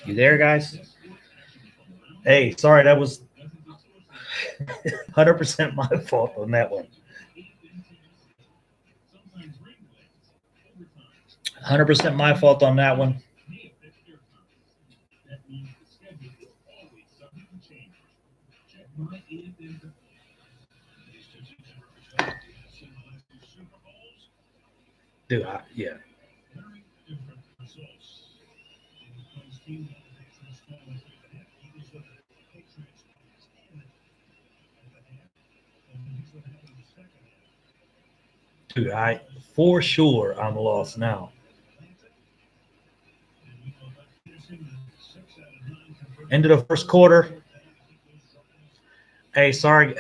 You there, guys? Hey, sorry, that was 100% my fault on that one. 100% my fault on that one. Dude, yeah. Dude, for sure I'm lost now. End of the first quarter. Hey, sorry.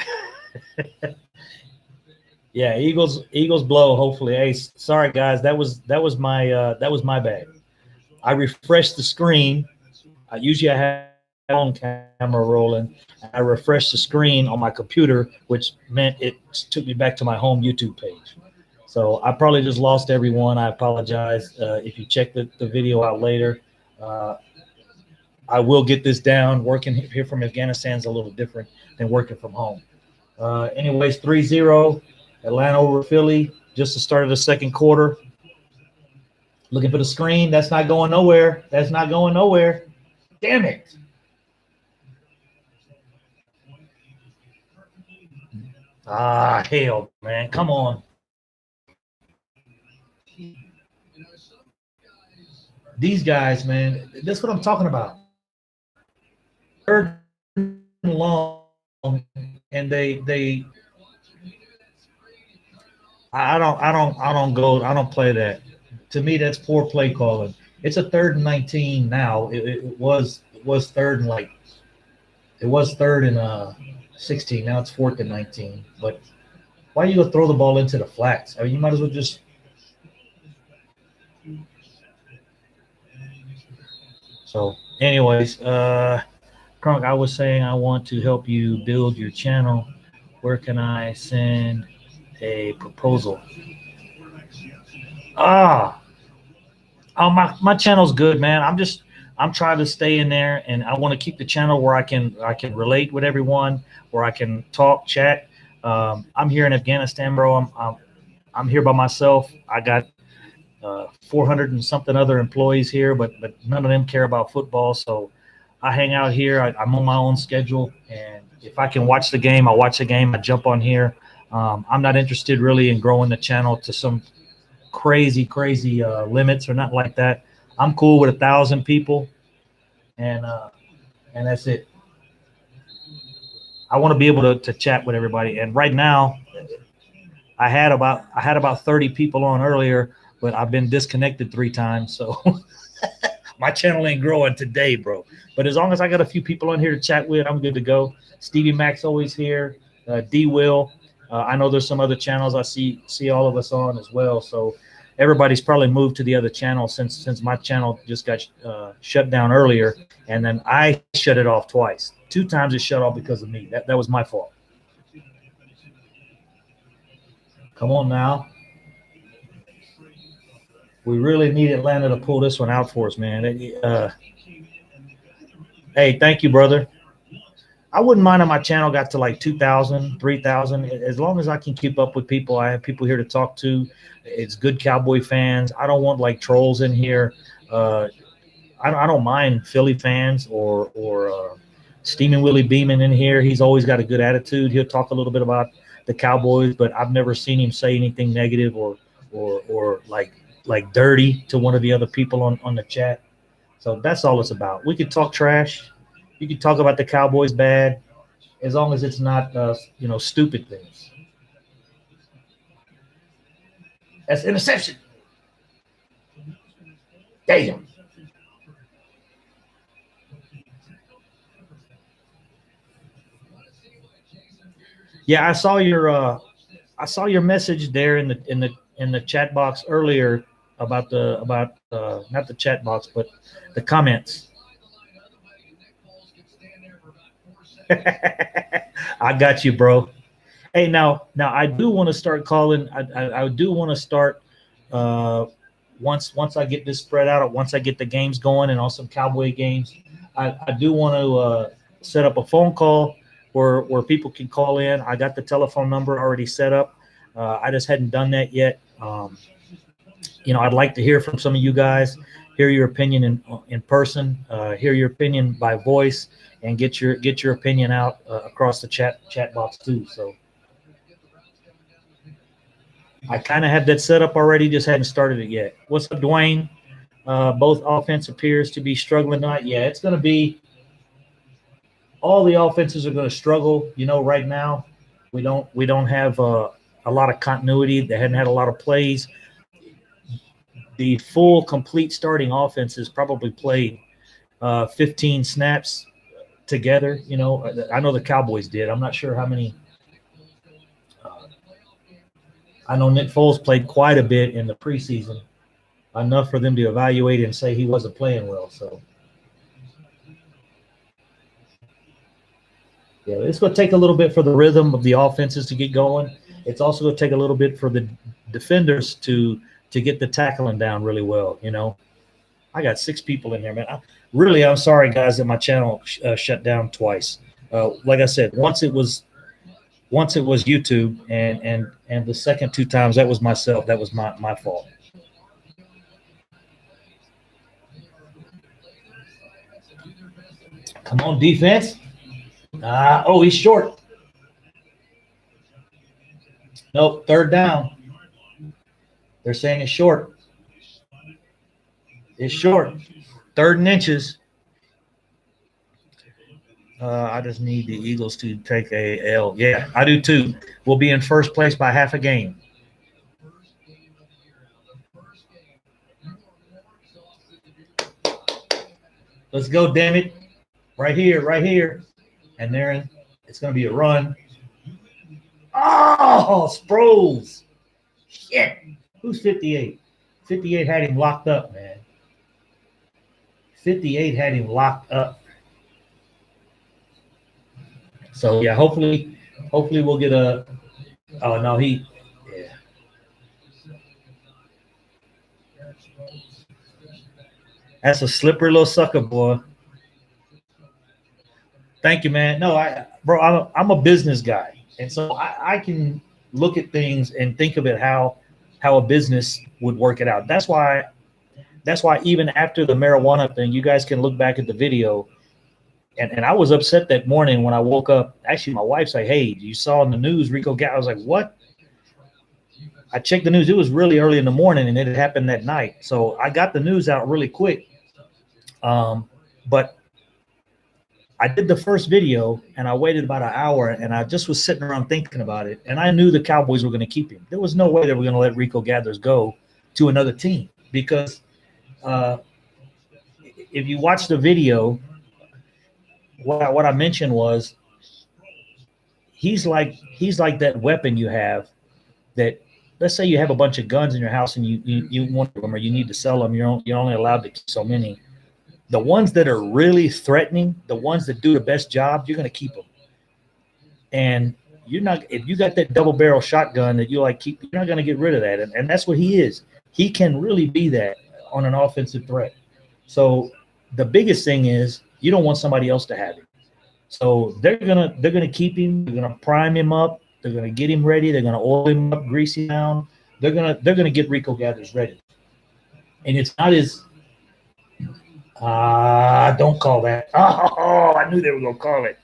Yeah, Eagles blow. Hopefully. Hey, sorry guys, that was my bad. I refreshed the screen. Usually I have my phone camera rolling. I refreshed the screen on my computer, which meant it took me back to my home YouTube page. So I probably just lost everyone. I apologize. If you check the video out later, uh, I will get this down. Working here from Afghanistan is a little different than working from home. Anyways, 3-0, Atlanta over Philly, just the start of the second quarter. Looking for the screen. That's not going nowhere. That's not going nowhere. Damn it. Ah, hell, man. Come on. These guys, man, that's what I'm talking about. Third and long, and they I don't play that. To me, that's poor play calling. It's a third and 19 now. It was third and like it was third and 16. Now it's fourth and 19. But why you go throw the ball into the flats? I mean, you might as well just. So, anyways, CRUNK, I was saying I want to help you build your channel. Where can I send a proposal? Ah, oh, my channel's good, man. I'm trying to stay in there, and I want to keep the channel where I can relate with everyone, where I can talk, chat. I'm here in Afghanistan, bro. I'm here by myself. I got 400 and something other employees here, but none of them care about football. So I hang out here. I'm on my own schedule, and if I can watch the game, I watch the game. I jump on here. I'm not interested really in growing the channel to some crazy limits or nothing like that. I'm cool with 1,000 people, and that's it. I want to be able to chat with everybody. And right now, I had about 30 people on earlier, but I've been disconnected 3 times. So my channel ain't growing today, bro. But as long as I got a few people on here to chat with, I'm good to go. Stevie Mac's always here. D Will. I know there's some other channels I see all of us on as well. So everybody's probably moved to the other channel since my channel just got shut down earlier, and then I shut it off twice. 2 times it shut off because of me. That was my fault. Come on now. We really need Atlanta to pull this one out for us, man. Hey, thank you, brother. I wouldn't mind if my channel got to like 2,000, 3,000. As long as I can keep up with people. I have people here to talk to. It's good Cowboy fans. I don't want like trolls in here. Uh, I don't mind Philly fans or Steaming Willie Beeman in here. He's always got a good attitude. He'll talk a little bit about the Cowboys, but I've never seen him say anything negative or like dirty to one of the other people on the chat. So that's all it's about. We could talk trash. You can talk about the Cowboys bad, as long as it's not stupid things. That's interception. Damn. Yeah, I saw your message there in the chat box earlier about not the chat box but the comments. I got you, bro. Hey, now I do want to start calling. I do want to start uh, once I get this spread out, once I get the games going and on some Cowboy games, I do want to set up a phone call where people can call in. I got the telephone number already set up. I just hadn't done that yet. I'd like to hear from some of you guys, hear your opinion in person, hear your opinion by voice, and get your opinion out across the chat box too. So I kind of have that set up already, just hadn't started it yet. What's up, Dwayne? Both offense appears to be struggling tonight. Yeah, it's going to be all the offenses are going to struggle. Right now we don't have a lot of continuity. They hadn't had a lot of plays. The full, complete starting offenses probably played 15 snaps together. I know the Cowboys did. I'm not sure how many. I know Nick Foles played quite a bit in the preseason, enough for them to evaluate and say he wasn't playing well. So, yeah, it's going to take a little bit for the rhythm of the offenses to get going. It's also going to take a little bit for the defenders to get the tackling down really well. I got 6 people in here, man. I'm sorry, guys, that my channel shut down twice. Like I said, once it was YouTube, and the second 2 times that was myself. That was my fault. Come on, defense. Oh, he's short. Nope, 3rd down. They're saying it's short. It's short. 3rd and inches. I just need the Eagles to take a L. Yeah, I do too. We'll be in first place by half a game. Let's go, damn it. Right here. And there, it's going to be a run. Oh, Sproles. Shit. Who's 58? 58 had him locked up, man. 58 had him locked up. So, yeah, hopefully we'll get a – oh, no, yeah. That's a slippery little sucker, boy. Thank you, man. No, I'm a business guy. And so I can look at things and think of it how a business would work it out. That's why even after the marijuana thing, you guys can look back at the video. And I was upset that morning when I woke up. Actually, my wife's like, hey, you saw in the news Rico got. I was like, what? I checked the news. It was really early in the morning, and it had happened that night. So I got the news out really quick. But I did the first video, and I waited about an hour, and I just was sitting around thinking about it. And I knew the Cowboys were going to keep him. There was no way they were going to let Rico Gathers go to another team because if you watch the video, what I mentioned was he's like that weapon you have that, let's say you have a bunch of guns in your house and you want them or you need to sell them. You're only allowed to keep so many. The ones that are really threatening, the ones that do the best job, you're going to keep them. And you're not, if you got that double barrel shotgun that you like keep, you're not going to get rid of that. And that's what he is. He can really be that on an offensive threat. So the biggest thing is you don't want somebody else to have it. So they're gonna keep him. They're gonna prime him up. They're gonna get him ready. They're gonna oil him up, grease him down. They're gonna get Rico Gathers ready. And it's not as don't call that. Oh, I knew they were gonna call it.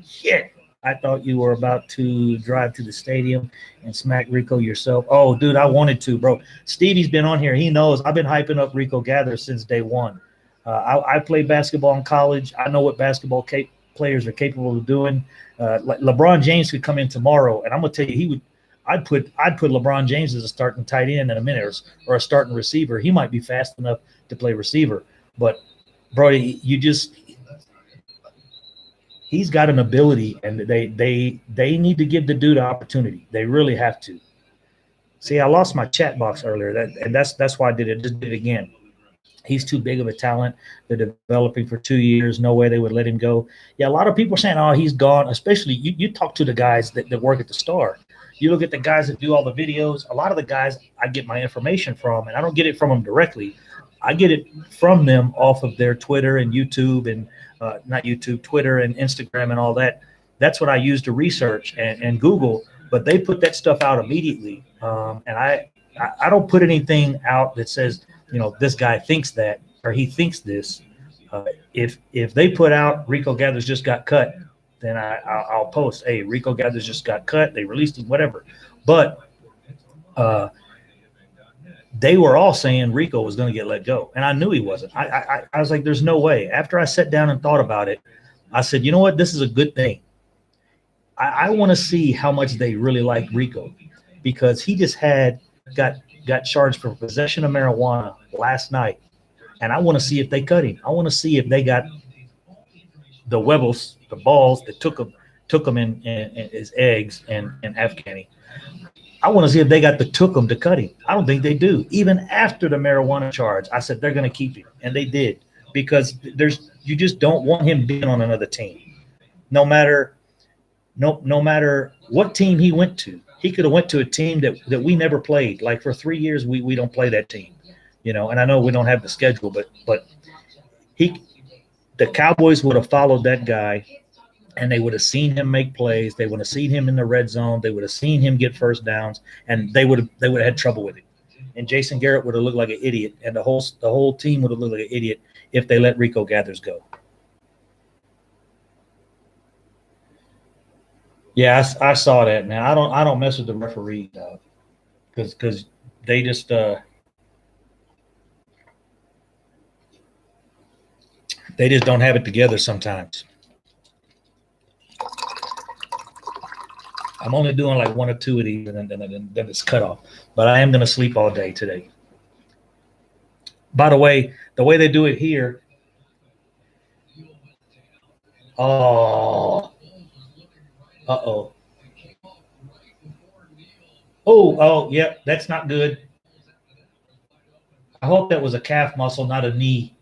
Shit. I thought you were about to drive to the stadium and smack Rico yourself. Oh, dude, I wanted to, bro. Stevie's been on here. He knows I've been hyping up Rico Gathers since day one. I played basketball in college. I know what basketball players are capable of doing. Like LeBron James could come in tomorrow, and I'm gonna tell you, I'd put LeBron James as a starting tight end in a minute, or a starting receiver. He might be fast enough to play receiver, but bro, he's got an ability, and they need to give the dude an opportunity. They really have to. See, I lost my chat box earlier, that's why I did it. Just did it again. He's too big of a talent. They're developing for 2 years. No way they would let him go. Yeah, a lot of people are saying, oh, he's gone. Especially you talk to the guys that work at the Star. You look at the guys that do all the videos. A lot of the guys I get my information from, and I don't get it from them directly. I get it from them off of their Twitter and YouTube and not YouTube, Twitter and Instagram and all that. That's what I use to research and Google. But they put that stuff out immediately, and I don't put anything out that says, this guy thinks that or he thinks this. If they put out Rico Gathers just got cut, then I'll post, hey, Rico Gathers just got cut. They released him, whatever. But they were all saying Rico was going to get let go, and I knew he wasn't. I was like, there's no way. After I sat down and thought about it, I said, you know what? This is a good thing. I want to see how much they really like Rico, because he just got charged for possession of marijuana last night, and I want to see if they cut him. I want to see if they got the webbles, the balls that took him in his eggs and Afghani. I want to see if they got the took him to cut him. I don't think they do. Even after the marijuana charge, I said they're going to keep him, and they did, because you just don't want him being on another team, no matter what team he went to. He could have went to a team that we never played. Like for 3 years, we don't play that team, and I know we don't have the schedule, but the Cowboys would have followed that guy, and they would have seen him make plays. They would have seen him in the red zone. They would have seen him get first downs, and they would have had trouble with it. And Jason Garrett would have looked like an idiot, and the whole team would have looked like an idiot if they let Rico Gathers go. Yeah, I saw that, man. I don't mess with the referees, because they just don't have it together sometimes. I'm only doing like one or two of these, and then it's cut off. But I am going to sleep all day today. By the way they do it here. Oh. Uh-oh. Oh, yeah, that's not good. I hope that was a calf muscle, not a knee.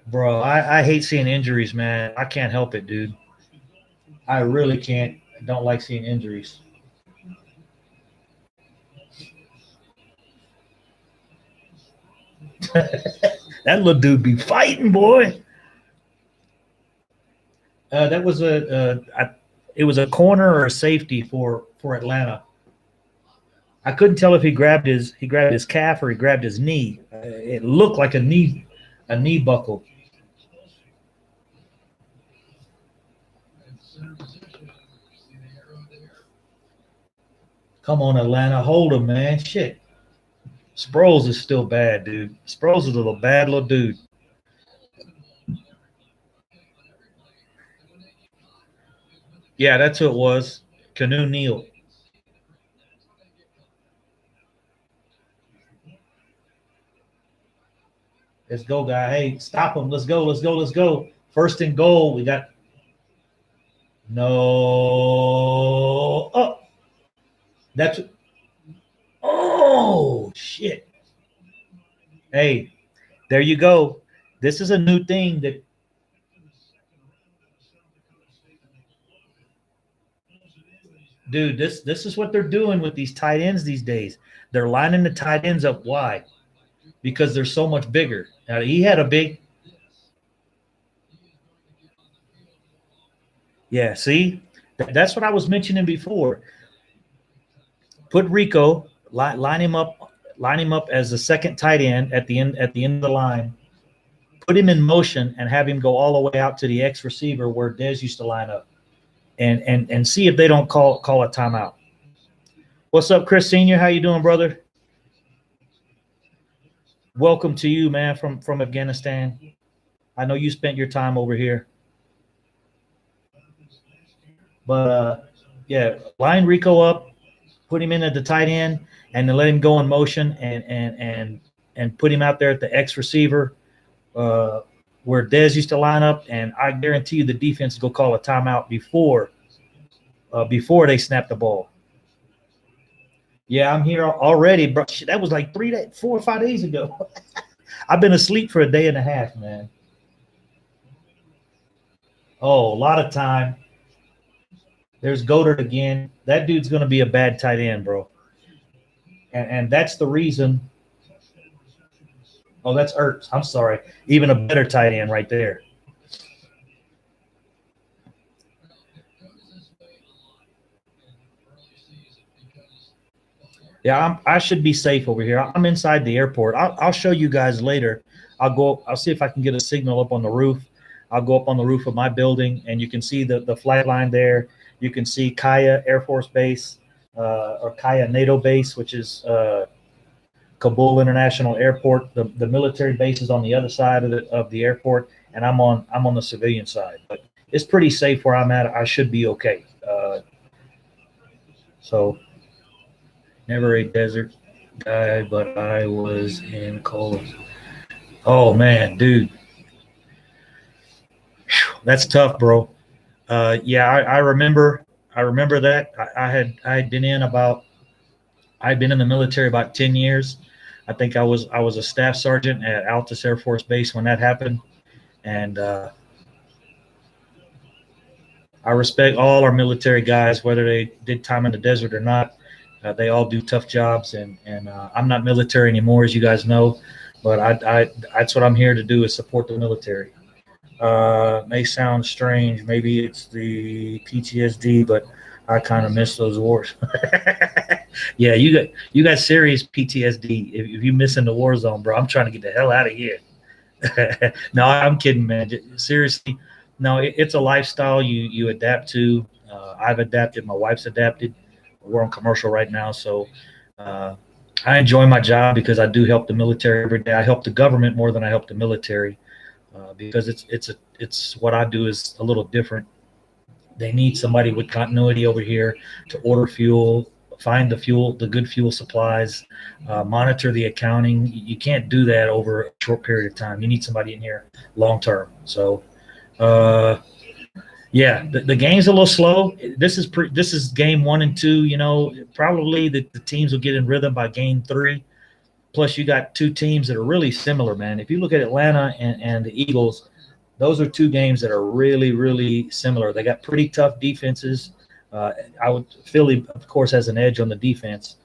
Bro, I hate seeing injuries, man. I can't help it, dude. I really can't. I don't like seeing injuries. That little dude be fighting, boy. That was it was a corner or a safety for Atlanta. I couldn't tell if he grabbed his calf or he grabbed his knee. It looked like a knee buckle. Come on, Atlanta, hold him, man. Shit. Sproles is still bad, dude. Sproles is a bad little dude. Yeah, that's who it was. Canoe Neal. Let's go, guy. Hey, stop him. Let's go. Let's go. Let's go. First and goal. We got no. Oh, that's. Oh, shit. Hey, there you go. This is a new thing that. Dude, this is what they're doing with these tight ends these days. They're lining the tight ends up wide because they're so much bigger. Now, he had a big. Yeah, see? That's what I was mentioning before. Put Rico, line him up as the second tight end at the end of the line. Put him in motion and have him go all the way out to the X receiver where Dez used to line up, and see if they don't call a timeout. What's up, Chris Senior? How you doing, brother? Welcome to you, man, from Afghanistan. I know you spent your time over here, but yeah, line Rico up, put him in at the tight end, and then let him go in motion and put him out there at the X receiver where Dez used to line up, and I guarantee you the defense will go call a timeout before they snap the ball. Yeah, I'm here already, bro. That was like 4 or 5 days ago. I've been asleep for a day and a half, man. Oh, a lot of time. There's Goddard again. That dude's going to be a bad tight end, bro. And that's the reason. Oh, that's Ertz. I'm sorry. Even a better tight end right there. Yeah, I should be safe over here. I'm inside the airport. I'll show you guys later. I'll see if I can get a signal up on the roof. I'll go up on the roof of my building, and you can see the flight line there. You can see Kaya Air Force Base, or Kaya NATO Base, which is Kabul International Airport. The military base is on the other side of the airport, and I'm on the civilian side. But it's pretty safe where I'm at. I should be okay. So never a desert guy, but I was in cold. Oh man, dude, that's tough, bro. Yeah, I remember. I remember that. I had been in about. I'd been in the military about 10 years. I think I was a staff sergeant at Altus Air Force Base when that happened, and I respect all our military guys, whether they did time in the desert or not. They all do tough jobs, and I'm not military anymore, as you guys know, but that's what I'm here to do is support the military. May sound strange, maybe it's the PTSD, but I kind of miss those wars. Yeah, you got serious PTSD if you missing the war zone, bro. I'm trying to get the hell out of here. No, I'm kidding, man. Seriously, no, it's a lifestyle you adapt to. I've adapted. My wife's adapted. We're on commercial right now, so uh, I enjoy my job because I do help the military every day. I help the government more than I help the military because it's what I do is a little different. They need somebody with continuity over here to order fuel, find the fuel, the good fuel supplies, monitor the accounting. You can't do that over a short period of time. You need somebody in here long term. So, uh, yeah, the game's a little slow. This is game 1 and 2. Probably the teams will get in rhythm by game 3. Plus, you got two teams that are really similar, man. If you look at Atlanta and the Eagles, those are two games that are really, really similar. They got pretty tough defenses. Philly, of course, has an edge on the defense,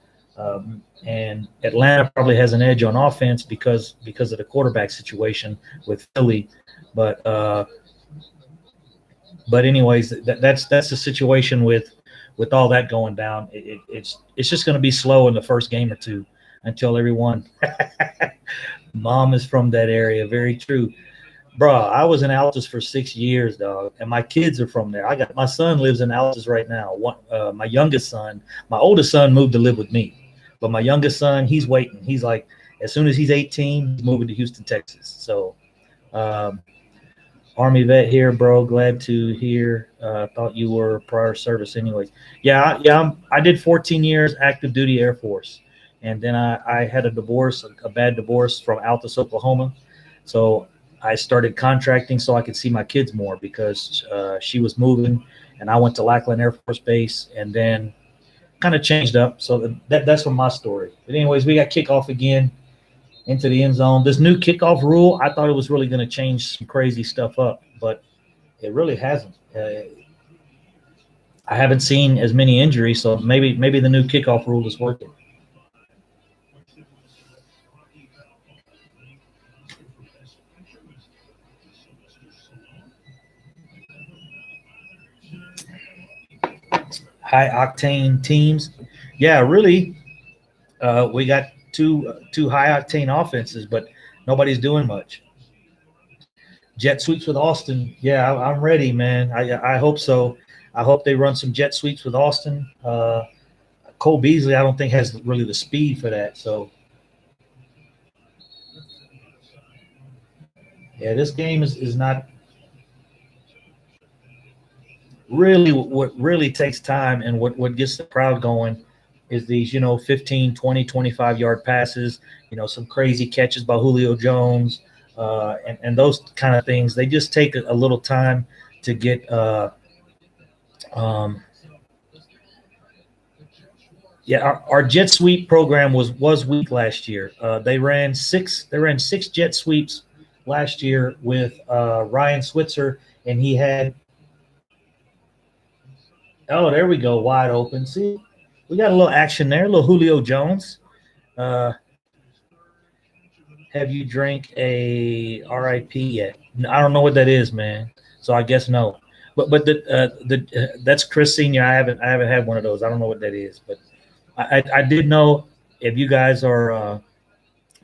and Atlanta probably has an edge on offense because of the quarterback situation with Philly. But anyways, that's the situation with all that going down. It's just going to be slow in the first game or two until everyone. Mom is from that area. Very true. Bro, I was in Altus for 6 years, dog, and my kids are from there. I got my son lives in Altus right now. My youngest son, my oldest son moved to live with me, but my youngest son, he's waiting. He's like, as soon as he's 18, he's moving to Houston, Texas. So, um, Army vet here, bro. Glad to hear. Thought you were prior service, anyways. Yeah, yeah. I did 14 years active duty Air Force, and then I had a divorce, a bad divorce from Altus, Oklahoma. So I started contracting so I could see my kids more because she was moving, and I went to Lackland Air Force Base, and then kind of changed up. So that's from my story. But anyways, we got kickoff again into the end zone. This new kickoff rule, I thought it was really going to change some crazy stuff up, but it really hasn't. I haven't seen as many injuries, so maybe the new kickoff rule is working. High octane teams, yeah, really. We got two high octane offenses, but nobody's doing much. Jet sweeps with Austin, yeah, I'm ready, man. I hope so. I hope they run some jet sweeps with Austin. Cole Beasley, I don't think has really the speed for that. So yeah, this game is not really what really takes time, and what gets the crowd going is these 15, 20, 25 yard passes, some crazy catches by Julio Jones, and those kind of things. They just take a little time to get um, yeah, our jet sweep program was weak last year. They ran six jet sweeps last year with Ryan Switzer, and he had Oh, there we go, wide open. See, we got a little action there, a little Julio Jones. Uh, have you drank a RIP yet? I don't know what that is, man. So I guess no. But that's Chris Senior. I haven't had one of those. I don't know what that is, but I did know if you guys are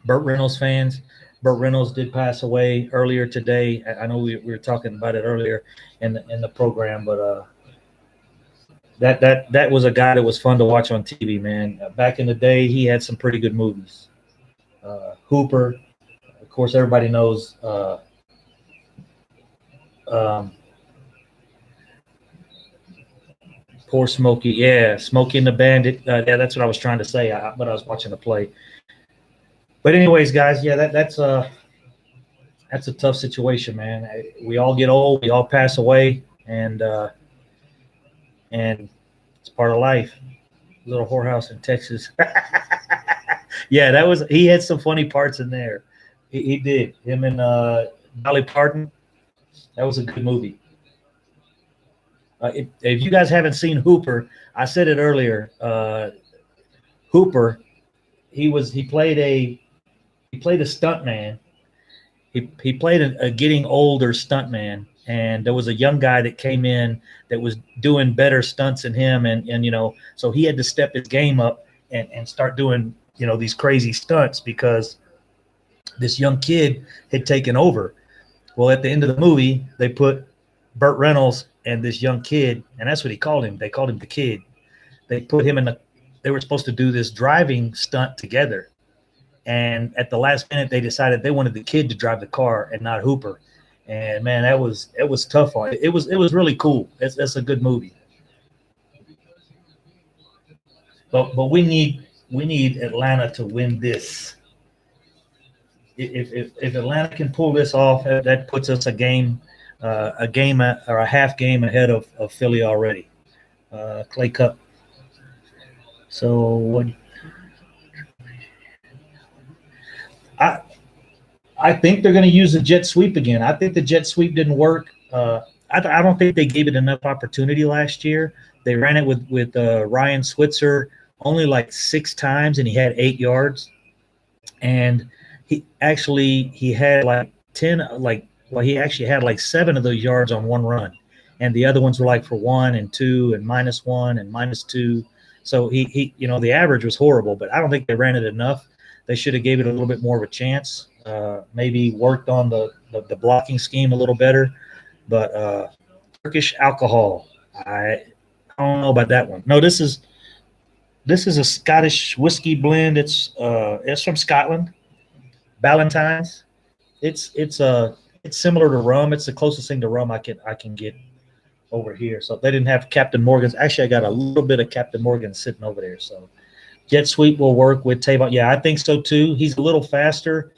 Burt Reynolds fans. Burt Reynolds did pass away earlier today. I know we were talking about it earlier in the program, but that was a guy that was fun to watch on TV, man. Back in the day, he had some pretty good movies. Hooper, of course, everybody knows. Um, Poor Smokey, yeah, Smokey and the Bandit. Yeah, that's what I was trying to say, but I was watching the play. But anyways, guys, yeah, that's a tough situation, man. We all get old, we all pass away, and it's part of life. Little whorehouse in Texas. Yeah, that was. He had some funny parts in there. He did. Him and Dolly Parton. That was a good movie. If you guys haven't seen Hooper, I said it earlier. Hooper, he played a stuntman. He played a getting older stuntman, and there was a young guy that came in that was doing better stunts than him, and so he had to step his game up and start doing these crazy stunts because this young kid had taken over. Well, at the end of the movie, they put Burt Reynolds and this young kid, and that's what he called him. They called him the kid. They put him in the. They were supposed to do this driving stunt together, and at the last minute, they decided they wanted the kid to drive the car and not Hooper. And man, it was tough on it. It was really cool. That's a good movie. But we need Atlanta to win this. If Atlanta can pull this off, that puts us a game or a half game ahead of Philly already. Clay Cup. So what I I think they're going to use the jet sweep again. I think the jet sweep didn't work. I don't think they gave it enough opportunity last year. They ran it with Ryan Switzer only like 6 times, and he had 8 yards. And he had like 10, like, well, he actually had like 7 of those yards on one run, and the other ones were like for 1 and 2 and -1 and -2. So the average was horrible, but I don't think they ran it enough. They should have gave it a little bit more of a chance. Maybe worked on the blocking scheme a little better. But Turkish alcohol, I don't know about that one. No, this is a Scottish whiskey blend. It's from Scotland. Ballantine's. It's similar to rum. It's the closest thing to rum I can get over here. So if they didn't have Captain Morgan's, actually I got a little bit of Captain Morgan sitting over there. So jet sweep will work with Tavon. Yeah, I think so too. He's a little faster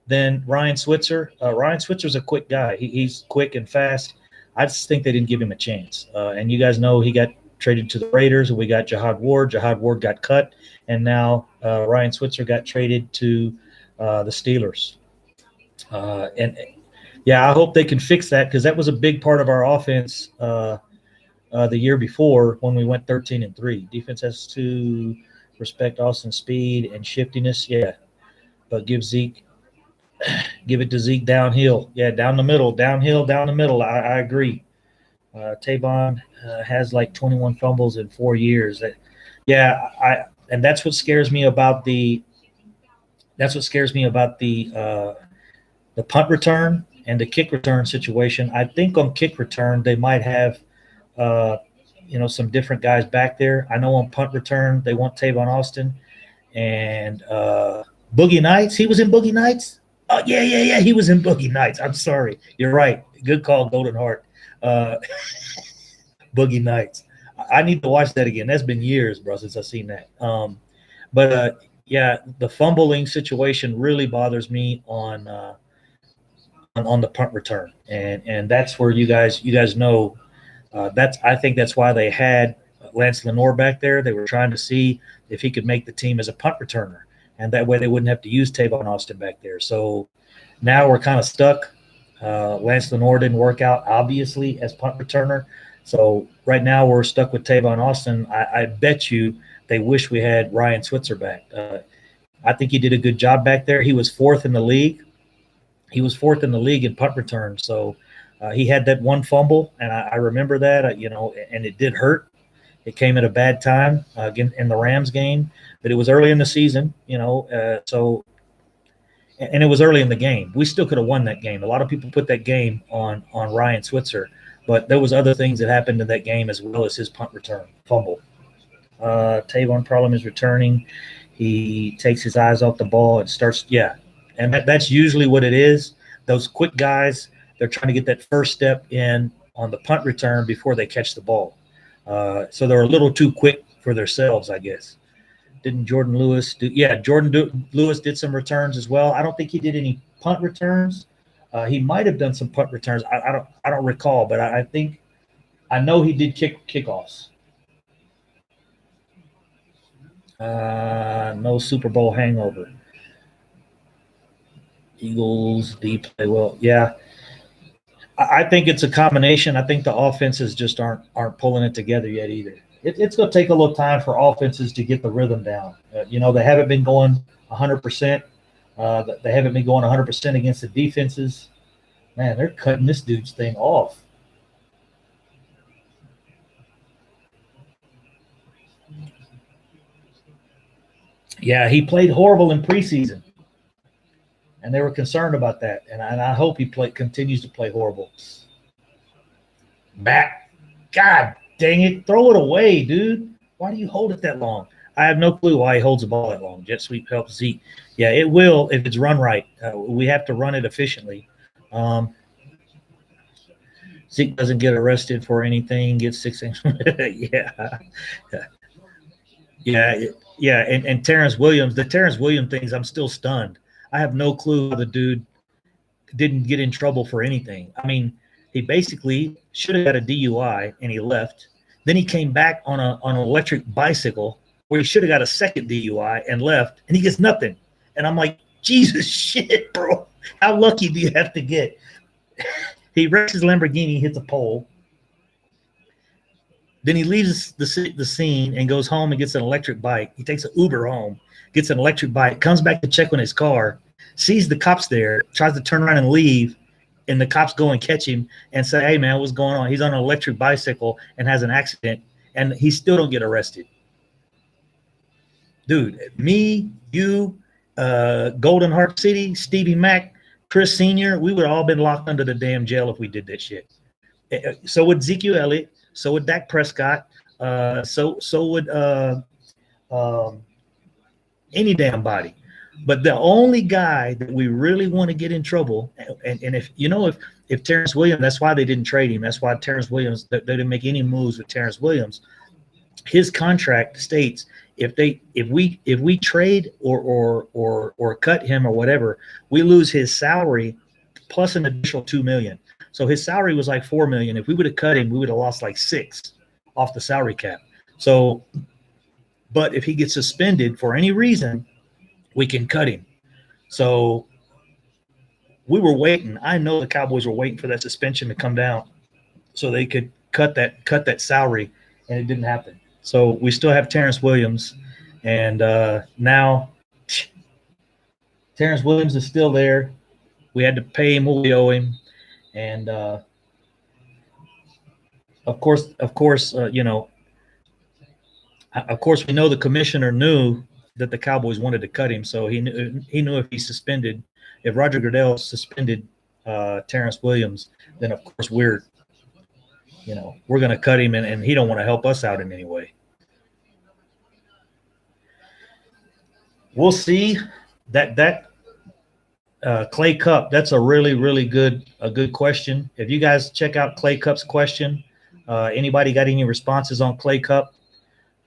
than Ryan Switzer. Ryan Switzer's a quick guy. He's quick and fast. I just think they didn't give him a chance. And you guys know he got traded to the Raiders. We got Jahad Ward. Jahad Ward got cut, and now Ryan Switzer got traded to the Steelers. And yeah, I hope they can fix that because that was a big part of our offense the year before when we went 13-3. Defense has to respect Austin's speed and shiftiness. Yeah, but give it to Zeke downhill. Yeah, down the middle, downhill, down the middle. I agree. Tavon has like 21 fumbles in 4 years. Yeah, and that's what scares me about the punt return and the kick return situation. I think on kick return they might have uh, some different guys back there. I know on punt return they want Tavon Austin and Boogie Nights. He was in Boogie Nights. Oh yeah. He was in Boogie Nights. I'm sorry. You're right. Good call, Golden Heart. Uh, Boogie Nights. I need to watch that again. That's been years, bro, since I've seen that. But yeah, the fumbling situation really bothers me on the punt return, and that's where you guys know I think that's why they had Lance Lenore back there. They were trying to see if he could make the team as a punt returner, and that way they wouldn't have to use Tavon Austin back there. So now we're kind of stuck. Lance Lenore didn't work out obviously as punt returner, So right now we're stuck with Tavon Austin. I bet you they wish we had Ryan Switzer back. I think he did a good job back there. He was fourth in the league. He was fourth in the league in punt return. So he had that one fumble, and I remember that. And it did hurt. It came at a bad time again in the Rams game, but it was early in the season. And it was early in the game. We still could have won that game. A lot of people put that game on Ryan Switzer, but there was other things that happened in that game as well as his punt return fumble. Tavon problem is returning. He takes his eyes off the ball and starts, yeah. And that's usually what it is. Those quick guys, they're trying to get that first step in on the punt return before they catch the ball. So they're a little too quick for themselves, I guess. Didn't Jordan Lewis do? Yeah, Lewis did some returns as well. I don't think he did any punt returns. He might have done some punt returns. I don't recall, but I know he did kickoffs. No Super Bowl hangover. Eagles deep play well. Yeah, I think it's a combination. I think the offenses just aren't pulling it together yet either. It's going to take a little time for offenses to get the rhythm down. They haven't been going 100%. They haven't been going 100% against the defenses. Man, they're cutting this dude's thing off. Yeah, he played horrible in preseason, and they were concerned about that. And I hope he continues to play horrible. Back, God dang it! Throw it away, dude. Why do you hold it that long? I have no clue why he holds the ball that long. Jet sweep helps Zeke. Yeah, it will if it's run right. We have to run it efficiently. Zeke doesn't get arrested for anything. Gets 6 inches. Yeah. And Terrence Williams, the Terrence Williams things, I'm still stunned. I have no clue how the dude didn't get in trouble for anything. I mean, he basically should have got a DUI and he left. Then he came back on an electric bicycle where he should have got a second DUI and left, and he gets nothing. And I'm like, Jesus shit, bro. How lucky do you have to get? He wrecks his Lamborghini, hits a pole. Then he leaves the scene and goes home and gets an electric bike. He takes an Uber home, gets an electric bike, comes back to check on his car, sees the cops there, tries to turn around and leave, and the cops go and catch him and say, hey, man, what's going on? He's on an electric bicycle and has an accident, and he still don't get arrested. Dude, me, you, Golden Heart City, Stevie Mack, Chris Sr., we would have all been locked under the damn jail if we did that shit. So would Ezekiel Elliott. So would Dak Prescott. So would any damn body. But the only guy that we really want to get in trouble, and if Terrence Williams, that's why they didn't trade him. That's why Terrence Williams, they didn't make any moves with Terrence Williams. His contract states if we trade or cut him or whatever, we lose his salary plus an additional $2 million. So his salary was like $4 million. If we would have cut him, we would have lost like $6 million off the salary cap. So, but if he gets suspended for any reason, we can cut him. So we were waiting. I know the Cowboys were waiting for that suspension to come down so they could cut that salary, and it didn't happen. So we still have Terrence Williams, and now Terrence Williams is still there. We had to pay him what we owe him. And of course, we know the commissioner knew that the Cowboys wanted to cut him, so he knew if Roger Goodell suspended Terrence Williams, then of course we're going to cut him, and he don't want to help us out in any way. We'll see. That Clay Cup, that's a really, really good question. If you guys check out Clay Cup's question, anybody got any responses on Clay Cup?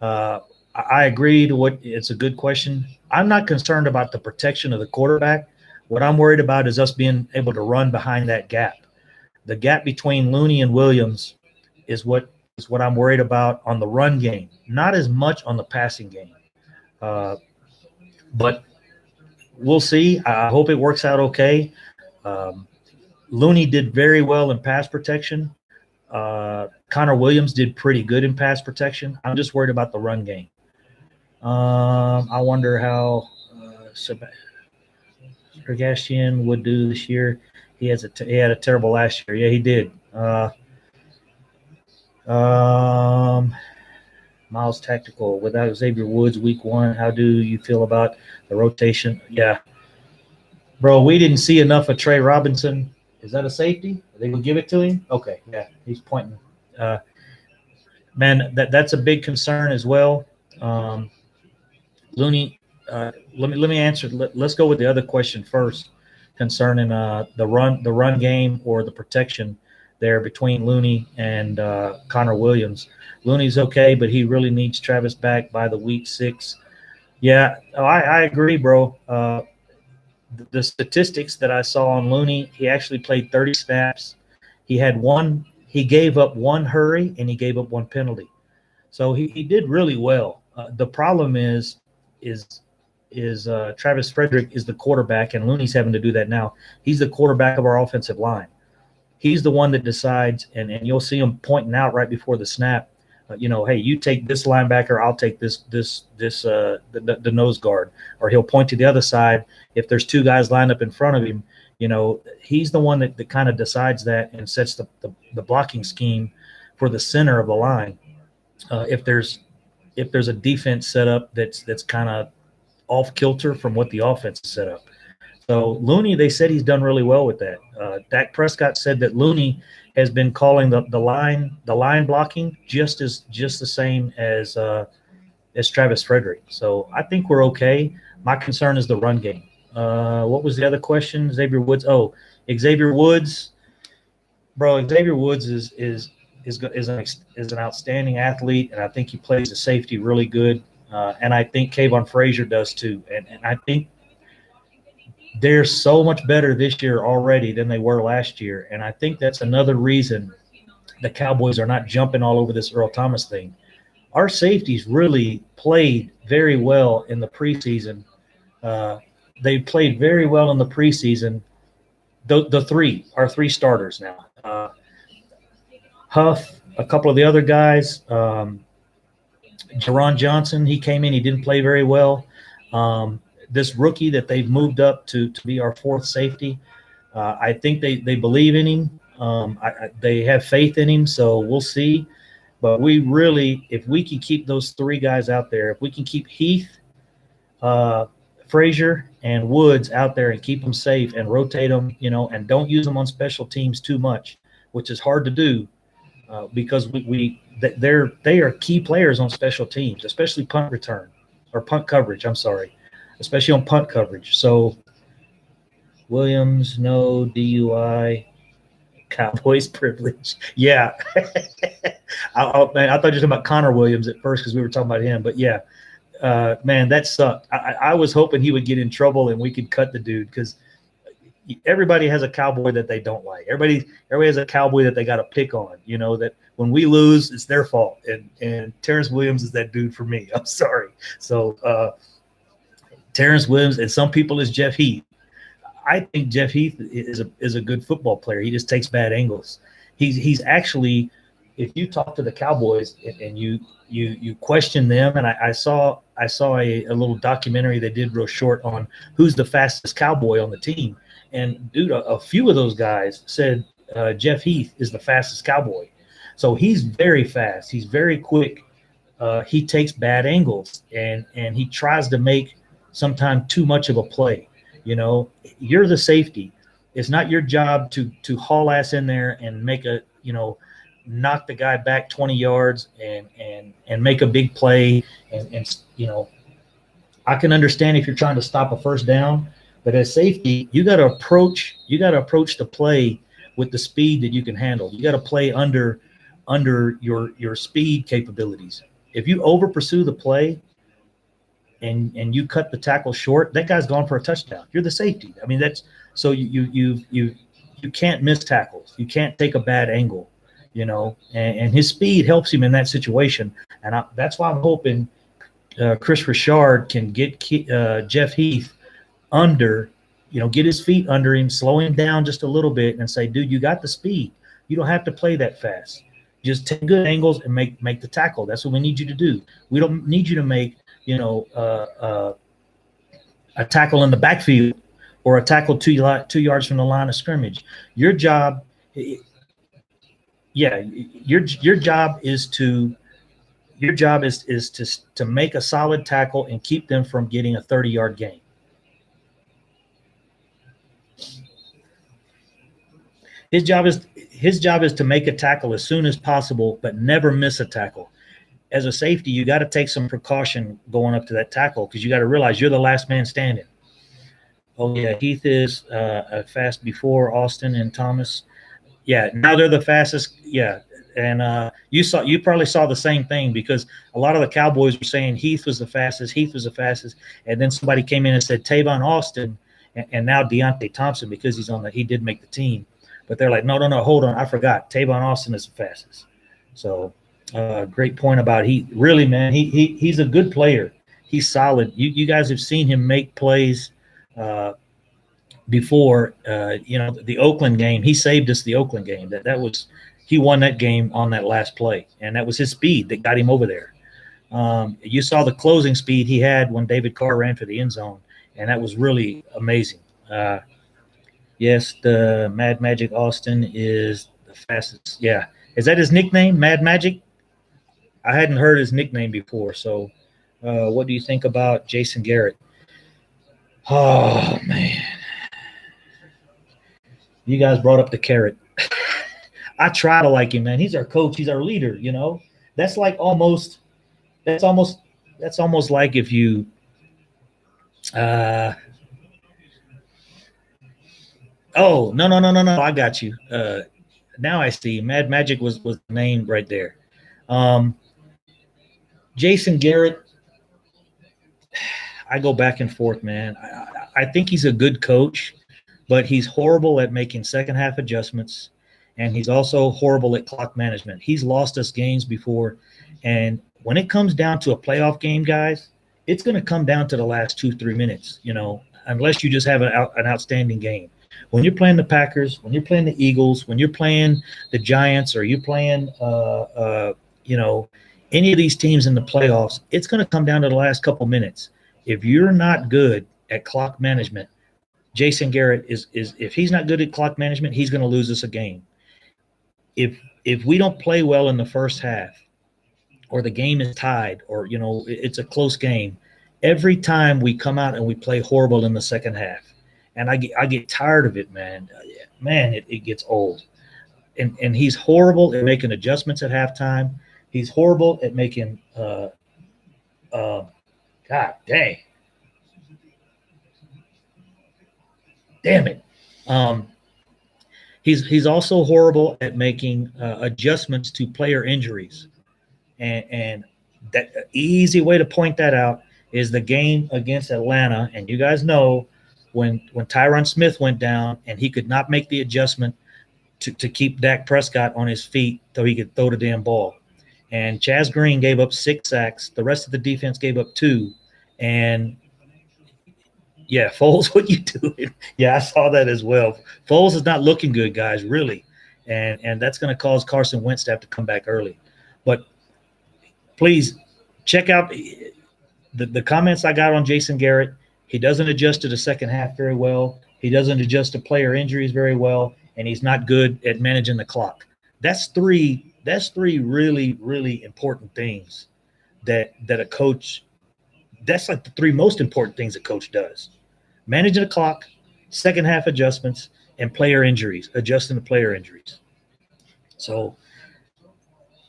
I agree to it's a good question. I'm not concerned about the protection of the quarterback. What I'm worried about is us being able to run behind that gap. The gap between Looney and Williams is what I'm worried about on the run game, not as much on the passing game. But we'll see. I hope it works out okay. Looney did very well in pass protection. Connor Williams did pretty good in pass protection. I'm just worried about the run game. I wonder how Sergastian would do this year. He had a terrible last year. Yeah, he did. Miles Tactical without Xavier Woods week 1. How do you feel about the rotation? Yeah, bro, we didn't see enough of Trey Robinson. Is that a safety? Are they gonna give it to him? Okay, yeah, he's pointing. Man, that's a big concern as well. Looney, let me answer. Let's go with the other question first, concerning the run game or the protection there between Looney and Connor Williams. Looney's okay, but he really needs Travis back by the week 6. Yeah, I agree, bro. The statistics that I saw on Looney, he actually played 30 snaps. He gave up one hurry and he gave up one penalty. So he did really well. The problem is Travis Frederick is the quarterback, and Looney's having to do that now. He's the quarterback of our offensive line. He's the one that decides, and you'll see him pointing out right before the snap. Hey, you take this linebacker, I'll take the nose guard, or he'll point to the other side. If there's 2 guys lined up in front of him, he's the one that kind of decides that and sets the blocking scheme for the center of the line. If there's a defense set up that's kind of off kilter from what the offense is set up. So Looney, they said he's done really well with that. Dak Prescott said that Looney has been calling the line blocking just the same as Travis Frederick. So I think we're okay. My concern is the run game. What was the other question? Xavier Woods. Oh, Xavier Woods, bro. Xavier Woods is an outstanding athlete, and I think he plays the safety really good. And I think Kayvon Frazier does too. And I think they're so much better this year already than they were last year. And I think that's another reason the Cowboys are not jumping all over this Earl Thomas thing. Our safeties really played very well in the preseason. They played very well in the preseason. Our 3 starters now. Huff, a couple of the other guys. Jerron Johnson, he came in. He didn't play very well. This rookie that they've moved up to be our 4th safety, I think they believe in him. They have faith in him, so we'll see. But we really, if we can keep those 3 guys out there, if we can keep Heath, Frazier, and Woods out there and keep them safe and rotate them, and don't use them on special teams too much, which is hard to do because they are key players on special teams, especially punt return or punt coverage. I'm sorry. Especially on punt coverage. So, Williams, no DUI, Cowboys privilege. Yeah. I thought you were talking about Connor Williams at first because we were talking about him. But, yeah, man, that sucked. I was hoping he would get in trouble and we could cut the dude because everybody has a Cowboy that they don't like. Everybody has a Cowboy that they got to pick on, that when we lose, it's their fault. And Terrence Williams is that dude for me. I'm sorry. So, Terrence Williams, and some people is Jeff Heath. I think Jeff Heath is a good football player. He just takes bad angles. He's actually, if you talk to the Cowboys and you question them, and I saw a little documentary they did real short on who's the fastest Cowboy on the team, and dude, a few of those guys said Jeff Heath is the fastest Cowboy. So he's very fast. He's very quick. He takes bad angles and he tries to make sometimes too much of a play. You're the safety. It's not your job to haul ass in there and make knock the guy back 20 yards and make a big play. And I can understand if you're trying to stop a first down, but as safety, you got to approach the play with the speed that you can handle. You got to play under your speed capabilities. If you over pursue the play, and you cut the tackle short, that guy's gone for a touchdown. You're the safety. I mean, that's so you can't miss tackles. You can't take a bad angle, and his speed helps him in that situation. And that's why I'm hoping Chris Richard can get Jeff Heath under, get his feet under him, slow him down just a little bit and say, dude, you got the speed. You don't have to play that fast. Just take good angles and make the tackle. That's what we need you to do. We don't need you to make, a tackle in the backfield or a tackle 2 yards from the line of scrimmage. Your job, yeah, your job is to make a solid tackle and keep them from getting a 30-yard gain. His job is to make a tackle as soon as possible, but never miss a tackle. As a safety, you got to take some precaution going up to that tackle because you got to realize you're the last man standing. Oh yeah, Heath is fast before Austin and Thomas. Yeah, now they're the fastest. Yeah, and you probably saw the same thing because a lot of the Cowboys were saying Heath was the fastest, and then somebody came in and said Tavon Austin, and now Deontay Thompson because he did make the team, but they're like no, hold on, I forgot Tavon Austin is the fastest. So great point about Heath. Really, man, he's a good player. He's solid. You guys have seen him make plays. Before the Oakland game, he saved us the Oakland game. He won that game on that last play, and that was his speed that got him over there. You saw the closing speed he had when David Carr ran for the end zone, and that was really amazing. Yes, the Mad Magic Austin is the fastest. Yeah, is that his nickname, Mad Magic? I hadn't heard his nickname before. So, what do you think about Jason Garrett? Oh man. You guys brought up the carrot. I try to like him, man. He's our coach. He's our leader. That's almost like if you. Oh no! I got you. Now I see. Mad Magic was the name right there. Jason Garrett. I go back and forth, man. I think he's a good coach. But he's horrible at making second half adjustments, and he's also horrible at clock management. He's lost us games before, and when it comes down to a playoff game, guys, it's going to come down to the last 2-3 minutes, unless you just have an outstanding game. When you're playing the Packers, when you're playing the Eagles, when you're playing the Giants, or you're playing, any of these teams in the playoffs, it's going to come down to the last couple minutes. If you're not good at clock management, Jason Garrett is if he's not good at clock management, he's going to lose us a game. If we don't play well in the first half, or the game is tied, or it's a close game, every time we come out and we play horrible in the second half, and I get tired of it, man. Man, it gets old. And he's horrible at making adjustments at halftime. He's horrible at making God dang. Damn it. He's also horrible at making adjustments to player injuries. And that easy way to point that out is the game against Atlanta. And you guys know when Tyron Smith went down and he could not make the adjustment to keep Dak Prescott on his feet so he could throw the damn ball. And Chaz Green gave up 6 sacks. The rest of the defense gave up 2. And yeah, Foles, what you doing? Yeah, I saw that as well. Foles is not looking good, guys, really. And that's going to cause Carson Wentz to have to come back early. But please check out the comments I got on Jason Garrett. He doesn't adjust to the second half very well. He doesn't adjust to player injuries very well, and he's not good at managing the clock. That's three really, really important things that a coach – that's like the 3 most important things a coach does. Managing the clock, second half adjustments, and player injuries, adjusting to player injuries. So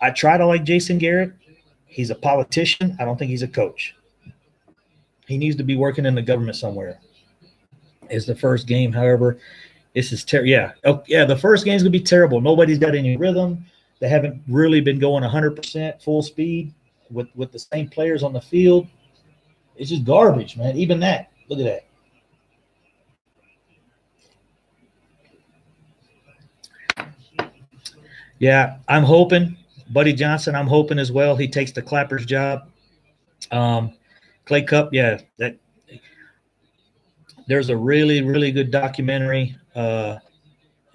I try to like Jason Garrett. He's a politician. I don't think he's a coach. He needs to be working in the government somewhere. It's the first game, however. This is terrible. Yeah. Oh, yeah, the first game's going to be terrible. Nobody's got any rhythm. They haven't really been going 100% full speed with the same players on the field. It's just garbage, man. Even that. Look at that. Yeah, I'm hoping. Buddy Johnson, I'm hoping as well. He takes the Clapper's job. Clay Cup, yeah. There's a really, really good documentary.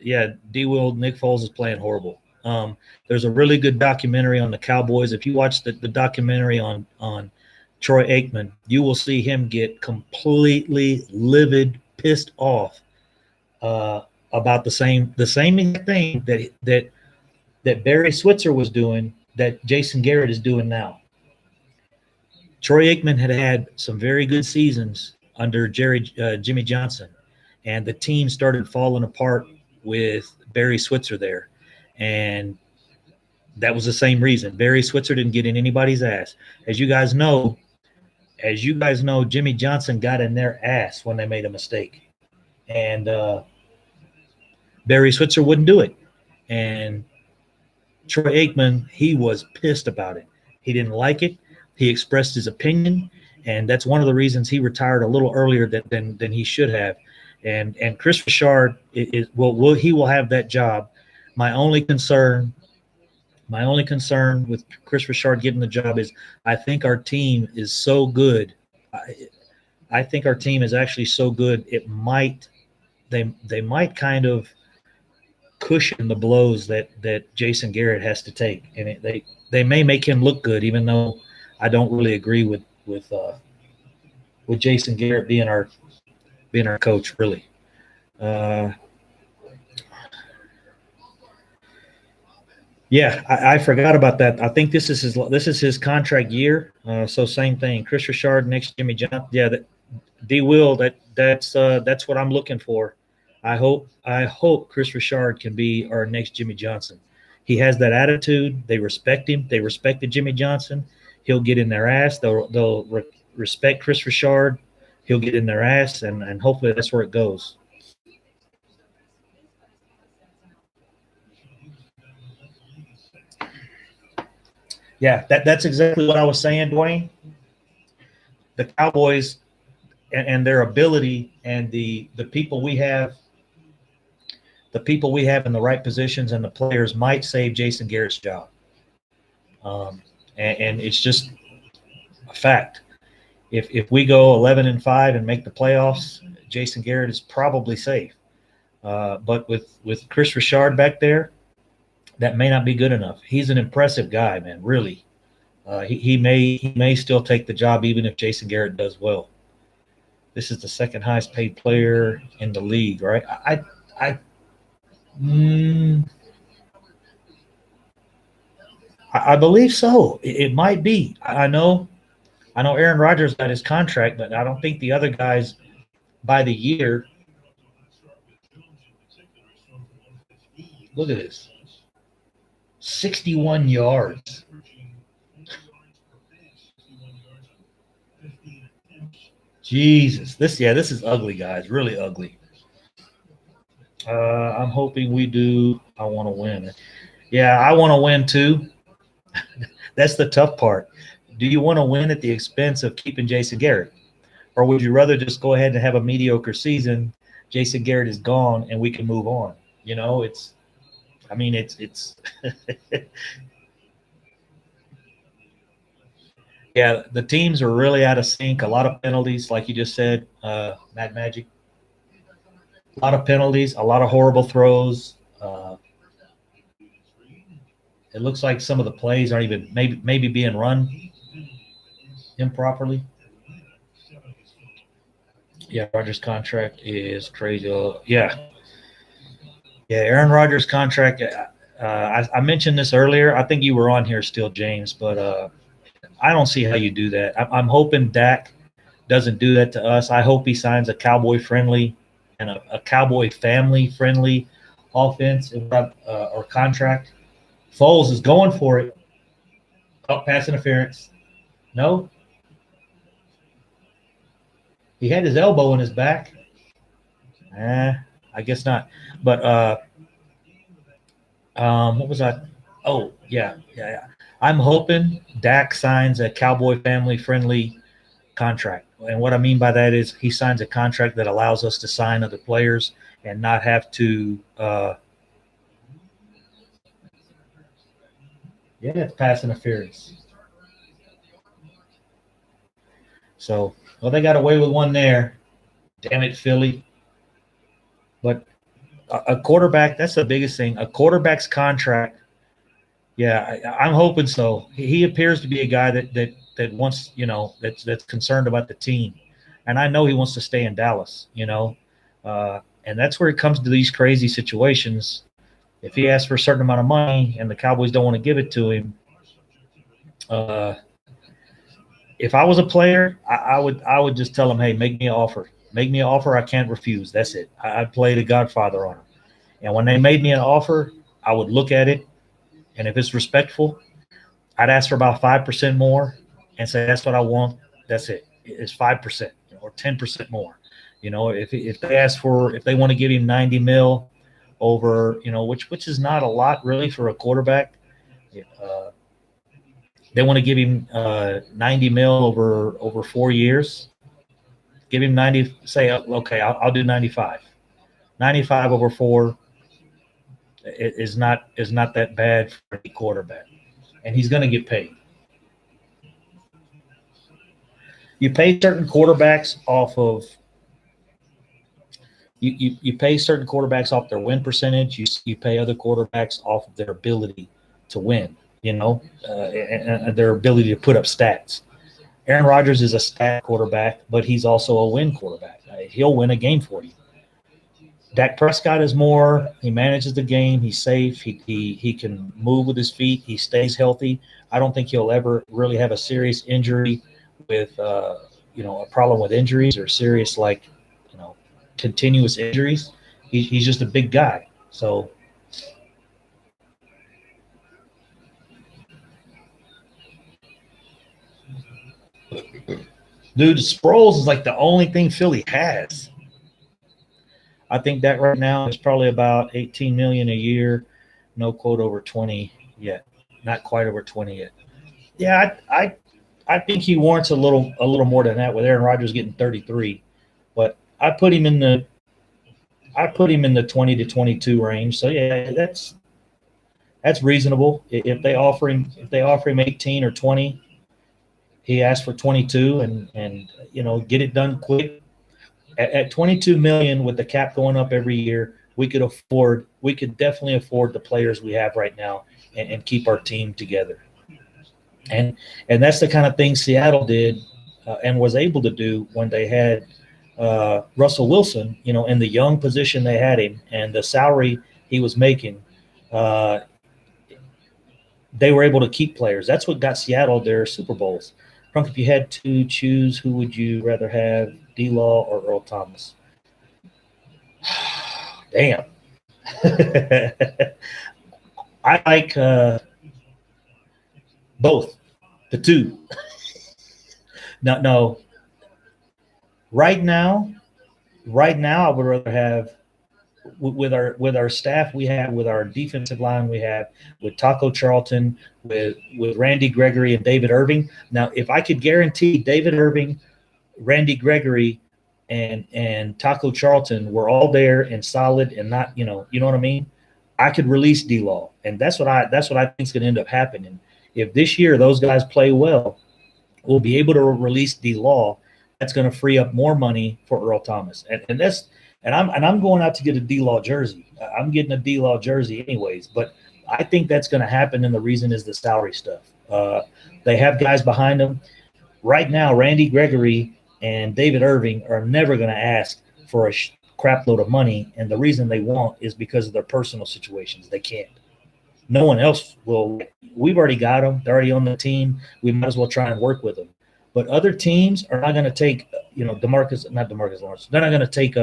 yeah, D. Will, Nick Foles is playing horrible. There's a really good documentary on the Cowboys. If you watch the documentary on Troy Aikman, you will see him get completely livid, pissed off uh, about the same exact thing that Barry Switzer was doing that Jason Garrett is doing now. Troy Aikman had some very good seasons under Jimmy Johnson, and the team started falling apart with Barry Switzer there, and that was the same reason. Barry Switzer didn't get in anybody's ass. As you guys know, Jimmy Johnson got in their ass when they made a mistake, and Barry Switzer wouldn't do it, and Troy Aikman, he was pissed about it. He didn't like it. He expressed his opinion, and that's one of the reasons he retired a little earlier than he should have. And Chris Richard he will have that job. My only concern with Chris Richard getting the job is I think our team is so good. I think our team is actually so good. They might kind of cushion the blows that Jason Garrett has to take, and they may make him look good, even though I don't really agree with Jason Garrett being our coach. Really, yeah, I forgot about that. I think this is his contract year. So same thing. Chris Richard next Jimmy Johnson. Yeah, D. Will. That's what I'm looking for. I hope Chris Richard can be our next Jimmy Johnson. He has that attitude. They respect him. They respected Jimmy Johnson. He'll get in their ass. They'll respect Chris Richard. He'll get in their ass, and hopefully that's where it goes. Yeah, that's exactly what I was saying, Dwayne. The Cowboys and their ability and the people we have in the right positions and the players might save Jason Garrett's job. And it's just a fact. If we go 11-5 and make the playoffs, Jason Garrett is probably safe. But with Chris Richard back there, that may not be good enough. He's an impressive guy, man. Really, he may still take the job even if Jason Garrett does well. This is the second highest paid player in the league, right? I mm, I believe so. It might be. I know Aaron Rodgers got his contract, but I don't think the other guys by the year. Look at this. 61 yards. Jesus. This is ugly, guys. Really ugly. I'm hoping we do. I want to win. Yeah, I want to win too. That's the tough part. Do you want to win at the expense of keeping Jason Garrett? Or would you rather just go ahead and have a mediocre season? Jason Garrett is gone and we can move on. It's yeah, the teams are really out of sync. A lot of penalties, like you just said, Mad Magic. A lot of penalties, a lot of horrible throws. It looks like some of the plays aren't even maybe being run improperly. Yeah, Rodgers' contract is crazy. Yeah, Aaron Rodgers' contract. I mentioned this earlier. I think you were on here still, James, but I don't see how you do that. I'm hoping Dak doesn't do that to us. I hope he signs a Cowboy friendly and a Cowboy family friendly offense or contract. Foles is going for it. Oh, pass interference. No, he had his elbow in his back. I guess not. But what was I? Oh, yeah. I'm hoping Dak signs a Cowboy family friendly contract. And what I mean by that is he signs a contract that allows us to sign other players and not have to. Yeah, it's pass interference. So, well, they got away with one there. Damn it, Philly. But A quarterback, that's the biggest thing. A quarterback's contract. Yeah, I'm hoping so. He appears to be a guy that wants, that's concerned about the team, and I know he wants to stay in Dallas. And that's where it comes to these crazy situations. If he asks for a certain amount of money and the Cowboys don't want to give it to him, uh, if I was a player, I would just tell him, hey, make me an offer. Make me an offer I can't refuse. That's it. I'd play the Godfather on him. And when they made me an offer, I would look at it, and if it's respectful, I'd ask for about 5% more and say that's what I want. That's it. It's 5% or 10% more. If they want to give him 90 mil over, which is not a lot really for a quarterback. Uh, they want to give him 90 mil over 4 years. Give him 90. Say okay, I'll do 95. 95 over 4 is not that bad for any quarterback, and he's going to get paid. You pay certain quarterbacks off of you pay certain quarterbacks off their win percentage. You pay other quarterbacks off of their ability to win. And their ability to put up stats. Aaron Rodgers is a stat quarterback, but he's also a win quarterback. He'll win a game for you. Dak Prescott is more. He manages the game. He's safe. He can move with his feet. He stays healthy. I don't think he'll ever really have a serious injury with a problem with injuries or serious continuous injuries. He's just a big guy. So dude, Sproles is like the only thing Philly has. I think that right now is probably about 18 million a year. No quote over 20 yet. Not quite over 20 yet. Yeah, I think he warrants a little more than that with Aaron Rodgers getting 33. But I put him in the 20 to 22 range. So yeah, that's reasonable. If they offer him 18 or 20, he asked for 22 and get it done quick. At 22 million with the cap going up every year, we could definitely afford the players we have right now and keep our team together. And that's the kind of thing Seattle did and was able to do when they had Russell Wilson, in the young position they had him and the salary he was making. They were able to keep players. That's what got Seattle their Super Bowls. CRUNK, if you had to choose, who would you rather have, D-Law or Earl Thomas? Damn. I like both, the two. No. Right now, I would rather have with our staff we have, with our defensive line we have, with Taco Charlton, with Randy Gregory and David Irving. Now, if I could guarantee David Irving, Randy Gregory, and Taco Charlton were all there and solid and not, you know what I mean, I could release D-Law, and that's what I think is going to end up happening. If this year those guys play well, we'll be able to release D-Law. That's going to free up more money for Earl Thomas, and I'm going out to get a D-Law jersey. I'm getting a D-Law jersey anyways, but I think that's going to happen, and the reason is the salary stuff. They have guys behind them right now. Randy Gregory and David Irving are never going to ask for a crap load of money, and the reason they won't is because of their personal situations. They can't. No one else will. We've already got them. They're already on the team. We might as well try and work with them. But other teams are not going to take, not Demarcus Lawrence. They're not going to take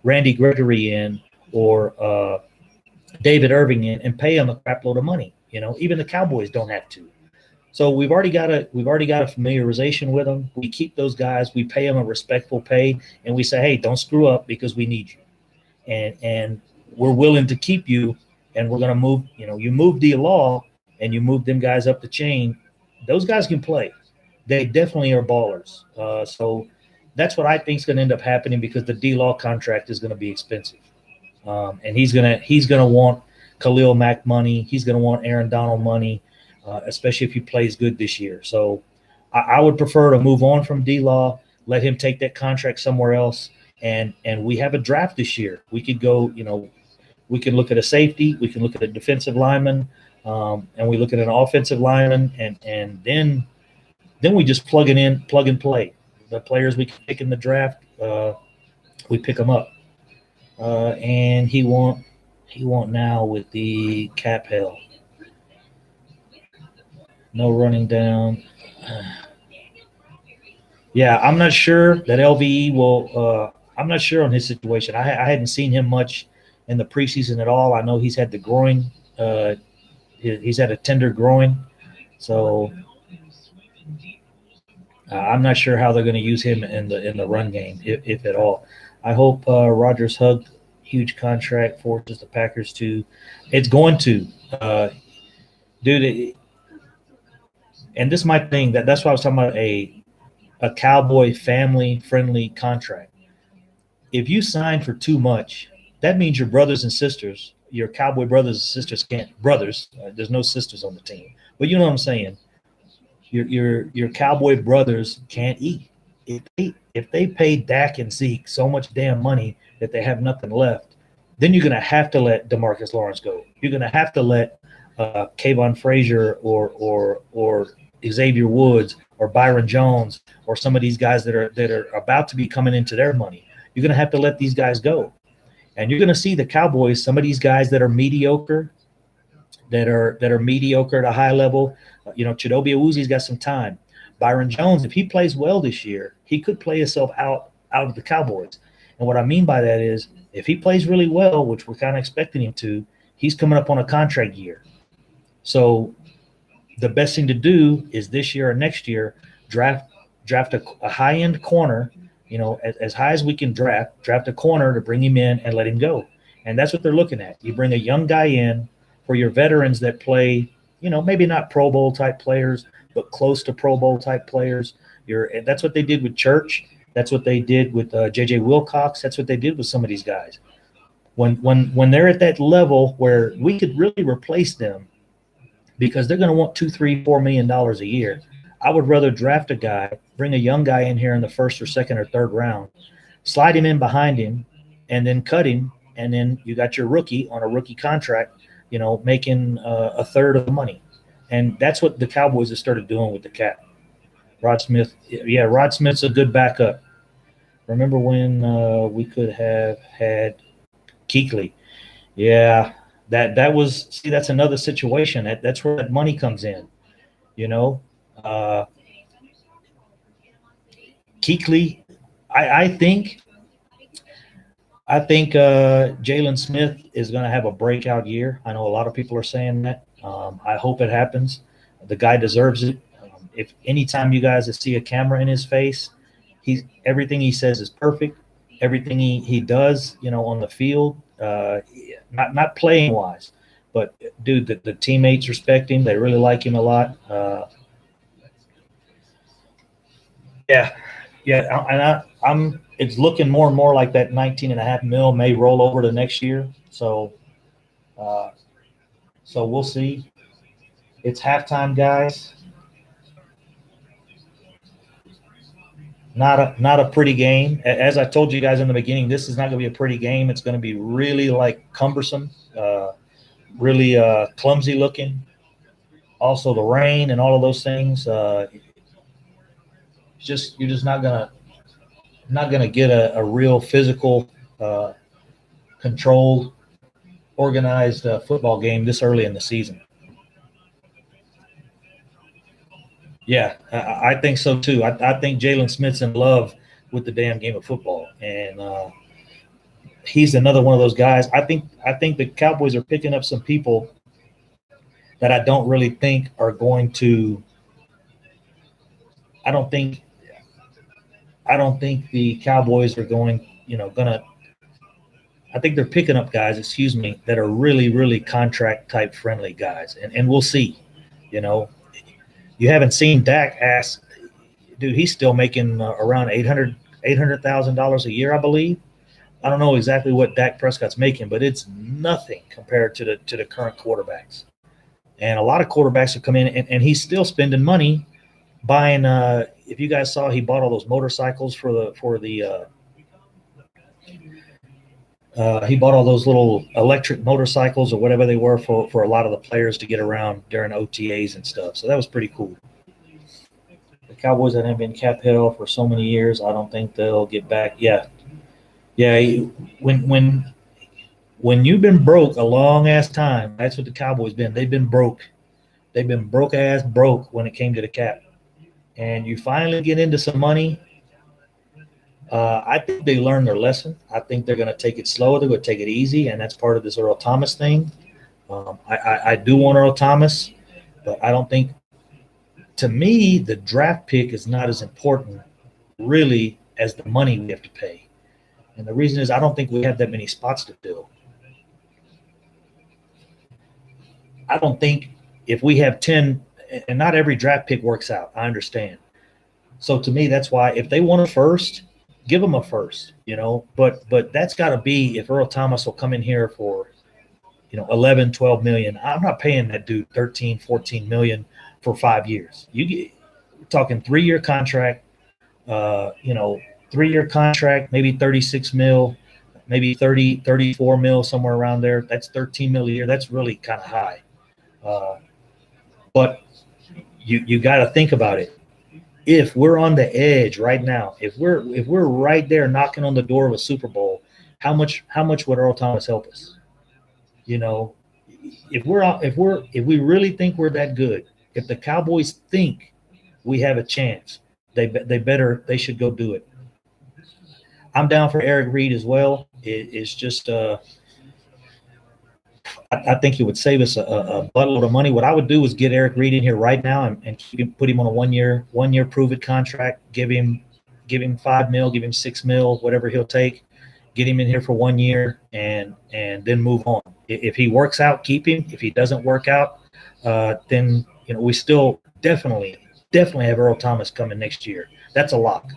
Randy Gregory in or David Irving in and pay them a crap load of money. Even the Cowboys don't have to. So we've already got a familiarization with them. We keep those guys. We pay them a respectful pay, and we say, hey, don't screw up because we need you, and we're willing to keep you. And we're going to move. You move D-Law and you move them guys up the chain. Those guys can play. They definitely are ballers. So that's what I think is going to end up happening because the D-Law contract is going to be expensive, and he's gonna want Khalil Mack money. He's going to want Aaron Donald money. Especially if he plays good this year. So I would prefer to move on from D-Law, let him take that contract somewhere else, and we have a draft this year. We could go, We can look at a safety, we can look at a defensive lineman, and we look at an offensive lineman, and then we just plug and play. The players we can pick in the draft, we pick them up. And he won't now with the cap hell. No running down. Yeah, I'm not sure that LVE will. I'm not sure on his situation. I hadn't seen him much in the preseason at all. I know he's had the groin. He's had a tender groin, so I'm not sure how they're going to use him in the run game, if at all. I hope Rogers hugged huge contract forces the Packers to. It's going to, dude. And this is my thing. That's why I was talking about a cowboy family friendly contract. If you sign for too much, that means your brothers and sisters, your cowboy brothers and sisters can't brothers. There's no sisters on the team, but you know what I'm saying. Your cowboy brothers can't eat. If they pay Dak and Zeke so much damn money that they have nothing left, then you're gonna have to let DeMarcus Lawrence go. You're gonna have to let Kayvon Frazier or Xavier Woods or Byron Jones or some of these guys that are about to be coming into their money. You're gonna have to let these guys go, and you're gonna see the Cowboys. Some of these guys that are mediocre, that are mediocre at a high level. Chidobe Awuzi's got some time. Byron Jones, if he plays well this year, he could play himself out of the Cowboys. And what I mean by that is, if he plays really well, which we're kind of expecting him to, he's coming up on a contract year. So the best thing to do is this year or next year draft a high end corner. As high as we can draft a corner to bring him in and let him go. And that's what they're looking at. You bring a young guy in for your veterans that play, maybe not Pro Bowl type players, but close to Pro Bowl type players. That's what they did with Church. That's what they did with J.J. Wilcox. That's what they did with some of these guys. When they're at that level where we could really replace them, because they're going to want $2, $3, $4 million a year. I would rather draft a guy, bring a young guy in here in the first or second or third round, slide him in behind him, and then cut him, and then you got your rookie on a rookie contract, making a third of the money. And that's what the Cowboys have started doing with the cap. Rod Smith, yeah, Rod Smith's a good backup. Remember when we could have had Kuechly? Yeah, that's another situation. That's where that money comes in. Kuechly, I think Jalen Smith is going to have a breakout year. I know a lot of people are saying that. I hope it happens. The guy deserves it. If anytime you guys see a camera in his face, everything he says is perfect. Everything he does, on the field, not playing wise, but dude, the teammates respect him. They really like him a lot. Yeah, and I'm. It's looking more and more like that 19.5 mil may roll over to next year. So we'll see. It's halftime, guys. Not a pretty game. As I told you guys in the beginning, this is not going to be a pretty game. It's going to be really cumbersome, really clumsy looking. Also, the rain and all of those things. You're just not gonna get a real physical, controlled, organized football game this early in the season. Yeah, I think so too. I think Jalen Smith's in love with the damn game of football, and he's another one of those guys. I think the Cowboys are picking up some people that I don't really think are going to. I don't think the Cowboys are gonna. I think they're picking up guys, that are really, really contract type friendly guys, and we'll see. You haven't seen Dak ask, dude. He's still making around $800,000 a year, I believe. I don't know exactly what Dak Prescott's making, but it's nothing compared to the current quarterbacks. And a lot of quarterbacks have come in, and he's still spending money buying. If you guys saw, he bought all those motorcycles for the He bought all those little electric motorcycles or whatever they were for a lot of the players to get around during OTAs and stuff. So that was pretty cool. The Cowboys that have been cap hell for so many years, I don't think they'll get back. Yeah, yeah. When you've been broke a long ass time, that's what the Cowboys been. They've been broke. They've been broke ass broke when it came to the cap. And you finally get into some money. I think they learned their lesson. I think they're going to take it slow. They're going to take it easy, and that's part of this Earl Thomas thing. I do want Earl Thomas, but I don't think. To me, the draft pick is not as important, really, as the money we have to pay. And the reason is I don't think we have that many spots to fill. I don't think if we have 10, and not every draft pick works out. I understand. So to me, that's why if they want a first, give them a first, but that's got to be if Earl Thomas will come in here for 11, 12 million. I'm not paying that dude 13, 14 million for 5 years. We're talking 3-year contract, 3-year contract, maybe 36 mil, maybe 30, 34 mil, somewhere around there. That's 13 mil a year. That's really kind of high. But you got to think about it. If we're on the edge right now, if we're right there knocking on the door of a Super Bowl, how much would Earl Thomas help us? If we really think we're that good, if the Cowboys think we have a chance, they should go do it. I'm down for Eric Reed as well. It's just I think it would save us a buttload of money. What I would do is get Eric Reed in here right now and put him on a one year prove it contract. Give him 5 mil, give him 6 mil, whatever he'll take. Get him in here for 1 year and then move on. If he works out, keep him. If he doesn't work out, then we still definitely have Earl Thomas coming next year. That's a lock,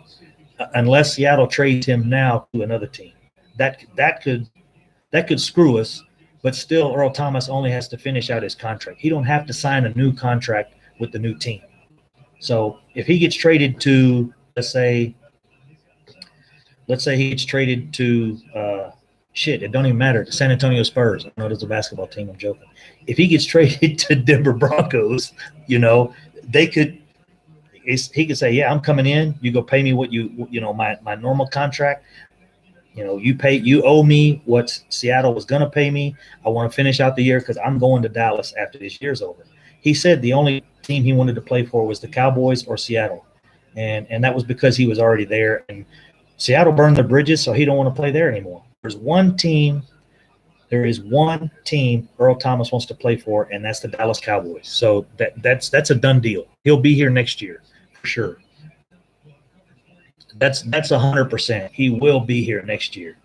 unless Seattle trades him now to another team. That could screw us. But still, Earl Thomas only has to finish out his contract. He don't have to sign a new contract with the new team. So if he gets traded to, let's say he gets traded to it don't even matter, the San Antonio Spurs. I know there's a basketball team, I'm joking. If he gets traded to Denver Broncos, he could say, yeah, I'm coming in. You go pay me what my normal contract. You owe me what Seattle was going to pay me. I want to finish out the year because I'm going to Dallas after this year's over. He said the only team he wanted to play for was the Cowboys or Seattle. And that was because he was already there. And Seattle burned their bridges, so he don't want to play there anymore. There is one team Earl Thomas wants to play for, and that's the Dallas Cowboys. So that's a done deal. He'll be here next year for sure. That's 100%. He will be here next year,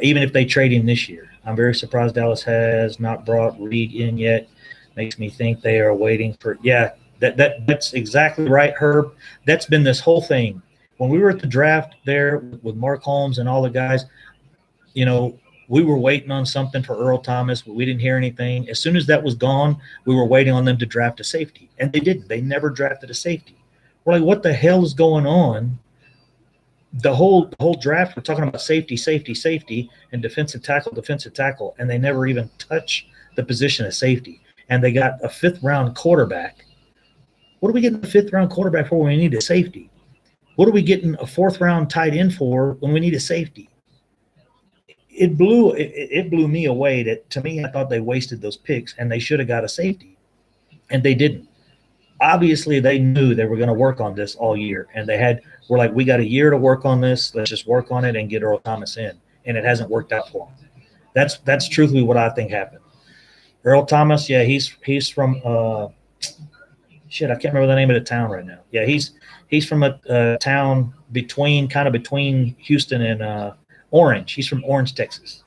even if they trade him this year. I'm very surprised Dallas has not brought Reed in yet. Makes me think they are waiting for. Yeah, that's exactly right, Herb. That's been this whole thing. When we were at the draft there with Mark Holmes and all the guys, we were waiting on something for Earl Thomas, but we didn't hear anything. As soon as that was gone, we were waiting on them to draft a safety, and they didn't. They never drafted a safety. We're like, what the hell is going on? The whole draft, we're talking about safety, and defensive tackle, and they never even touch the position of safety. And they got a 5th-round quarterback. What are we getting a 5th-round quarterback for when we need a safety? What are we getting a 4th-round tight end for when we need a safety? It blew me away. That to me, I thought they wasted those picks, and they should have got a safety, and they didn't. Obviously, they knew they were going to work on this all year, and we're like, we got a year to work on this. Let's just work on it and get Earl Thomas in, and it hasn't worked out for him. That's truthfully what I think happened. Earl Thomas, yeah, he's from I can't remember the name of the town right now. Yeah, he's from a town between Houston and Orange. He's from Orange, Texas.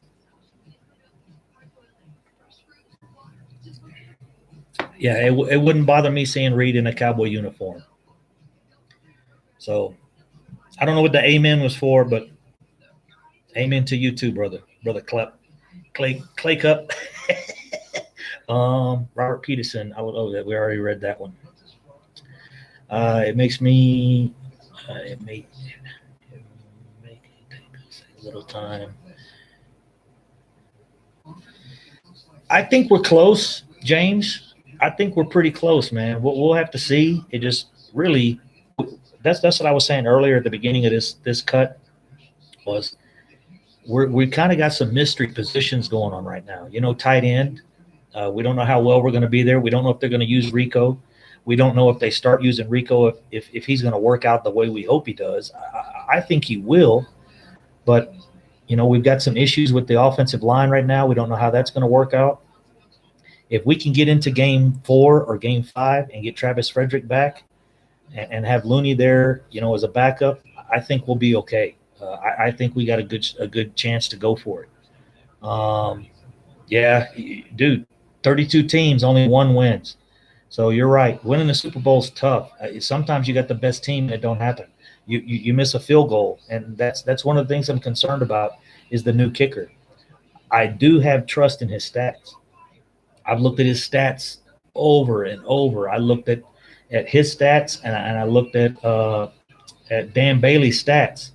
Yeah, it wouldn't bother me seeing Reed in a Cowboy uniform. So I don't know what the amen was for, but amen to you too, brother Clay Cup. Robert Peterson. That we already read that one. It makes me. It may take a little time. I think we're close, James. I think we're pretty close, man. We'll have to see. It just really that's what I was saying earlier at the beginning of this cut was we kind of got some mystery positions going on right now. Tight end. We don't know how well we're going to be there. We don't know if they're going to use Rico. We don't know if they start using Rico if he's going to work out the way we hope he does. I think he will, but we've got some issues with the offensive line right now. We don't know how that's going to work out. If we can get into game 4 or game 5 and get Travis Frederick back and have Looney there, as a backup, I think we'll be okay. I think we got a good chance to go for it. Yeah, dude, 32 teams, only 1 wins. So you're right. Winning the Super Bowl is tough. Sometimes you got the best team and it don't happen. You miss a field goal, and that's one of the things I'm concerned about is the new kicker. I do have trust in his stats. I've looked at his stats over and over. I looked at his stats and I looked at Dan Bailey's stats.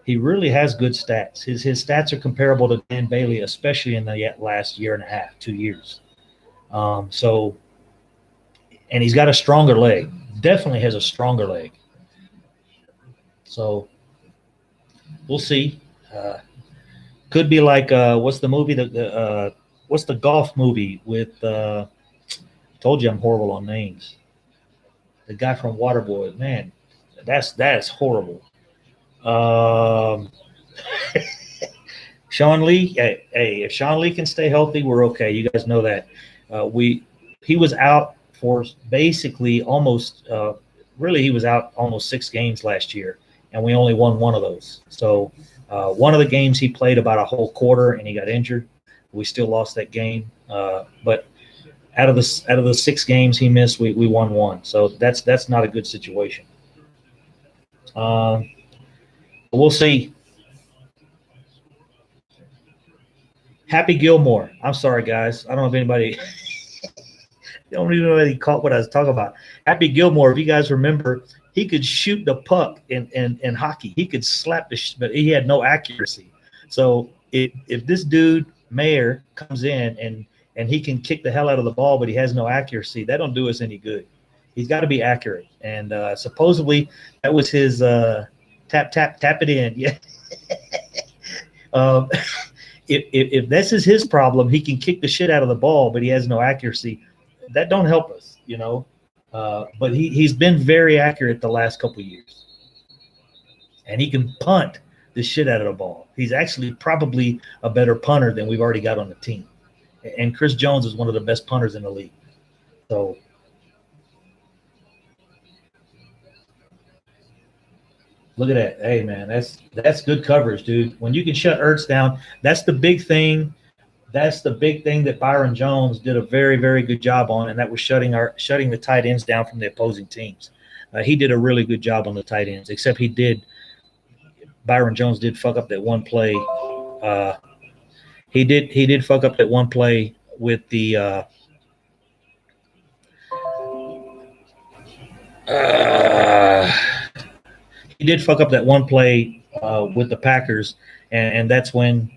He really has good stats. His stats are comparable to Dan Bailey, especially in the last year and a half, 2 years. And he's got a stronger leg. Definitely has a stronger leg. So we'll see. Could be like what's the movie? What's the golf movie with? Told you I'm horrible on names. The guy from Waterboy, man, that's horrible. Sean Lee. Hey, if Sean Lee can stay healthy, we're okay. You guys know that. He was out for basically almost. Really, he was out almost 6 games last year, and we only won 1 of those. So one of the games he played about a whole quarter, and he got injured. We still lost that game, but out of the 6 games he missed, we won 1. So that's not a good situation. We'll see. Happy Gilmore. I'm sorry, guys. I don't know if anybody caught what I was talking about. Happy Gilmore, if you guys remember, he could shoot the puck in hockey. He could slap but he had no accuracy. So if this dude Mayer comes in and he can kick the hell out of the ball, but he has no accuracy, that don't do us any good. He's got to be accurate. And supposedly that was his tap it in. Yeah. If this is his problem, he can kick the shit out of the ball, but he has no accuracy. That don't help us, But he's been very accurate the last couple of years, and he can punt the shit out of the ball. He's actually probably a better punter than we've already got on the team. And Chris Jones is one of the best punters in the league. So look at that. Hey, man, that's good coverage, dude. When you can shut Ertz down, that's the big thing. That's the big thing that Byron Jones did a very, very good job on, and that was shutting the tight ends down from the opposing teams. He did a really good job on the tight ends, except Byron Jones did fuck up that one play. He did fuck up that one play with the he did fuck up that one play with the Packers, and that's when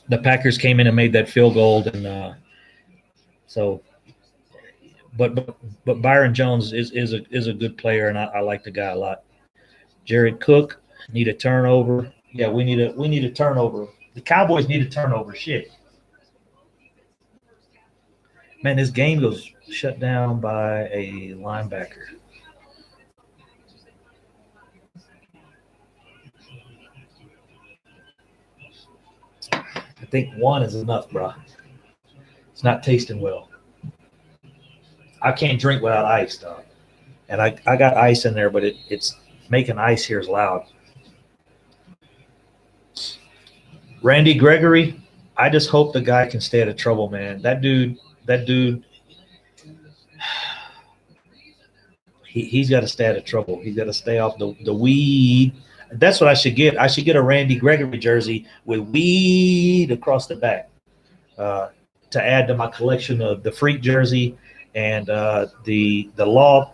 the Packers came in and made that field goal, and but Byron Jones is a good player, and I like the guy a lot. Jared Cook need a turnover. Yeah, we need a turnover. The Cowboys need a turnover. Shit, man, this game goes shut down by a linebacker. I think 1 is enough, bro. It's not tasting well. I can't drink without ice, dog. And I got ice in there, but it's making ice here is loud. Randy Gregory, I just hope the guy can stay out of trouble, man. That dude, he's got to stay out of trouble. He's got to stay off the weed. That's what I should get. I should get a Randy Gregory jersey with weed across the back to add to my collection of the Freak jersey and the Law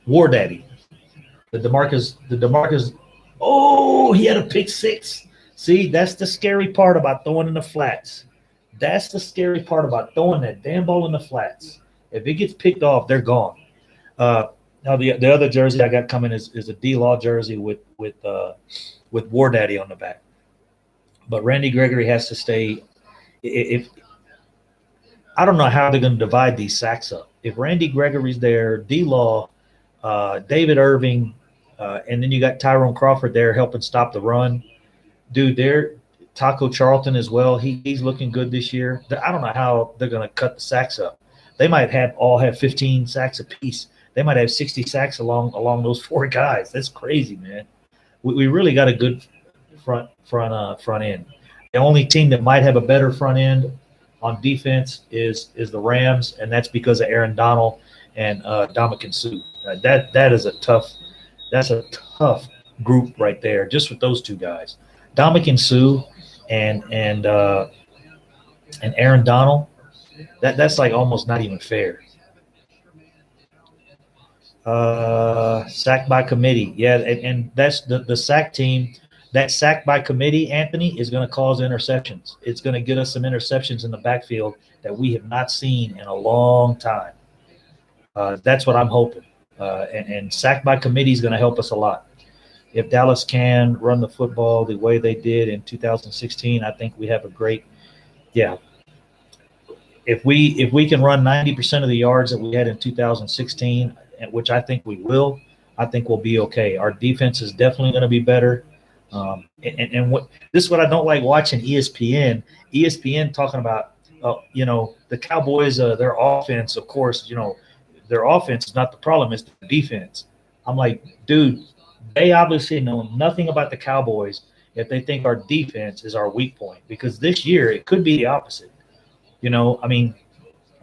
War Daddy. The Demarcus. Oh, he had a pick six. See, that's the scary part about throwing in the flats. That's the scary part about throwing that damn ball in the flats. If it gets picked off, they're gone. Uh, Now the other jersey I got coming is a D Law jersey with War Daddy on the back. But Randy Gregory has to stay. If I don't know how they're going to divide these sacks up. If Randy Gregory's there, D Law, David Irving, and then you got Tyrone Crawford there helping stop the run. Dude, there Taco Charlton as well. He's looking good this year. I don't know how they're going to cut the sacks up. They might have 15 sacks apiece. They might have 60 sacks along those four guys. That's crazy, man. We really got a good front end. The only team that might have a better front end on defense is the Rams, and that's because of Aaron Donald and Dominican Sue. That's a tough group right there, just with those two guys, Dominican Sue and Aaron Donald. That's like almost not even fair. Sack by committee, yeah, and that's the sack team. That sack by committee, Anthony, is going to cause interceptions. It's going to get us some interceptions in the backfield that we have not seen in a long time. That's what I'm hoping. And sack by committee is going to help us a lot. If Dallas can run the football the way they did in 2016, I think we have a great, yeah. If we can run 90% of the yards that we had in 2016, which I think we will, I think we'll be okay. Our defense is definitely going to be better. And what this is what I don't like watching ESPN. ESPN talking about the Cowboys, their offense. Of course, their offense is not the problem; it's the defense. I'm like, dude, they obviously know nothing about the Cowboys if they think our defense is our weak point. Because this year it could be the opposite. I mean,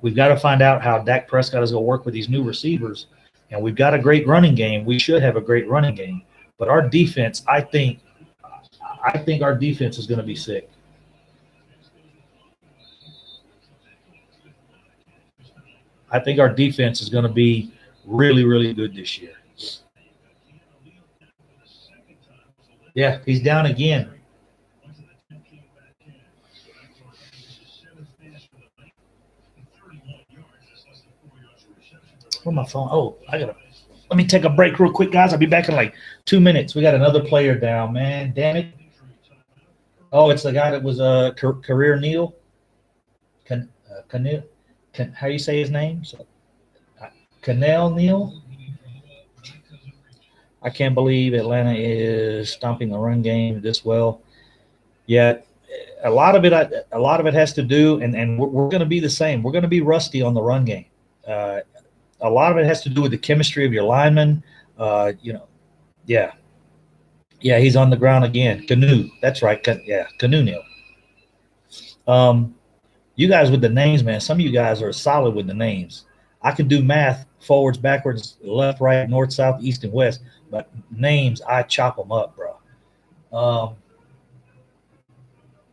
we've got to find out how Dak Prescott is going to work with these new receivers, and we've got a great running game. We should have a great running game, but our defense, I think our defense is going to be sick. I think our defense is going to be really, really good this year. Yeah, he's down again. Where's my phone? Oh, let me take a break real quick, guys. I'll be back in like 2 minutes. We got another player down, man. Damn it. Oh, it's the guy that was career Neal. How you say his name? Canel Neal. I can't believe Atlanta is stomping the run game this well. Yeah, a lot of it has to do, and we're going to be the same. We're going to be rusty on the run game. A lot of it has to do with the chemistry of your linemen. Yeah, he's on the ground again. Canoe, that's right. Canoe Neal. You guys with the names, man. Some of you guys are solid with the names. I can do math forwards, backwards, left, right, north, south, east, and west, but names, I chop them up, bro.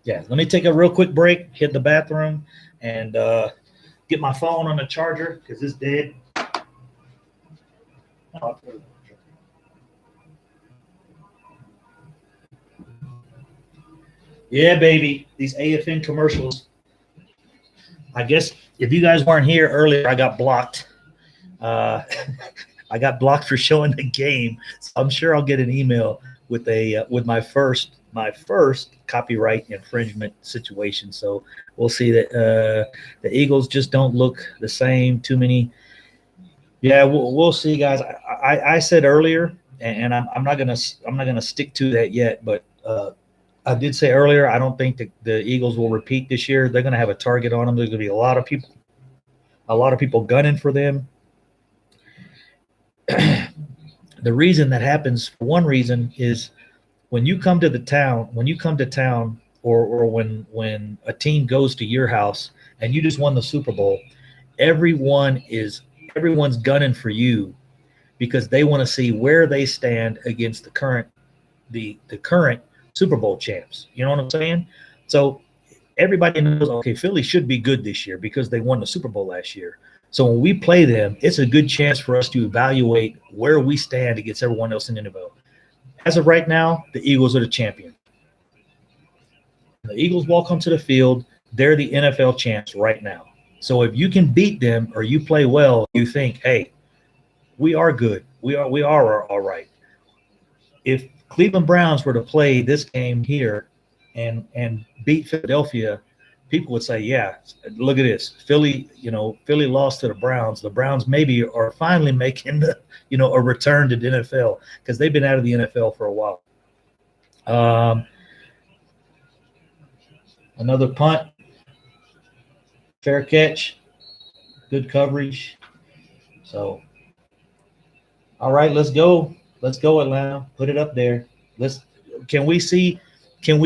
Yeah, let me take a real quick break, hit the bathroom, and get my phone on the charger because it's dead. Yeah, baby, these AFN commercials. I guess if you guys weren't here earlier, I got blocked. I got blocked for showing the game. So I'm sure I'll get an email with my first copyright infringement situation. So we'll see that the Eagles just don't look the same. Too many. Yeah, we'll see, guys. I said earlier, and I'm not gonna stick to that yet, but I did say earlier I don't think the Eagles will repeat this year. They're gonna have a target on them. There's gonna be a lot of people gunning for them. The reason that happens, for one reason, is when you come to town, or when a team goes to your house and you just won the Super Bowl, everyone's gunning for you because they want to see where they stand against the current Super Bowl champs. You know what I'm saying? So everybody knows, okay, Philly should be good this year because they won the Super Bowl last year. So when we play them, it's a good chance for us to evaluate where we stand against everyone else in the NFL. As of right now, the Eagles are the champion. The Eagles walk onto the field, they're the NFL champs right now. So if you can beat them or you play well, you think, hey, we are good. We are all right. If Cleveland Browns were to play this game here and beat Philadelphia, people would say, yeah, look at this. Philly lost to the Browns. The Browns maybe are finally making a return to the NFL because they've been out of the NFL for a while. Another punt, fair catch, good coverage. So, all right, let's go. Let's go, Atlanta. Put it up there. Can we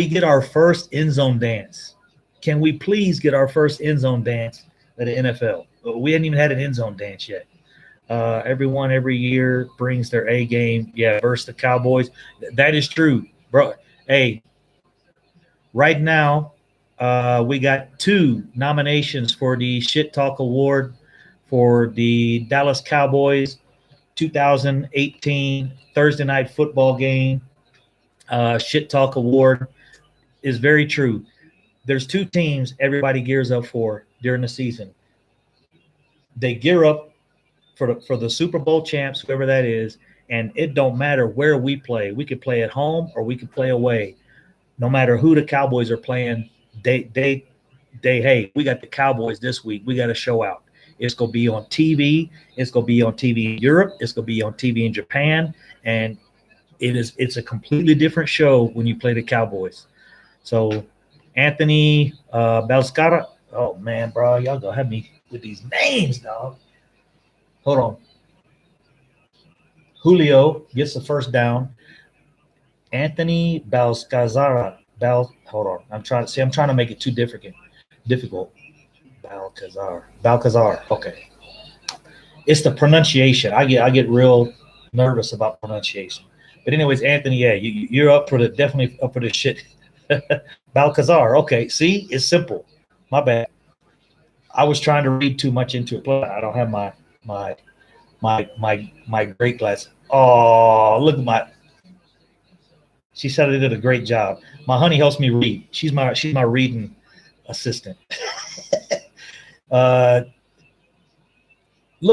get our first end zone dance? Can we please get our first end zone dance at the NFL? We hadn't even had an end zone dance yet. Everyone every year brings their A game. Yeah, versus the Cowboys. That is true, bro. Hey, right now, we got 2 nominations for the Shit Talk Award for the Dallas Cowboys 2018 Thursday Night Football game. Shit Talk Award is very true. There's 2 teams everybody gears up for during the season. They gear up for the Super Bowl champs, whoever that is, and it don't matter where we play. We could play at home or we could play away. No matter who the Cowboys are playing, they hey, we got the Cowboys this week. We got to show out. It's gonna be on TV. It's gonna be on TV in Europe. It's gonna be on TV in Japan, and it's a completely different show when you play the Cowboys. So Anthony Balscara. Oh man, bro, y'all gonna have me with these names, dog. Hold on. Julio gets the first down. Anthony Balscazara. Hold on. I'm trying to make it too difficult. Balcazar. Okay. It's the pronunciation. I get real nervous about pronunciation. But anyways, Anthony, yeah, you're definitely up for the shit. Balcazar. Okay. See, it's simple. My bad. I was trying to read too much into it. But I don't have my great glass. Oh, look at she said I did a great job. My honey helps me read. She's my reading assistant. Look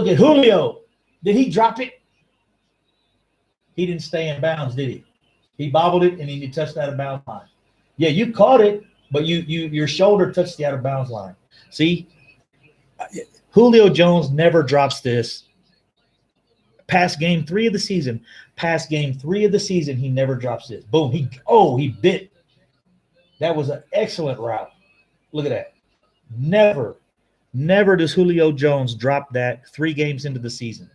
at Julio. Did he drop it? He didn't stay in bounds, did he? He bobbled it and he touched the out of bounds line. Yeah, you caught it, but your shoulder touched the out of bounds line. See, Julio Jones never drops this. Past game 3 of the season, he never drops this. Boom, he bit. That was an excellent route. Look at that. Never does Julio Jones drop that 3 games into the season.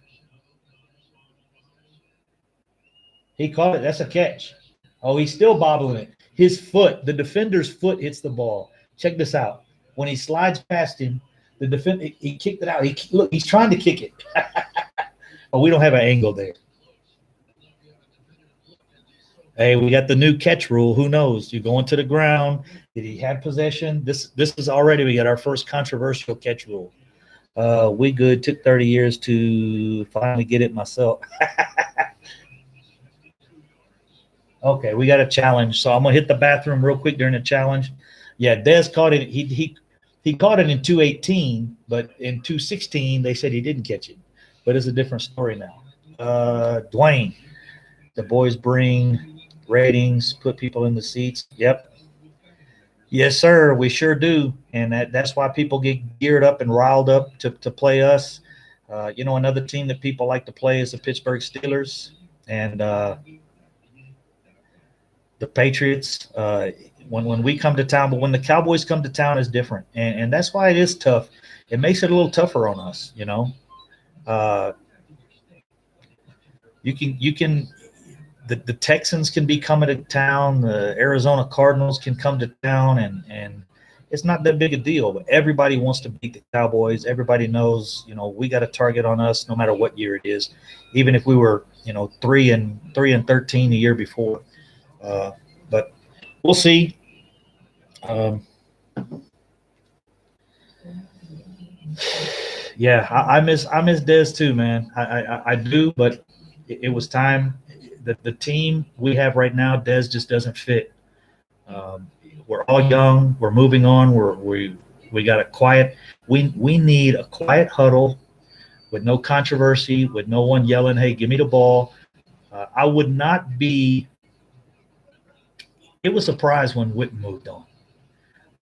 He caught it. That's a catch. Oh, he's still bobbling it. His foot, the defender's foot hits the ball. Check this out. When he slides past him, the defender, he kicked it out. Look, he's trying to kick it. Oh, we don't have an angle there. Hey, we got the new catch rule. Who knows? You're going to the ground. Did he have possession? This is already, we got our first controversial catch rule. We good. Took 30 years to finally get it myself. Okay, we got a challenge. So I'm going to hit the bathroom real quick during the challenge. Yeah, Dez caught it. He caught it in 218, but in 216, they said he didn't catch it. But it's a different story now. Dwayne, the boys bring ratings, put people in the seats. Yep. Yes, sir. We sure do. And that's why people get geared up and riled up to play us. Another team that people like to play is the Pittsburgh Steelers and the Patriots. When we come to town, but when the Cowboys come to town, it's different. And that's why it is tough. It makes it a little tougher on us, the Texans can be coming to town, the Arizona Cardinals can come to town, and it's not that big a deal. But everybody wants to beat the Cowboys. Everybody knows, we got a target on us no matter what year it is, even if we were, 3-13 the year before. But we'll see. Yeah, I miss Dez too, man. I do, but it was time. The team we have right now, Dez just doesn't fit. Um, we're all young. We're moving on. We got a quiet. We need a quiet huddle with no controversy, with no one yelling, "Hey, give me the ball." I would not be. It was surprised when Witten moved on,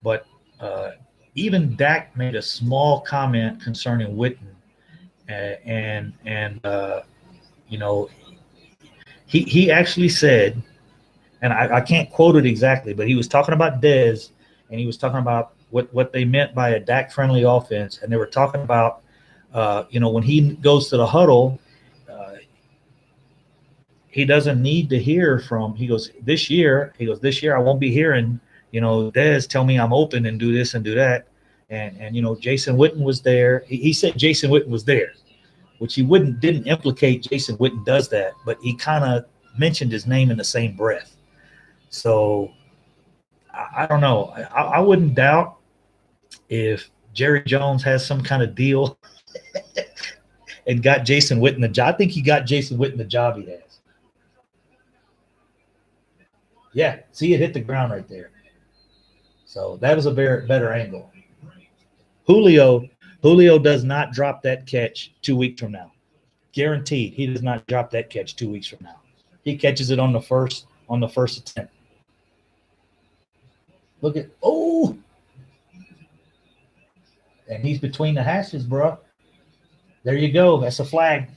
but uh, even Dak made a small comment concerning Witten, and you know, he actually said, and I can't quote it exactly, but he was talking about Dez, and he was talking about what they meant by a Dak friendly offense, and they were talking about, when he goes to the huddle, uh, he doesn't need to hear from. He goes, this year I won't be hearing, Dez tell me I'm open and do this and do that, and Jason Witten was there. He said Jason Witten was there, which he wouldn't didn't implicate Jason Witten does that, but he kind of mentioned his name in the same breath. So I don't know. I wouldn't doubt if Jerry Jones has some kind of deal and got Jason Witten the job. I think he got Jason Witten the job he has. Yeah, see it hit the ground right there. So that was a very better angle. Julio, Julio does not drop that catch 2 weeks from now. Guaranteed, he does not drop that catch 2 weeks from now. He catches it on the first attempt. Look at and he's between the hashes, bro. There you go. That's a flag.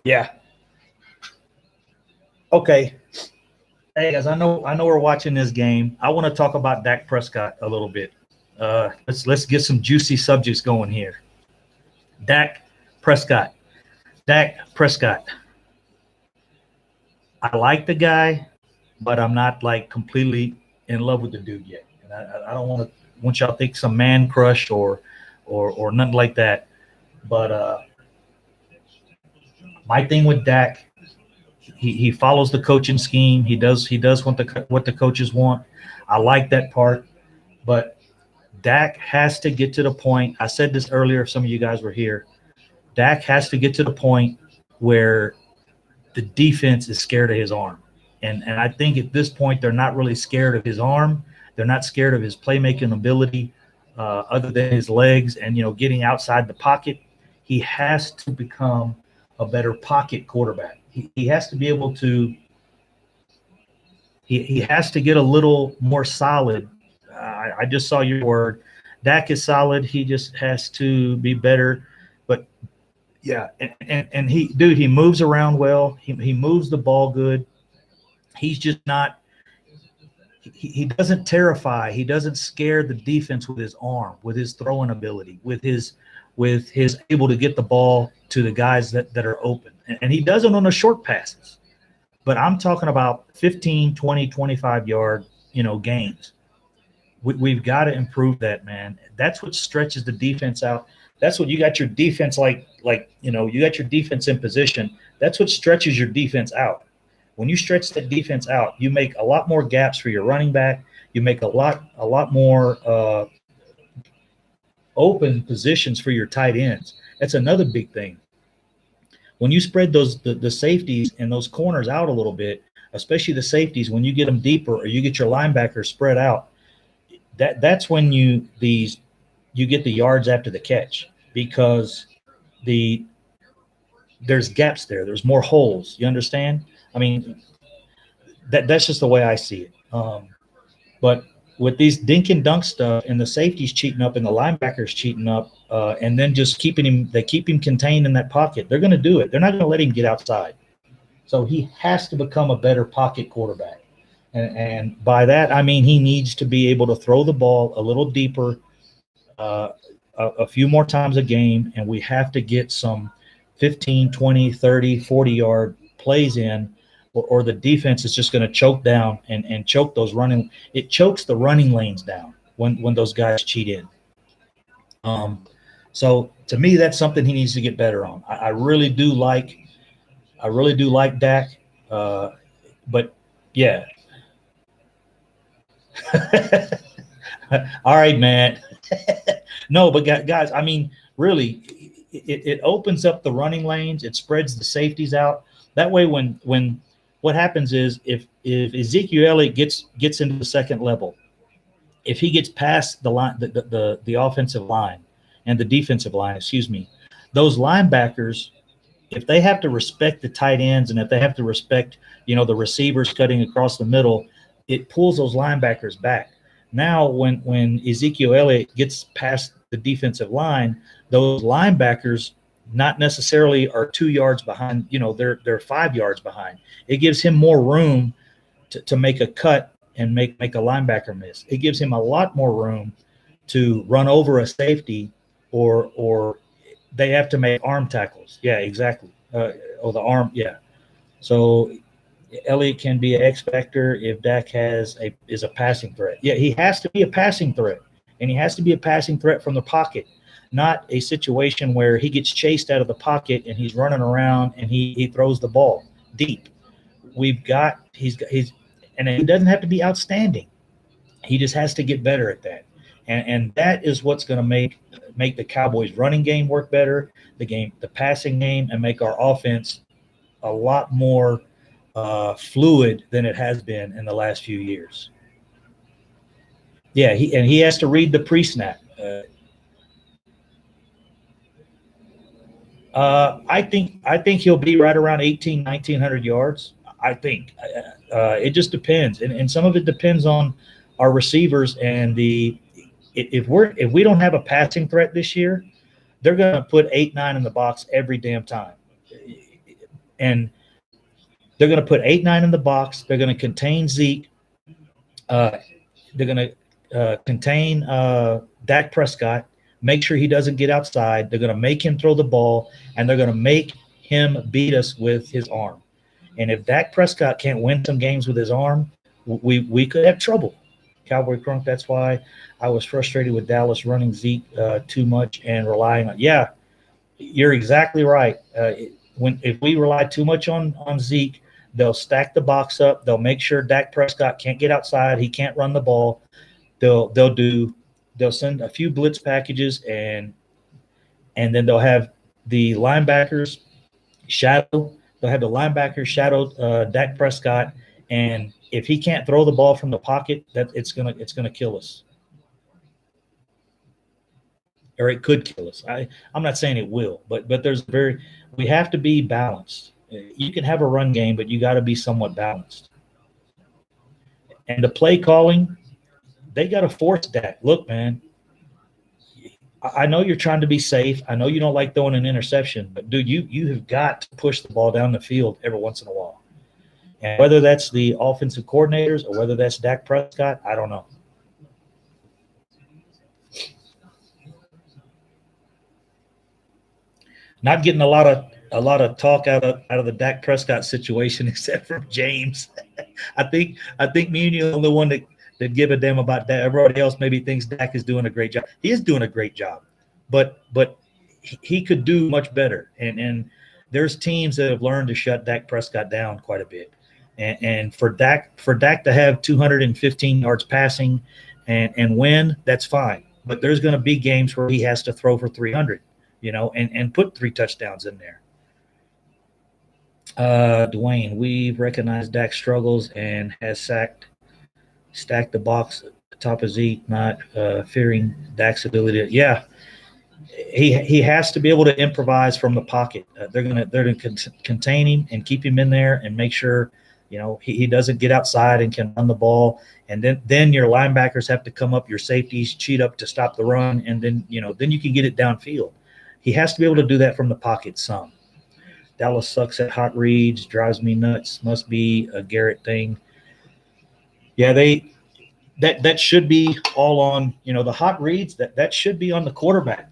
Yeah. Okay. Hey guys, I know we're watching this game. I want to talk about Dak Prescott a little bit. Let's get some juicy subjects going here. Dak Prescott. Dak Prescott. I like the guy, but I'm not like completely in love with the dude yet. And I don't want y'all to think some man crush or nothing like that. But my thing with Dak, he follows the coaching scheme. He does what the coaches want. I like that part, but Dak has to get to the point. I said this earlier. If some of you guys were here, Dak has to get to the point where the defense is scared of his arm. And I think at this point they're not really scared of his arm. They're not scared of his playmaking ability, other than his legs and getting outside the pocket. He has to become a better pocket quarterback. He has to be able to. He has to get a little more solid. I just saw your word. Dak is solid. He just has to be better. But yeah, and he moves around well. He moves the ball good. He's just not. He doesn't terrify. He doesn't scare the defense with his arm, with his throwing ability, with his able to get the ball to the guys that are open. And he does it on the short passes. But I'm talking about 15, 20, 25 yard, gains. We've got to improve that, man. That's what stretches the defense out. That's what you got your defense you got your defense in position. That's what stretches your defense out. When you stretch that defense out, you make a lot more gaps for your running back. You make a lot more open positions for your tight ends. That's another big thing. When you spread the safeties and those corners out a little bit, especially the safeties, when you get them deeper or you get your linebackers spread out, that's when you get the yards after the catch, because there's gaps there. There's more holes. You understand? I mean, that's just the way I see it. But with these dink and dunk stuff and the safeties cheating up and the linebackers cheating up, and then just they keep him contained in that pocket. They're going to do it. They're not going to let him get outside. So he has to become a better pocket quarterback. And by that, I mean he needs to be able to throw the ball a little deeper, a few more times a game, and we have to get some 15, 20, 30, 40-yard plays in, or the defense is just going to choke down and choke those running. It chokes the running lanes down when those guys cheat in. So to me, that's something he needs to get better on. I really do like Dak, but yeah. All right, man. No, but guys, I mean, really, it opens up the running lanes. It spreads the safeties out. That way, when what happens is if Ezekiel Elliott gets into the second level, if he gets past the line, the offensive line and the defensive line, excuse me, those linebackers, if they have to respect the tight ends and if they have to respect, the receivers cutting across the middle, it pulls those linebackers back. Now, when Ezekiel Elliott gets past the defensive line, those linebackers not necessarily are 2 yards behind. They're 5 yards behind. It gives him more room to make a cut and make a linebacker miss. It gives him a lot more room to run over a safety, or they have to make arm tackles. Yeah, exactly. Or the arm. Yeah. So Elliott can be an X factor if Dak is a passing threat. Yeah, he has to be a passing threat, and he has to be a passing threat from the pocket, not a situation where he gets chased out of the pocket and he's running around and he throws the ball deep. He's and it doesn't have to be outstanding. He just has to get better at that, and that is what's going to make the Cowboys' running game work better, the passing game, and make our offense a lot more fluid than it has been in the last few years. Yeah, he has to read the pre-snap. I think he'll be right around 1,900 yards. I think it just depends, and some of it depends on our receivers and if we don't have a passing threat this year, they're going to put 8-9 in the box every damn time, and they're going to put 8-9 in the box. They're going to contain Zeke. They're going to contain Dak Prescott, make sure he doesn't get outside. They're going to make him throw the ball, and they're going to make him beat us with his arm. And if Dak Prescott can't win some games with his arm, we could have trouble. Cowboy Crunk, that's why I was frustrated with Dallas running Zeke too much and relying on – yeah, you're exactly right. If we rely too much on Zeke, they'll stack the box up. They'll make sure Dak Prescott can't get outside. He can't run the ball. They'll send a few blitz packages, and then they'll have the linebackers shadow. They'll have the linebackers shadow Dak Prescott, and if he can't throw the ball from the pocket, that it's gonna kill us, or it could kill us. I'm not saying it will, but we have to be balanced. You can have a run game, but you got to be somewhat balanced. And the play calling, they got to force Dak. Look, man, I know you're trying to be safe. I know you don't like throwing an interception, but dude, you have got to push the ball down the field every once in a while. And whether that's the offensive coordinators or whether that's Dak Prescott, I don't know. Not getting a lot of talk out of the Dak Prescott situation, except from James. I think me and you are the only one that give a damn about that. Everybody else maybe thinks Dak is doing a great job. He is doing a great job, but he could do much better. And there's teams that have learned to shut Dak Prescott down quite a bit. And for Dak to have 215 yards passing and win, that's fine. But there's going to be games where he has to throw for 300, and put 3 touchdowns in there. Dwayne, we've recognized Dak's struggles and has stacked the box at the top of Zeke, not fearing Dak's ability to. Yeah, he has to be able to improvise from the pocket. They're gonna contain him and keep him in there and make sure he doesn't get outside and can run the ball. And then your linebackers have to come up, your safeties cheat up to stop the run, and then you can get it downfield. He has to be able to do that from the pocket some. Dallas sucks at hot reads, drives me nuts. Must be a Garrett thing. Yeah, that should be all on, the hot reads, that should be on the quarterback.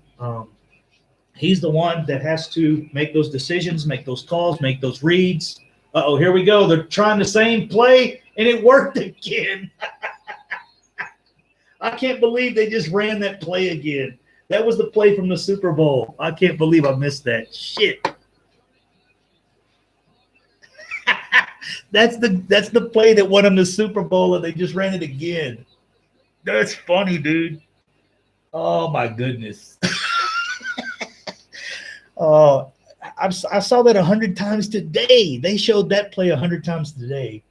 He's the one that has to make those decisions, make those calls, make those reads. Uh-oh, here we go. They're trying the same play, and it worked again. I can't believe they just ran that play again. That was the play from the Super Bowl. I can't believe I missed that. Shit. That's the play that won them the Super Bowl, and they just ran it again. That's funny, dude. Oh my goodness. Oh, I saw that 100 times today. They showed that play 100 times today.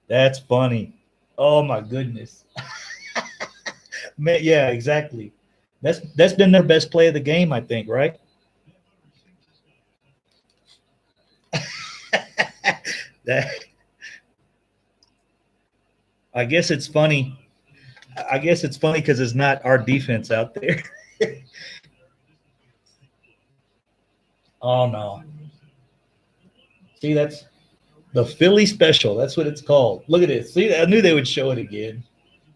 That's funny. Oh my goodness. Man, yeah, exactly. That's been their best play of the game, I think, right? I guess it's funny. I guess it's funny because it's not our defense out there. Oh no. See, that's the Philly special. That's what it's called. Look at it. See, I knew they would show it again.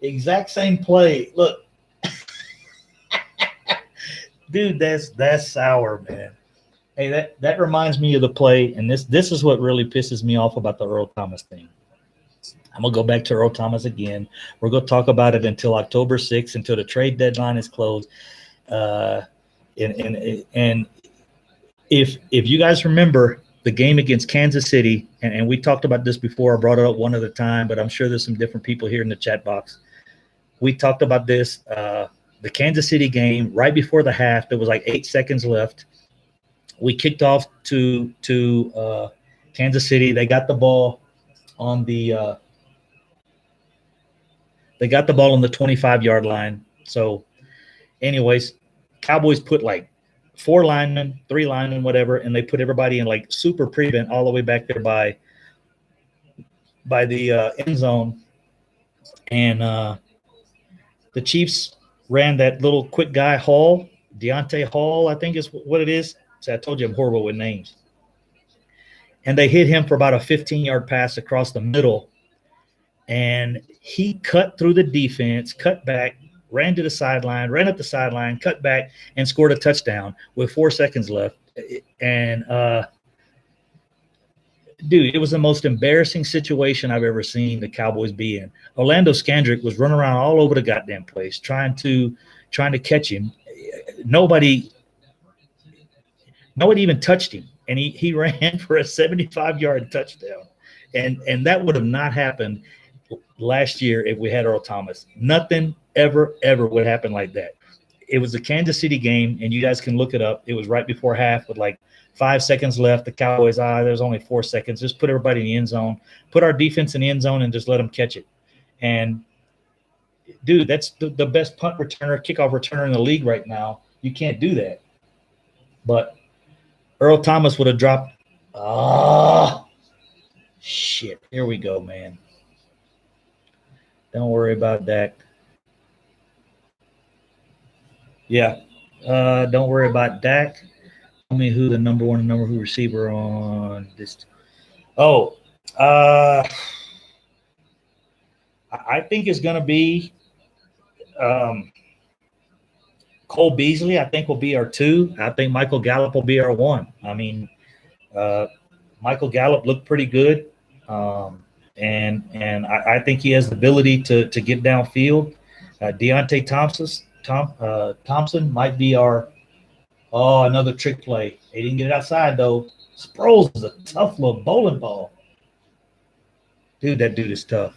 Exact same play. Look. Dude, that's sour, man. Hey, that reminds me of the play, and this is what really pisses me off about the Earl Thomas thing. I'm gonna go back to Earl Thomas again. We're gonna talk about it until October 6th, until the trade deadline is closed. And if you guys remember the game against Kansas City, and we talked about this before, I brought it up one other time, but I'm sure there's some different people here in the chat box. We talked about this, the Kansas City game right before the half. There was like 8 seconds left. We kicked off to Kansas City. They got the ball on the 25-yard line. So, anyways, Cowboys put like 4 linemen, 3 linemen, whatever, and they put everybody in like super prevent all the way back there by the end zone. And the Chiefs ran that little quick guy, Deontay Hall, I think is what it is. So I told you I'm horrible with names. And they hit him for about a 15-yard pass across the middle. And he cut through the defense, cut back, ran to the sideline, ran up the sideline, cut back, and scored a touchdown with 4 seconds left. And, dude, it was the most embarrassing situation I've ever seen the Cowboys be in. Orlando Scandrick was running around all over the goddamn place trying to catch him. Nobody even touched him, and he ran for a 75-yard touchdown. And that would have not happened last year if we had Earl Thomas. Nothing ever would happen like that. It was the Kansas City game, and you guys can look it up. It was right before half with like 5 seconds left. The Cowboys, there's only 4 seconds. Just put everybody in the end zone, put our defense in the end zone, and just let them catch it. And, dude, that's the best punt returner, kickoff returner in the league right now. You can't do that. But Earl Thomas would have dropped. Shit. Here we go, man. Don't worry about that. Yeah. Don't worry about Dak. Tell me who the number one and number 2 receiver on this. Oh, I think it's going to be Cole Beasley. I think will be our 2. I think Michael Gallup will be our 1. I mean, Michael Gallup looked pretty good. And I think he has the ability to get downfield. Deontay Thompson might be our another trick play. He didn't get it outside though. Sproles is a tough little bowling ball. Dude, that dude is tough.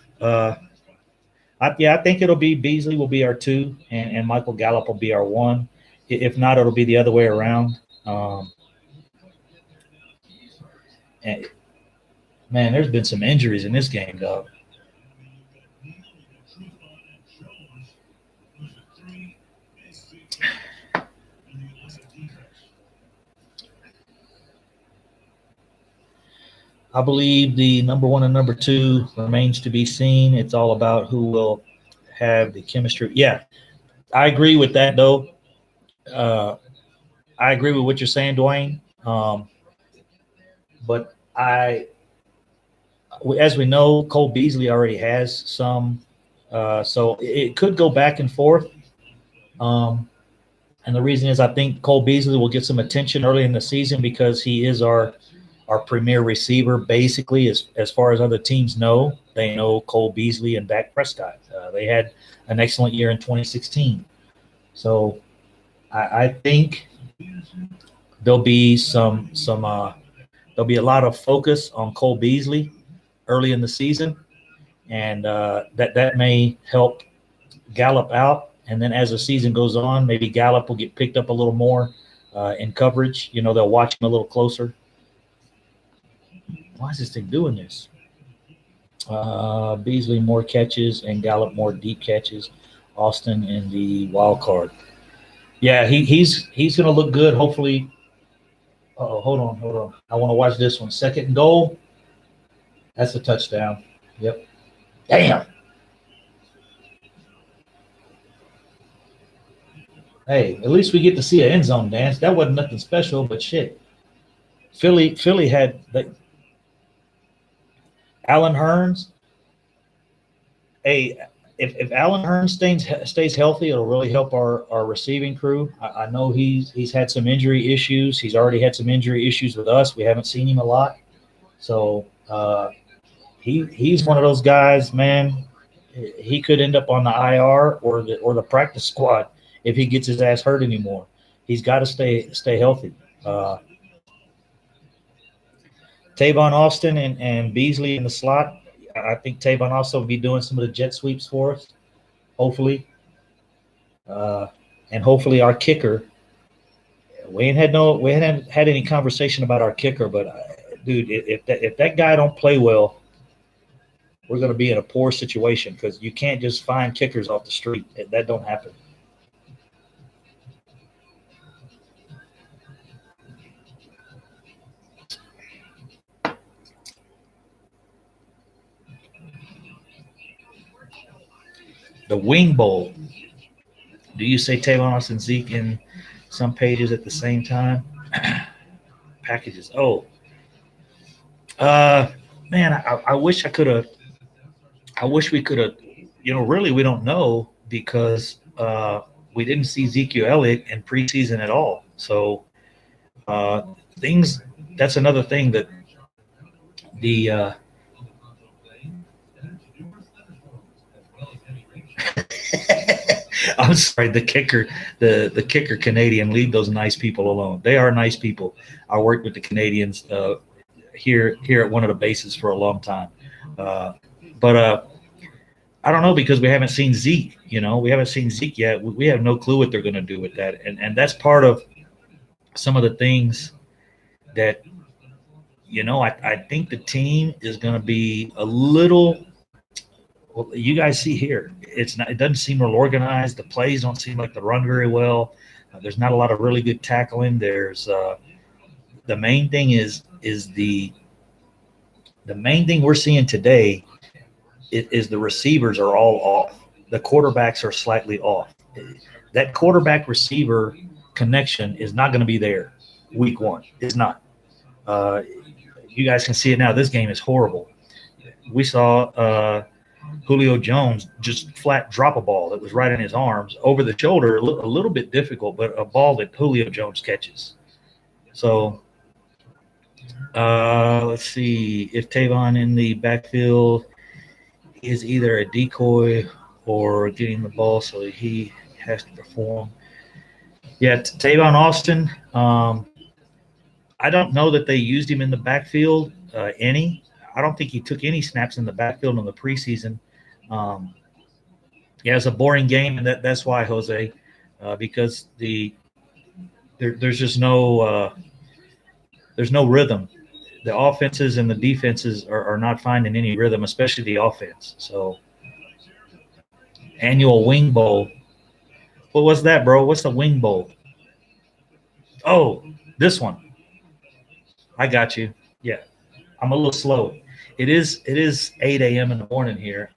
I think it'll be Beasley will be our 2, and Michael Gallup will be our 1. If not, it'll be the other way around. And man, there's been some injuries in this game, dog. I believe the number 1 and number 2 remains to be seen. It's all about who will have the chemistry. Yeah, I agree with that, though. I agree with what you're saying, Dwayne. But I as we know, Cole Beasley already has some, so it could go back and forth. Um, and the reason is I think Cole Beasley will get some attention early in the season because he is our premier receiver. Basically, as far as other teams know, they know Cole Beasley and Dak Prescott. They had an excellent year in 2016. So I think there'll be there'll be a lot of focus on Cole Beasley early in the season, and that may help Gallup out. And then as the season goes on, maybe Gallup will get picked up a little more in coverage. You know, they'll watch him a little closer. Why is this thing doing this? Beasley more catches and Gallup more deep catches. Austin in the wild card. Yeah, he's going to look good. Hopefully. Oh, hold on. I want to watch this one. Second and goal. That's a touchdown. Yep. Damn. Hey, at least we get to see an end zone dance. That wasn't nothing special, but shit. Philly had Allen Hurns. Hey, if Allen Hurns stays healthy, it'll really help our receiving crew. I know he's had some injury issues. He's already had some injury issues with us. We haven't seen him a lot, so he's one of those guys, man. He could end up on the IR or the practice squad if he gets his ass hurt anymore. He's got to stay healthy. Tavon Austin and Beasley in the slot. I think Tavon also will be doing some of the jet sweeps for us, hopefully. And hopefully our kicker. We hadn't had any conversation about our kicker, but dude, if that guy don't play well, we're going to be in a poor situation because you can't just find kickers off the street. That don't happen. The Wing Bowl. Do you say Tavon Austin Zeke in some pages at the same time? Packages. Oh, man, I wish I could have. I wish we could have. You know, really, we don't know because we didn't see Ezekiel Elliott in preseason at all. So things. That's another thing that the. I'm sorry, the kicker Canadian. Leave those nice people alone. They are nice people. I worked with the Canadians here at one of the bases for a long time, but I don't know because we haven't seen Zeke. You know, we haven't seen Zeke yet. We have no clue what they're going to do with that, and that's part of some of the things that I think the team is going to be a little. Well, you guys see here, it doesn't seem real organized. The plays don't seem like they run very well. There's not a lot of really good tackling. There's the main thing is the main thing we're seeing today is the receivers are all off. The quarterbacks are slightly off. That quarterback receiver connection is not going to be there week one. It's not. You guys can see it now. This game is horrible. We saw Julio Jones just flat drop a ball that was right in his arms over the shoulder, a little bit difficult, but a ball that Julio Jones catches. So let's see if Tavon in the backfield is either a decoy or getting the ball, so he has to perform. Yeah, Tavon Austin. I don't know that they used him in the backfield any. I don't think he took any snaps in the backfield in the preseason. Yeah, it's a boring game, and that's why, Jose, because there's just there's no rhythm. The offenses and the defenses are not finding any rhythm, especially the offense. So, annual Wing Bowl. What was that, bro? What's the Wing Bowl? Oh, this one. I got you. Yeah, I'm a little slow. It is 8 a.m. in the morning here.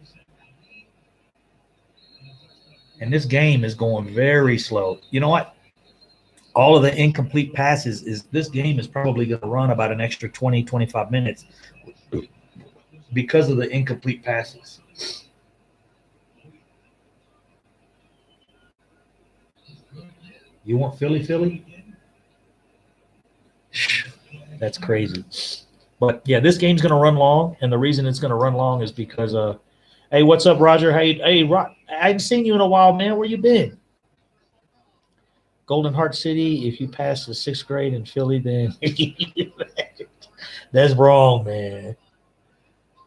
And this game is going very slow. You know what? All of the incomplete passes this game is probably going to run about an extra 20, 25 minutes because of the incomplete passes. You want Philly? That's crazy. But yeah, this game's going to run long, and the reason it's going to run long is because hey, what's up, Roger? Hey, I haven't seen you in a while, man. Where you been? Golden Heart City. If you pass the 6th grade in Philly, then that's wrong, man.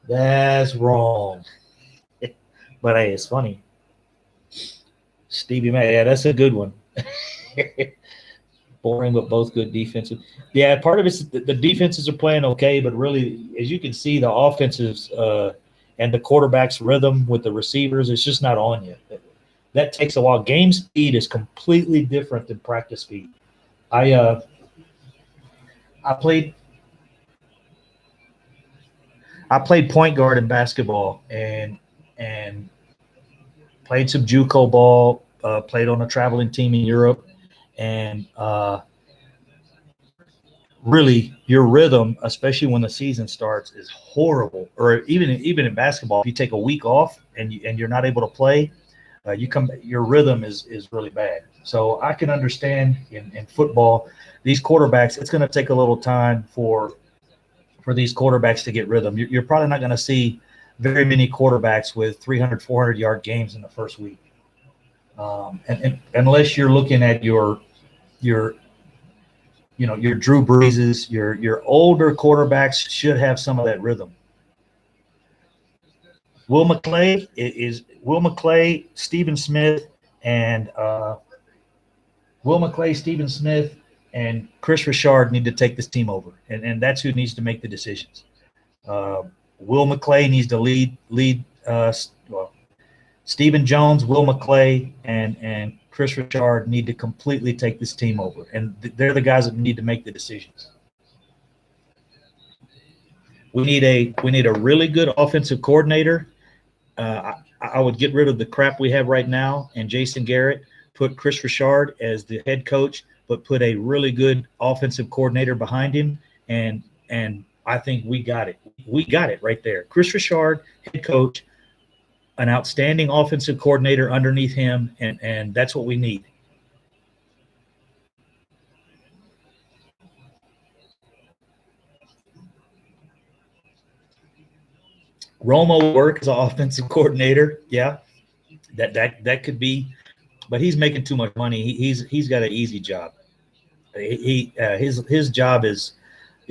That's wrong. But hey, it's funny. Stevie Mac, yeah, that's a good one. Boring, but both good defensive. Yeah, part of it's the defenses are playing okay, but really, as you can see, the offenses and the quarterback's rhythm with the receivers, it's just not on yet. That takes a while. Game speed is completely different than practice speed. I played point guard in basketball and played some JUCO ball. Played on a traveling team in Europe, and really your rhythm, especially when the season starts, is horrible. Or even in basketball, if you take a week off and you're not able to play, your rhythm is really bad. So I can understand in football, these quarterbacks, it's going to take a little time for these quarterbacks to get rhythm. You're probably not going to see very many quarterbacks with 300, 400 yard games in the first week. And unless you're looking at your Drew Breeses, your older quarterbacks should have some of that rhythm. Will McClay, Stephen Smith, and Chris Richard need to take this team over, and that's who needs to make the decisions. Will McClay needs to lead. Stephen Jones, Will McClay, and Chris Richard need to completely take this team over, and they're the guys that need to make the decisions. We need a really good offensive coordinator. I would get rid of the crap we have right now and Jason Garrett, put Chris Richard as the head coach, but put a really good offensive coordinator behind him, and I think we got it. We got it right there. Chris Richard, head coach, an outstanding offensive coordinator underneath him, and that's what we need. Romo will work as an offensive coordinator. Yeah, that could be, but he's making too much money. He's got an easy job. His job is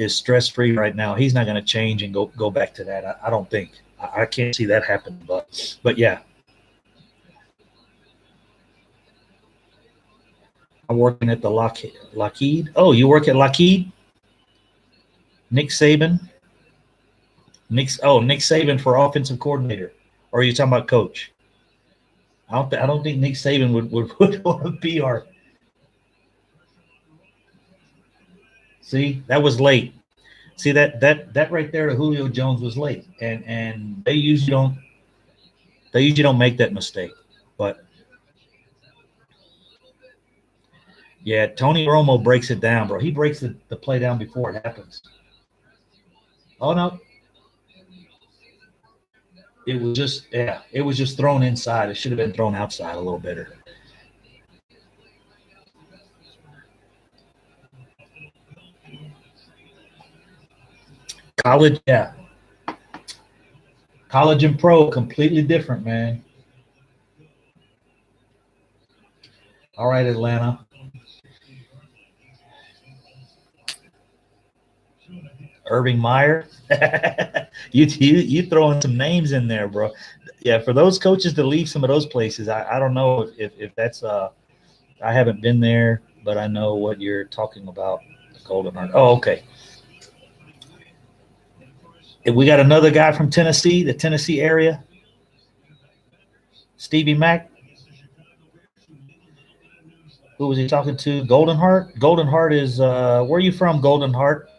stress free right now. He's not going to change and go back to that. I don't think. I can't see that happen. But yeah. I'm working at the Lockheed. Oh, you work at Lockheed? Nick Saban. Nick Saban for offensive coordinator. Or are you talking about coach? I don't think Nick Saban would want to be our. See, that was late. See that right there to Julio Jones was late, and they usually don't make that mistake. But yeah, Tony Romo breaks it down, bro. He breaks the play down before it happens. Oh no. It was just thrown inside. It should have been thrown outside a little better. College, yeah. College and pro, completely different, man. All right, Atlanta. Irving Meyer. you throwing some names in there, bro. Yeah, for those coaches to leave some of those places, I don't know if that's I haven't been there, but I know what you're talking about. Golden Heart. Oh, okay. If we got another guy from Tennessee, the Tennessee area. Stevie Mack. Who was he talking to? Golden Heart. Golden Heart is where are you from, Golden Heart?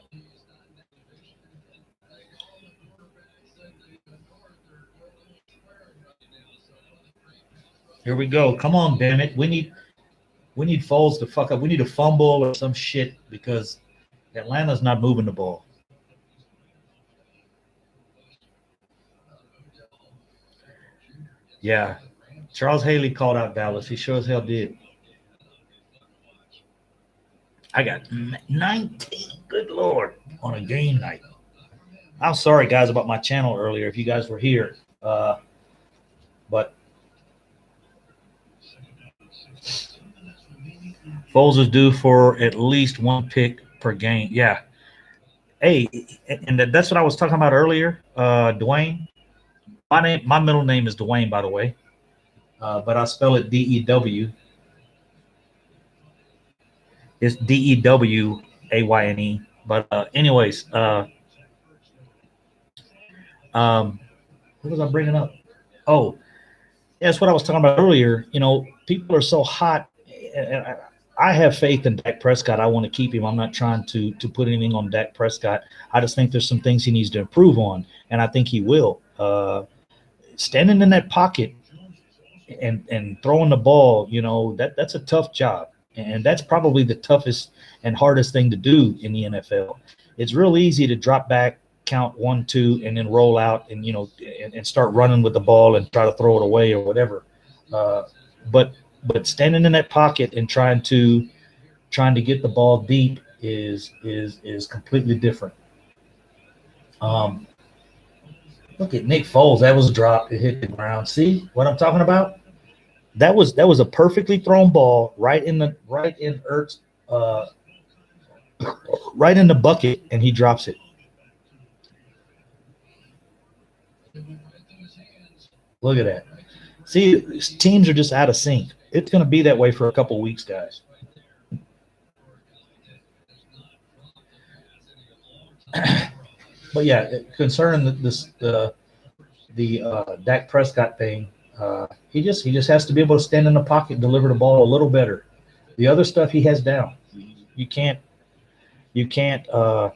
Here we go. Come on, damn it. We need Foles to fuck up. We need a fumble or some shit because Atlanta's not moving the ball. Yeah. Charles Haley called out Dallas. He sure as hell did. I got 19. Good Lord. On a game night. I'm sorry, guys, about my channel earlier if you guys were here. But Foles is due for at least one pick per game. Yeah. Hey, and that's what I was talking about earlier. Dwayne. My middle name is Dwayne, by the way. But I spell it Dew. It's Dewayne. But anyways, what was I bringing up? Oh, yeah, that's what I was talking about earlier. You know, people are so hot. I have faith in Dak Prescott. I want to keep him. I'm not trying to put anything on Dak Prescott. I just think there's some things he needs to improve on, and I think he will. Standing in that pocket and throwing the ball, you know, that's a tough job. And that's probably the toughest and hardest thing to do in the NFL. It's real easy to drop back, count 1, 2, and then roll out and, you know, and start running with the ball and try to throw it away or whatever. But standing in that pocket and trying to get the ball deep is completely different. Look at Nick Foles. That was a drop. It hit the ground. See what I'm talking about? That was a perfectly thrown ball right in Ertz, right in the bucket, and he drops it. Look at that. See, teams are just out of sync. It's going to be that way for a couple weeks, guys. But yeah, concerning the Dak Prescott thing, he just has to be able to stand in the pocket and deliver the ball a little better. The other stuff he has down. You can't, and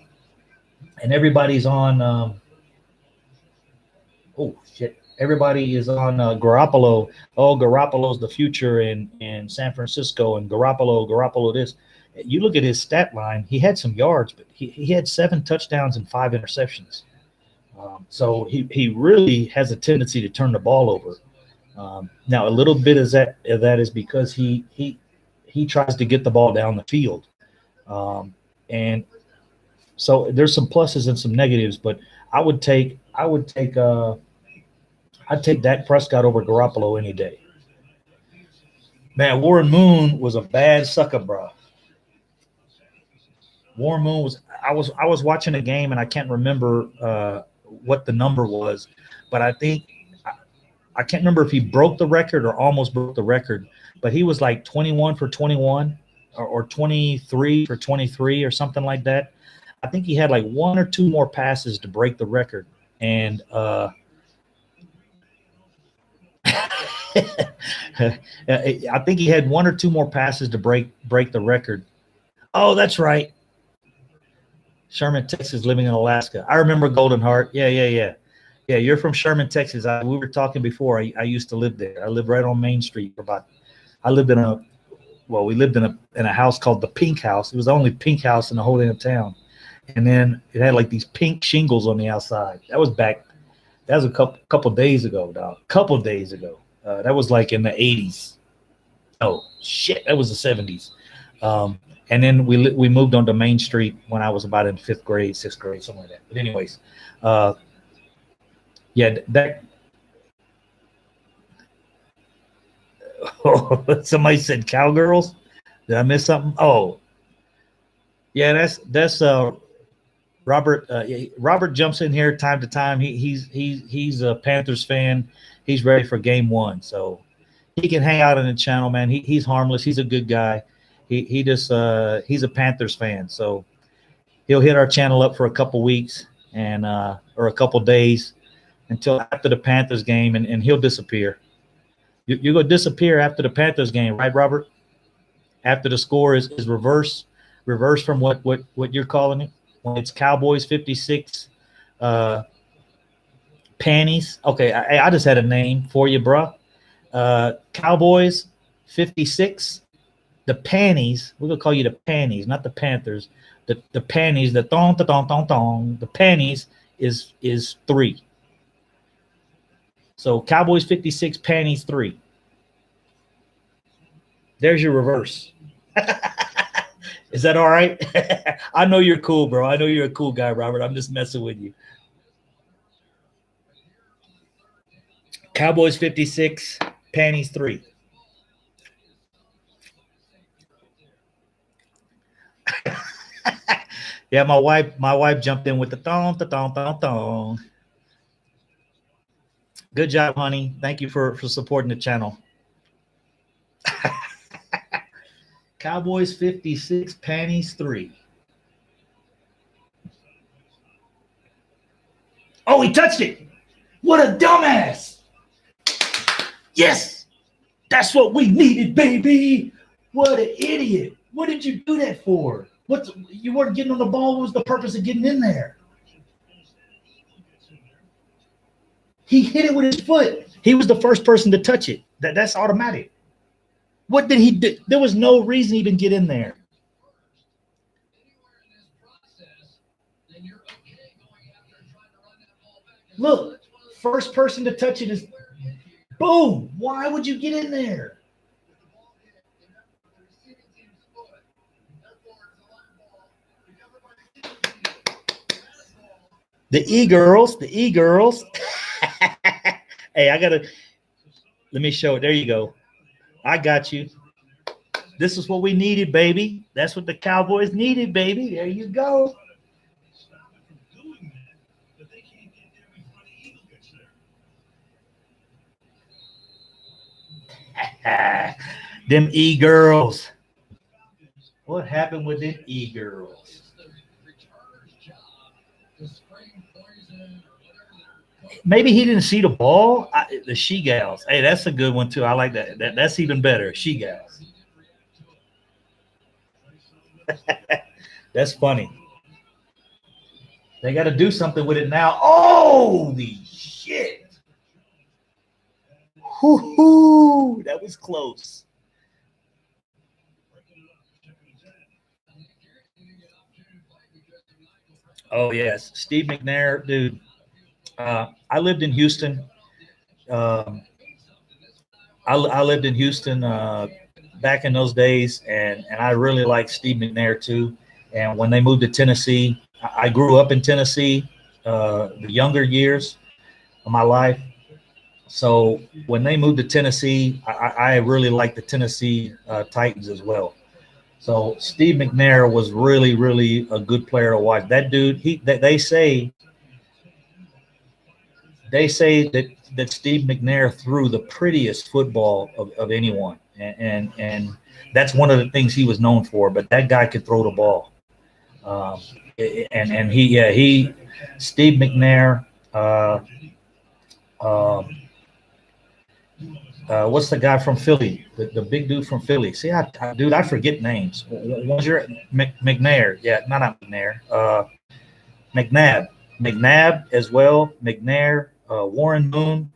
everybody's on. Oh shit! Everybody is on Garoppolo. Oh, Garoppolo's the future in San Francisco, and Garoppolo this. You look at his stat line. He had some yards, but he had 7 touchdowns and 5 interceptions. So he really has a tendency to turn the ball over. Now a little bit of that is because he tries to get the ball down the field, and so there's some pluses and some negatives. But I'd take Dak Prescott over Garoppolo any day. Man, Warren Moon was a bad sucker, bro. Warren Moon was. I was watching a game and I can't remember what the number was, but I think I can't remember if he broke the record or almost broke the record. But he was like 21 for 21 or 23 for 23 or something like that. I think he had like 1 or 2 more passes to break the record, and I think he had 1 or 2 more passes to break the record. Oh, that's right. Sherman, Texas, living in Alaska. I remember Golden Heart. Yeah. Yeah, you're from Sherman, Texas. We were talking before. I used to live there. I lived right on Main Street for about. I lived in a. Well, we lived in a house called the Pink House. It was the only pink house in the whole damn town, and then it had like these pink shingles on the outside. That was back. That was a couple days ago, dog. Couple days ago. That was like in the 80s. Oh shit, that was the 70s. And then we moved on to Main Street when I was about in 5th grade, 6th grade, something like that. But anyways, yeah, that. Oh, somebody said cowgirls. Did I miss something? Oh, yeah, that's Robert. Robert jumps in here time to time. He's a Panthers fan. He's ready for game 1, so he can hang out on the channel, man. He's harmless. He's a good guy. He just he's a Panthers fan, so he'll hit our channel up for a couple weeks and or a couple days until after the Panthers game, and he'll disappear. You're going to disappear after the Panthers game, right, Robert? After the score is reverse from what you're calling it. When it's Cowboys 56, panties. Okay, I just had a name for you, bro. Cowboys 56. The panties. We're gonna call you the panties, not the Panthers. The panties. The thong, the thong, thong, thong. The panties is 3. So Cowboys 56, panties 3. There's your reverse. Is that all right? I know you're cool, bro. I know you're a cool guy, Robert. I'm just messing with you. Cowboys 56, panties 3. Yeah, my wife jumped in with the thong, the thong, thong, thong. Good job, honey. Thank you for supporting the channel. Cowboys 56, panties 3. Oh, he touched it. What a dumbass. Yes, that's what we needed, baby. What an idiot. What did you do that for? You weren't getting on the ball. What was the purpose of getting in there? He hit it with his foot. He was the first person to touch it. That's automatic. What did he do? There was no reason to even get in there. Look, first person to touch it is boom. Why would you get in there? The E-girls, the E-girls. Hey, let me show it. There you go. I got you. This is what we needed, baby. That's what the Cowboys needed, baby. There you go. Them E-girls. What happened with them E-girls? Maybe he didn't see the ball. The she-gals. Hey, that's a good one, too. I like that. That's even better. She-gals. That's funny. They got to do something with it now. Holy shit. Woo-hoo. That was close. Oh, yes. Steve McNair, dude. I lived in Houston. I lived in Houston back in those days, and I really liked Steve McNair too. And when they moved to Tennessee, I grew up in Tennessee, the younger years of my life. So when they moved to Tennessee, I really liked the Tennessee Titans as well. So Steve McNair was really, really a good player to watch. That dude, they say that Steve McNair threw the prettiest football of anyone, and that's one of the things he was known for. But that guy could throw the ball, and Steve McNair. What's the guy from Philly? The big dude from Philly. See, I forget names. What's your McNair? Yeah, not McNair. McNabb as well. McNair, Warren Moon.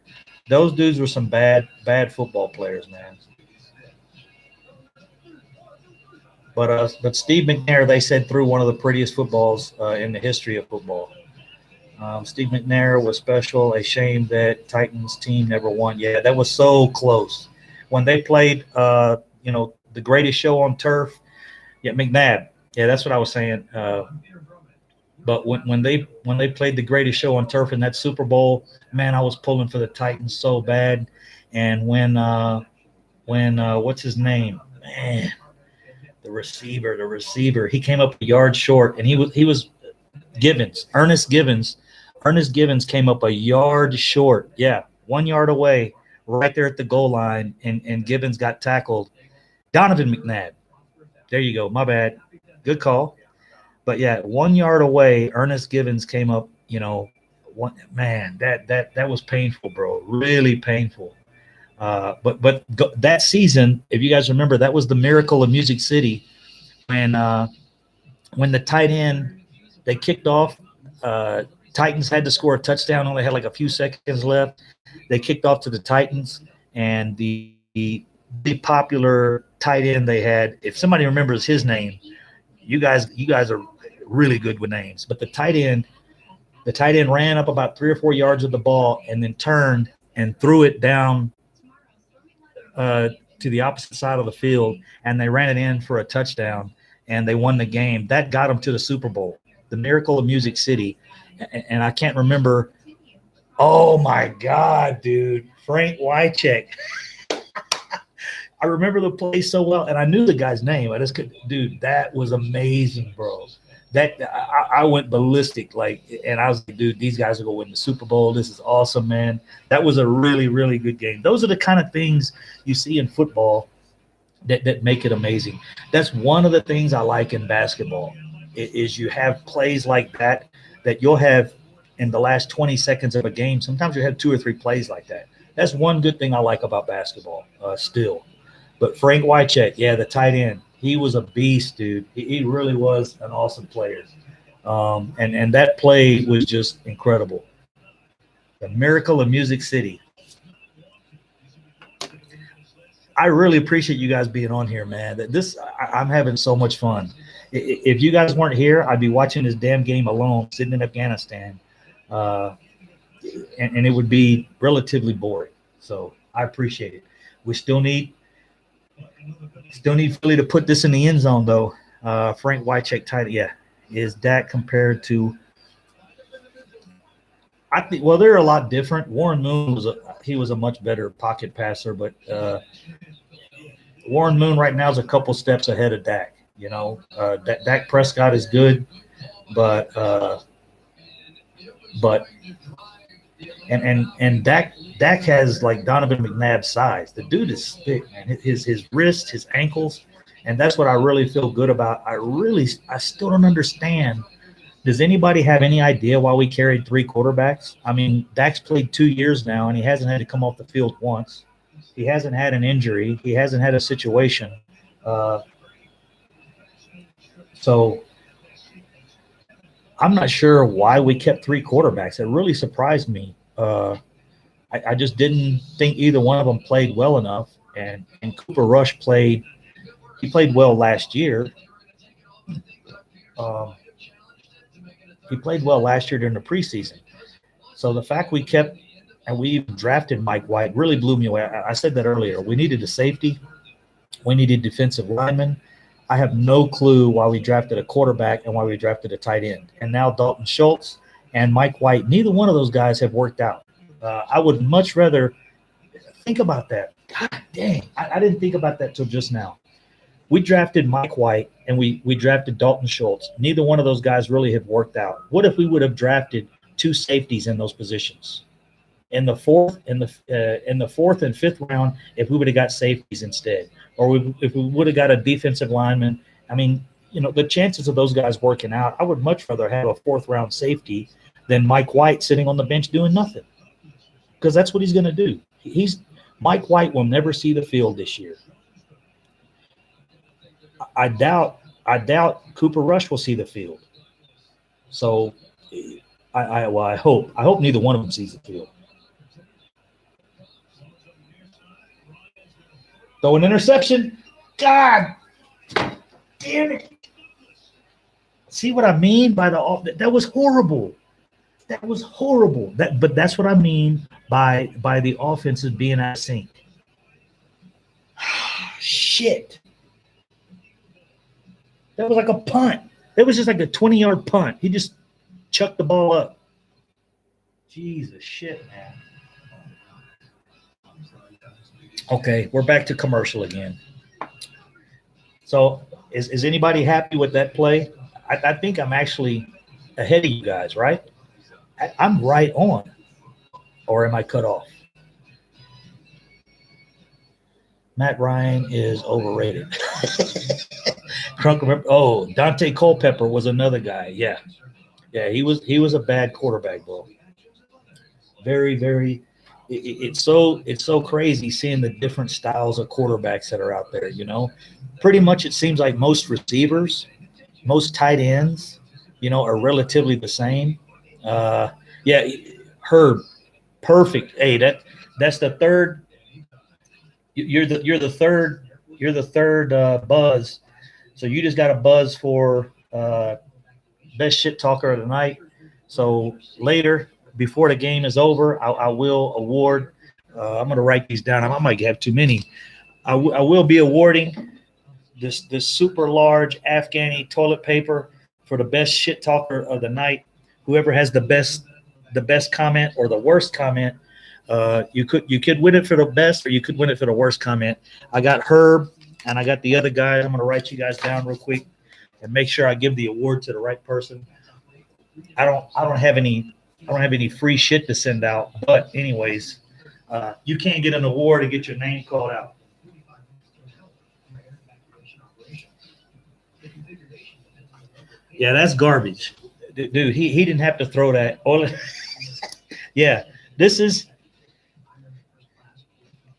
Those dudes were some bad football players, man. But Steve McNair, they said, threw one of the prettiest footballs in the history of football. Steve McNair was special. A shame that Titans team never won. Yeah, that was so close. When they played, the greatest show on turf. Yeah, McNabb. Yeah, that's what I was saying. But when they played the greatest show on turf in that Super Bowl, man, I was pulling for the Titans so bad. And when what's his name? Man, the receiver, he came up a yard short, and he was Givens, Ernest Givens. Ernest Givens came up a yard short. Yeah, 1 yard away, right there at the goal line, and Givens got tackled. Donovan McNabb. There you go. My bad. Good call. But yeah, 1 yard away, Ernest Givens came up. Man, that was painful, bro. Really painful. But that season, if you guys remember, that was the miracle of Music City when the tight end, they kicked off. Titans had to score a touchdown. Only had like a few seconds left. They kicked off to the Titans, and the popular tight end they had. If somebody remembers his name, you guys are really good with names. But the tight end ran up about 3 or 4 yards of the ball and then turned and threw it down to the opposite side of the field, and they ran it in for a touchdown, and they won the game. That got them to the Super Bowl, the Miracle of Music City. And I can't remember. Oh, my God, dude. Frank Wycheck. I remember the play so well, and I knew the guy's name. I just could, dude, that was amazing, bro. That I went ballistic, like, and I was like, dude, these guys are going to win the Super Bowl. This is awesome, man. That was a really, really good game. Those are the kind of things you see in football that make it amazing. That's one of the things I like in basketball is you have plays like that you'll have in the last 20 seconds of a game. Sometimes you have 2 or 3 plays like that. That's one good thing I like about basketball still. But Frank Wycheck, yeah, the tight end, he was a beast, dude. He really was an awesome player. And that play was just incredible. The Miracle of Music City. I really appreciate you guys being on here, man. I'm having so much fun. If you guys weren't here, I'd be watching this damn game alone, sitting in Afghanistan, and it would be relatively boring. So I appreciate it. We still need Philly to put this in the end zone, though. Frank Wycheck, tight. Yeah, is Dak compared to? I think. Well, they're a lot different. Warren Moon was a much better pocket passer, but Warren Moon right now is a couple steps ahead of Dak. You know, Dak Prescott is good, but Dak has like Donovan McNabb's size. The dude is thick, man. His wrist, his ankles, and that's what I really feel good about. I still don't understand. Does anybody have any idea why we carried 3 quarterbacks? I mean, Dak's played 2 years now, and he hasn't had to come off the field once. He hasn't had an injury. He hasn't had a situation. So I'm not sure why we kept 3 quarterbacks. It really surprised me. I just didn't think either one of them played well enough. And Cooper Rush played well last year. He played well last year during the preseason. So the fact we kept and we even drafted Mike White really blew me away. I said that earlier. We needed a safety. We needed defensive linemen. I have no clue why we drafted a quarterback and why we drafted a tight end. And now Dalton Schultz and Mike White, neither one of those guys have worked out. I would much rather think about that. God dang, I didn't think about that till just now. We drafted Mike White and we drafted Dalton Schultz. Neither one of those guys really have worked out. What if we would have drafted 2 safeties in those positions? In the fourth and 5th round, if we would have got safeties instead, or if we would have got a defensive lineman, I mean, you know, the chances of those guys working out, I would much rather have a 4th round safety than Mike White sitting on the bench doing nothing, because that's what he's going to do. Mike White will never see the field this year. I doubt Cooper Rush will see the field. So, I hope neither one of them sees the field. Throw an interception. God damn it. See what I mean by that was horrible. That was horrible. But that's what I mean by the offenses being out of sync. Shit. That was like a punt. It was just like a 20-yard punt. He just chucked the ball up. Jesus shit, man. Okay, we're back to commercial again. So is anybody happy with that play? I think I'm actually ahead of you guys, right? I'm right on. Or am I cut off? Matt Ryan is overrated. CRUNK, oh, Dante Culpepper was another guy. Yeah, he was a bad quarterback, bro. Very, very. It's so crazy seeing the different styles of quarterbacks that are out there. You know, pretty much it seems like most receivers, most tight ends, you know, are relatively the same. Yeah, Herb, perfect. Hey, that's the third. You're the third buzz. So you just got a buzz for best shit talker of the night. So later, before the game is over, I will award I'm going to write these down. I might have too many. I will be awarding this super large Afghani toilet paper for the best shit talker of the night. Whoever has the best comment or the worst comment, you could win it for the best, or you could win it for the worst comment. I got Herb and I got the other guys. I'm going to write you guys down real quick and make sure I give the award to the right person. I don't have any free shit to send out, but anyways, you can't get an award and get your name called out. Yeah, that's garbage, dude. He didn't have to throw that. Yeah, this is.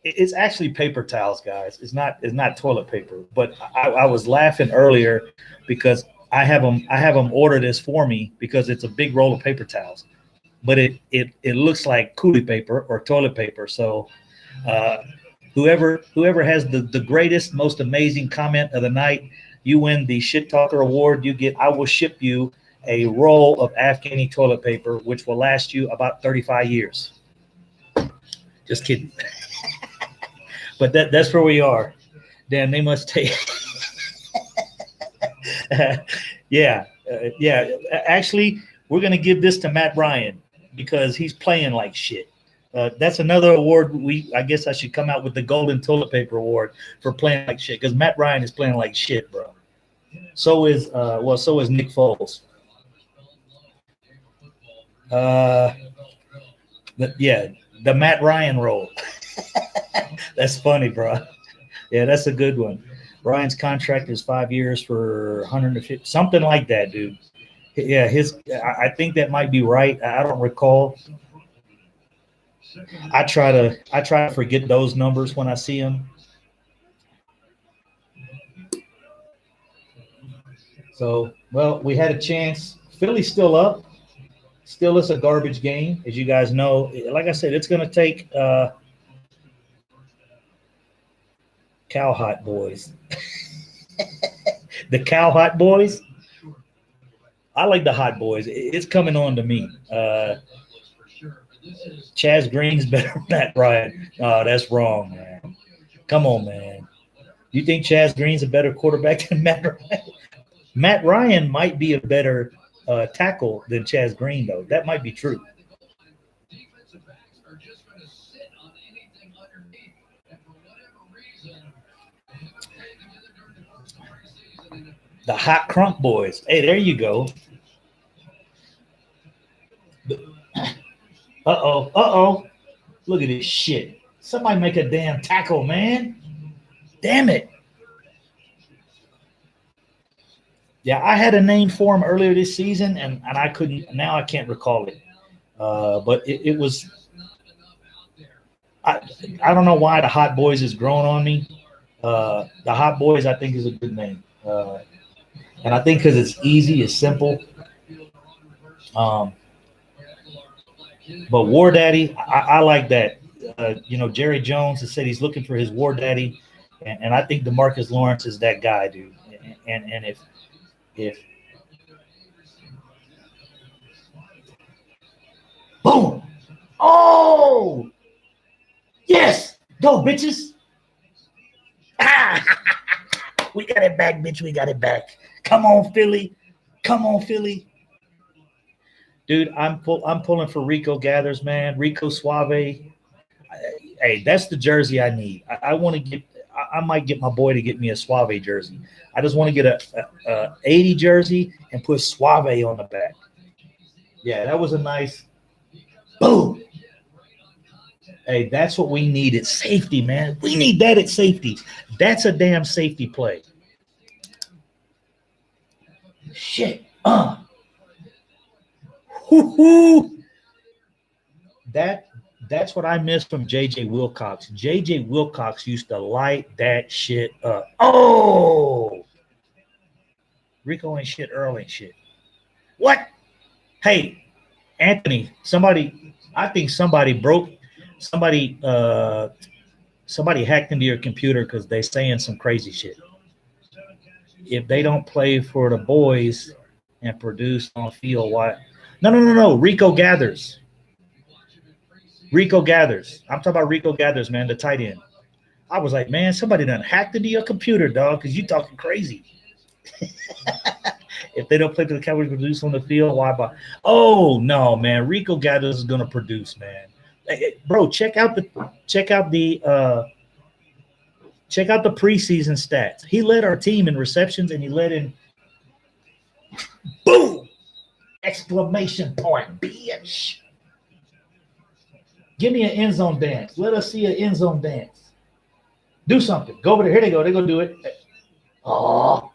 It's actually paper towels, guys. It's not toilet paper. But I was laughing earlier because I have them order this for me because it's a big roll of paper towels, but it looks like coolie paper or toilet paper. So uh, whoever has the greatest, most amazing comment of the night, you win the Shit Talker Award. I will ship you a roll of Afghani toilet paper, which will last you about 35 years. Just kidding. But that's where we are. Damn, they must take. Yeah, yeah. Actually, we're gonna give this to Matt Ryan because he's playing like shit. That's another award. I guess I should come out with the Golden Toilet Paper Award for playing like shit because Matt Ryan is playing like shit, bro. So is Nick Foles. Uh, yeah, the Matt Ryan role. That's funny, bro. Yeah, that's a good one. Ryan's contract is 5 years for 150, something like that, dude. Yeah, I think that might be right. I don't recall. I try to forget those numbers when I see them. So, well, we had a chance. Philly's still up. Still, it's a garbage game, as you guys know. Like I said, it's going to take Cow Hot Boys. The Cow Hot Boys. I like the Hot Boys. It's coming on to me. Chaz Green's better than Matt Ryan. Oh, that's wrong, man. Come on, man. You think Chaz Green's a better quarterback than Matt Ryan? Matt Ryan might be a better tackle than Chaz Green, though. That might be true. The Hot Crunk Boys. Hey, there you go. Uh-oh. Uh-oh. Look at this shit. Somebody make a damn tackle, man. Damn it. Yeah, I had a name for him earlier this season, and I couldn't. Now I can't recall it. But it was. I don't know why the Hot Boys is growing on me. The Hot Boys, I think, is a good name, and I think because it's easy, it's simple. Um, but War Daddy, I like that. Jerry Jones has said he's looking for his War Daddy, and I think DeMarcus Lawrence is that guy, dude. And if boom, oh yes, go bitches. We got it back, bitch. We got it back. Come on, Philly. Come on, Philly. Dude, I'm pulling for Rico Gathers, man. Rico Suave. Hey, that's the jersey I need. I want to get. I might get my boy to get me a Suave jersey. I just want to get a 80 jersey and put Suave on the back. Yeah, that was a nice boom. Hey, that's what we need at safety, man. We need that at safety. That's a damn safety play. Shit. Woo-hoo. That's what I missed from JJ Wilcox. JJ Wilcox used to light that shit up. Oh, Rico ain't shit, Earl ain't shit. What? Hey, Anthony, I think somebody hacked into your computer because they saying some crazy shit. If they don't play for the boys and produce on field, why? No. Rico Gathers. Rico Gathers. I'm talking about Rico Gathers, man, the tight end. I was like, man, somebody done hacked into your computer, dog, because you talking crazy. If they don't play for the Cowboys, produce on the field, why? Oh no, man, Rico Gathers is gonna produce, man. Hey, bro, check out the preseason stats. He led our team in receptions, and he led in boom exclamation point, bitch. Give me an end zone dance. Let us see an end zone dance. Do something. Go over there. Here they go. They're gonna do it. Oh.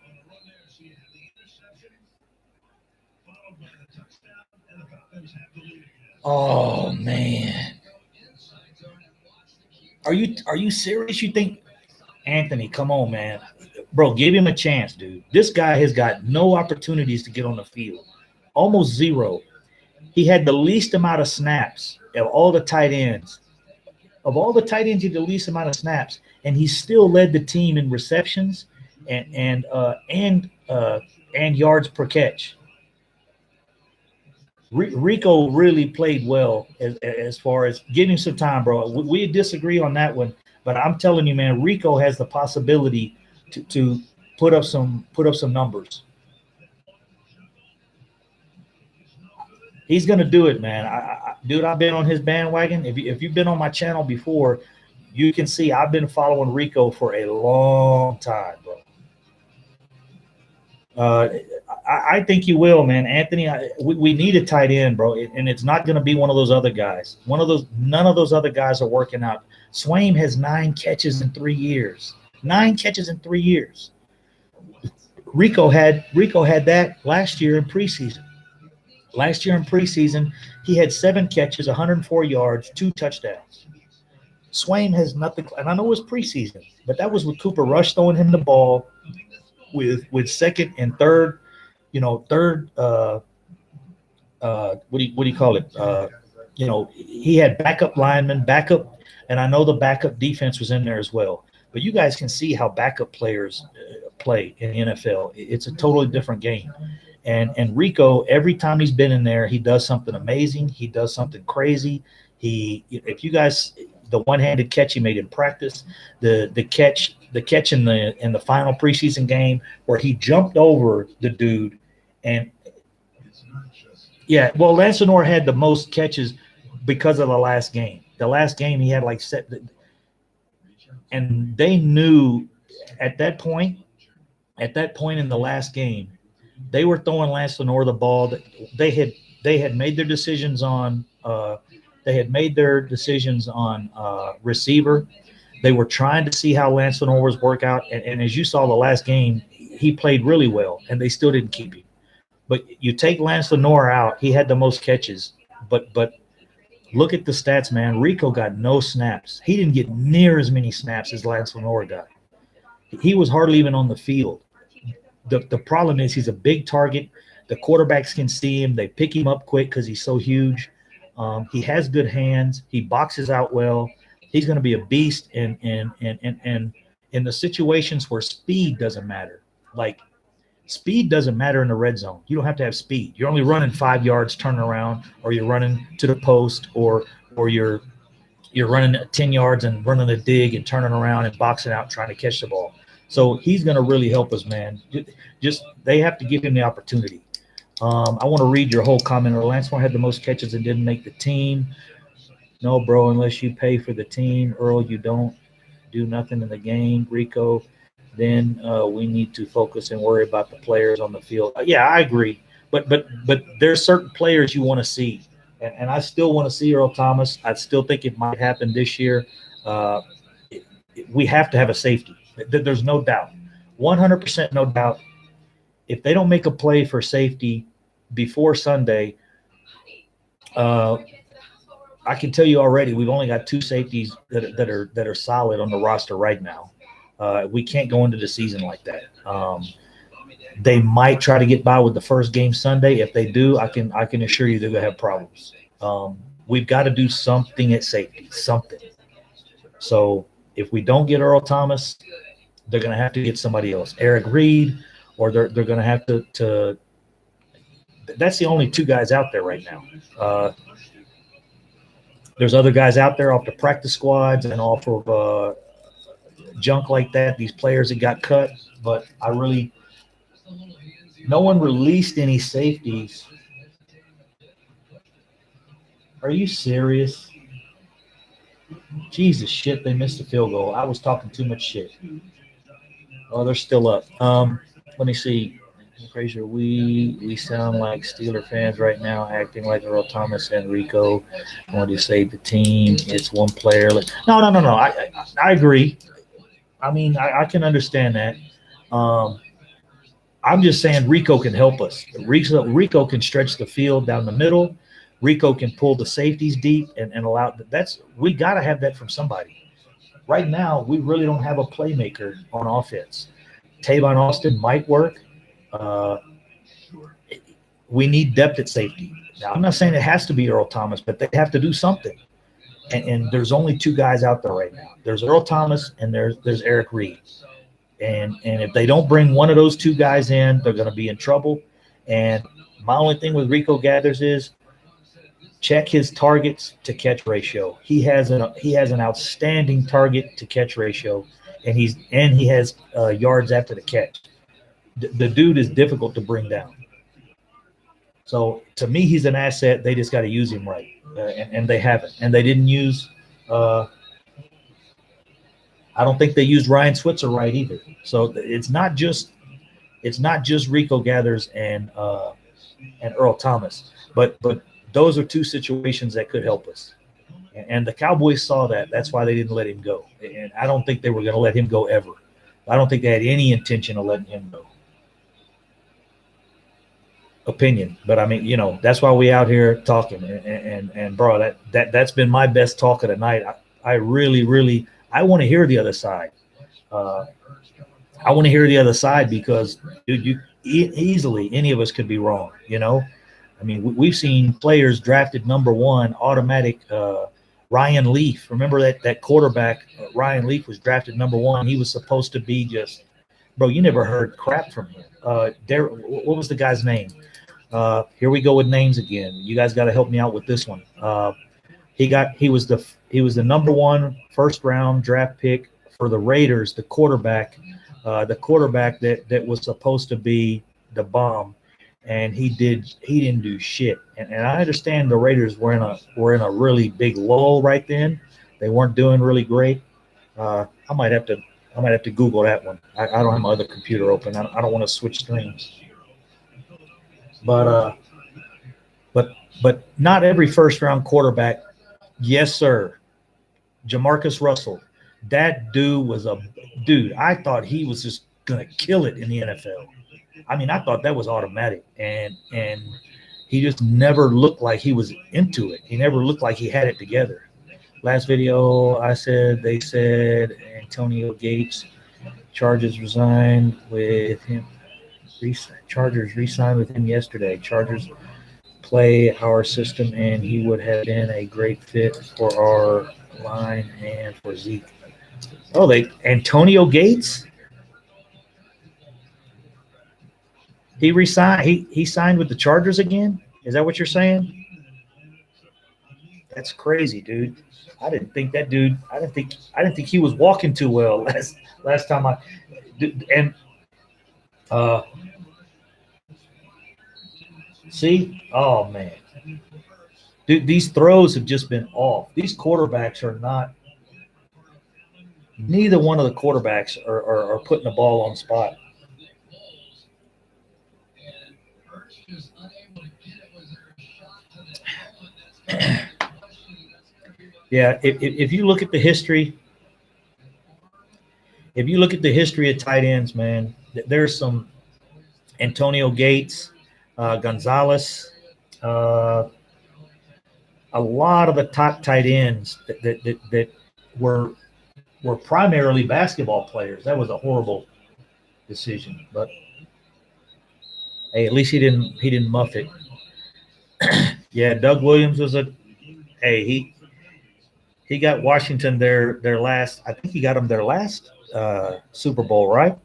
Oh man. Are you serious? You think Anthony, come on, man. Bro, give him a chance, dude. This guy has got no opportunities to get on the field. Almost zero. He had the least amount of snaps of all the tight ends. Of all the tight ends, he had the least amount of snaps, and he still led the team in receptions and yards per catch. Rico really played well as far as getting some time, bro. We disagree on that one, but I'm telling you, man, Rico has the possibility to put up some numbers. He's gonna do it, man. Dude, I've been on his bandwagon. If you've been on my channel before, you can see I've been following Rico for a long time, bro. I think you will, man. Anthony, we need a tight end, bro, and it's not going to be one of those other guys. None of those other guys are working out. Swaim has 9 catches in 3 years. 9 catches in 3 years. Rico had that last year in preseason. Last year in preseason, he had 7 catches, 104 yards, 2 touchdowns. Swaim has nothing, and I know it was preseason, but that was with Cooper Rush throwing him the ball with second and third, third. What do you call it? He had backup linemen, and I know the backup defense was in there as well. But you guys can see how backup players play in the NFL. It's a totally different game. And Rico, every time he's been in there, he does something amazing. He does something crazy. If you guys, the one-handed catch he made in practice, the catch in the final preseason game where he jumped over the dude, and yeah, well, Lance Lenore had the most catches because of the last game. The last game he had and they knew at that point in the last game, they were throwing Lance Lenore the ball. That they had made their decisions on. Receiver. They were trying to see how Lance Lenore was work out, and as you saw the last game, he played really well, and they still didn't keep him. But you take Lance Lenore out, he had the most catches. But look at the stats, man. Rico got no snaps. He didn't get near as many snaps as Lance Lenore got. He was hardly even on the field. The problem is he's a big target. The quarterbacks can see him. They pick him up quick because he's so huge. He has good hands. He boxes out well. He's going to be a beast in the situations where speed doesn't matter. Like, speed doesn't matter in the red zone. You don't have to have speed. You're only running 5 yards, turning around, or you're running to the post, or you're running 10 yards and running a dig and turning around and boxing out trying to catch the ball. So he's going to really help us, man. Just they have to give him the opportunity. I want to read your whole comment. Lance Moore had the most catches and didn't make the team. No, bro, unless you pay for the team, Earl, you don't do nothing in the game. Rico, then we need to focus and worry about the players on the field. Yeah, I agree. But there's certain players you want to see. And I still want to see Earl Thomas. I still think it might happen this year. We have to have a safety. There's no doubt. 100% no doubt. If they don't make a play for safety before Sunday, I can tell you already we've only got 2 safeties that are solid on the roster right now. We can't go into the season like that. They might try to get by with the first game Sunday. If they do, I can assure you they're going to have problems. We've got to do something at safety, something. So if we don't get Earl Thomas, they're going to have to get somebody else, Eric Reed, or they're going to have to. That's the only 2 guys out there right now. There's other guys out there off the practice squads and off of junk like that. These players that got cut, but no one released any safeties. Are you serious? Jesus shit, they missed a field goal. I was talking too much shit. Oh, they're still up. Let me see. Frazier, we sound like Steeler fans right now, acting like Earl Thomas and Rico want to save the team. It's one player. No. I agree. I mean, I can understand that. I'm just saying Rico can help us. Rico can stretch the field down the middle. Rico can pull the safeties deep and allow that's we got to have that from somebody. Right now, we really don't have a playmaker on offense. Tavon Austin might work. We need depth at safety. Now, I'm not saying it has to be Earl Thomas, but they have to do something. And there's only two guys out there right now. There's Earl Thomas and there's Eric Reed. And if they don't bring one of those two guys in, they're going to be in trouble. And my only thing with Rico Gathers is check his targets to catch ratio. He has an outstanding target to catch ratio, and he has yards after the catch. The dude is difficult to bring down. So to me, he's an asset. They just got to use him right, and they haven't. And they didn't use. I don't think they used Ryan Switzer right either. So it's not just Rico Gathers and Earl Thomas, but those are two situations that could help us. And the Cowboys saw that. That's why they didn't let him go. And I don't think they were going to let him go ever. I don't think they had any intention of letting him go. Opinion, but I mean, that's why we out here talking. And bro, that's been my best talk of the night. I really I want to hear the other side. I want to hear the other side because, dude, you easily any of us could be wrong. I mean, we've seen players drafted number one, automatic. Ryan Leaf, remember that quarterback? Ryan Leaf was drafted number one. He was supposed to be just, bro. You never heard crap from him. What was the guy's name? Here we go with names again. You guys got to help me out with this one. He was the number one first round draft pick for the Raiders. The quarterback that was supposed to be the bomb, and he didn't do shit. And I understand the Raiders were in a really big lull right then. They weren't doing really great. I might have to Google that one. I don't have my other computer open. I don't want to switch screens. But not every first round quarterback. Yes, sir. Jamarcus Russell. That dude was a dude. I thought he was just gonna kill it in the NFL. I mean, I thought that was automatic, and he just never looked like he was into it. He never looked like he had it together. Last video, they said Antonio Gates, Chargers resigned with him. Chargers re-signed with him yesterday. Chargers play our system, and he would have been a great fit for our line and for Zeke. Oh, Antonio Gates? He resigned. He signed with the Chargers again? Is that what you're saying? That's crazy, dude. I didn't think that dude. I didn't think he was walking too well last time see? Oh, man. Dude, these throws have just been off. These quarterbacks are not – neither one of the quarterbacks are putting the ball on spot. Yeah, if you look at the history – if you look at the history of tight ends, man, there's some Antonio Gates – Gonzalez, a lot of the top tight ends that were primarily basketball players. That was a horrible decision, but hey, at least he didn't muff it. Yeah, Doug Williams was he got Washington their last. I think he got them their last Super Bowl, right?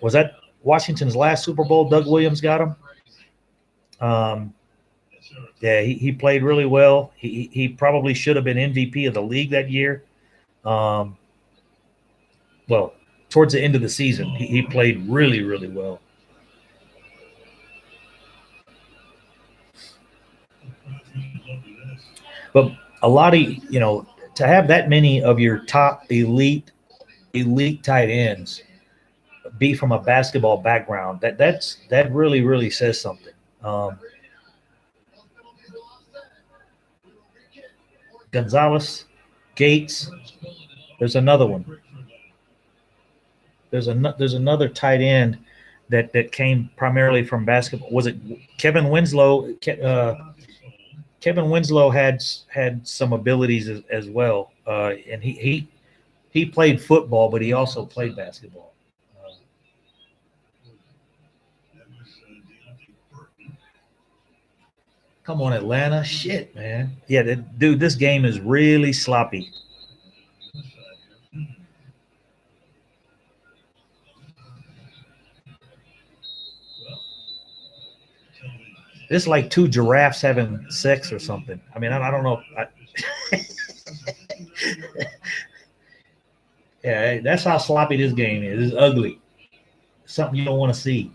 Was that Washington's last Super Bowl? Doug Williams got them. Yeah, he played really well. He probably should have been MVP of the league that year. Um, well, towards the end of the season, he played really, really well. But a lot of to have that many of your top elite tight ends be from a basketball background, that really really says something. Um, Gonzalez, Gates. There's another one. There's another tight end that came primarily from basketball. Was it Kevin Winslow? Kevin Winslow had some abilities as well, and he played football, but he also played basketball. Come on, Atlanta, shit, man. Yeah, dude, this game is really sloppy. It's like two giraffes having sex or something. I mean, I don't know. Yeah, that's how sloppy this game is. It's ugly. Something you don't want to see.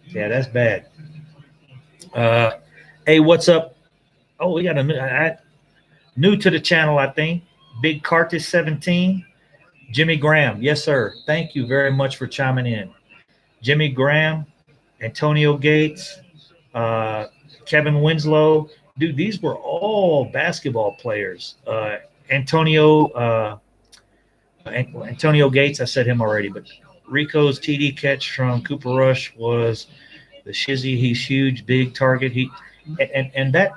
Yeah, that's bad. Uh, hey, what's up? Oh, we got new to the channel, I think. Big Cartis 17. Jimmy Graham. Yes, sir. Thank you very much for chiming in. Jimmy Graham, Antonio Gates, uh, Kevin Winslow. Dude, these were all basketball players. Antonio Antonio Gates, I said him already, but Rico's TD catch from Cooper Rush was the shizzy. He's huge, big target. And that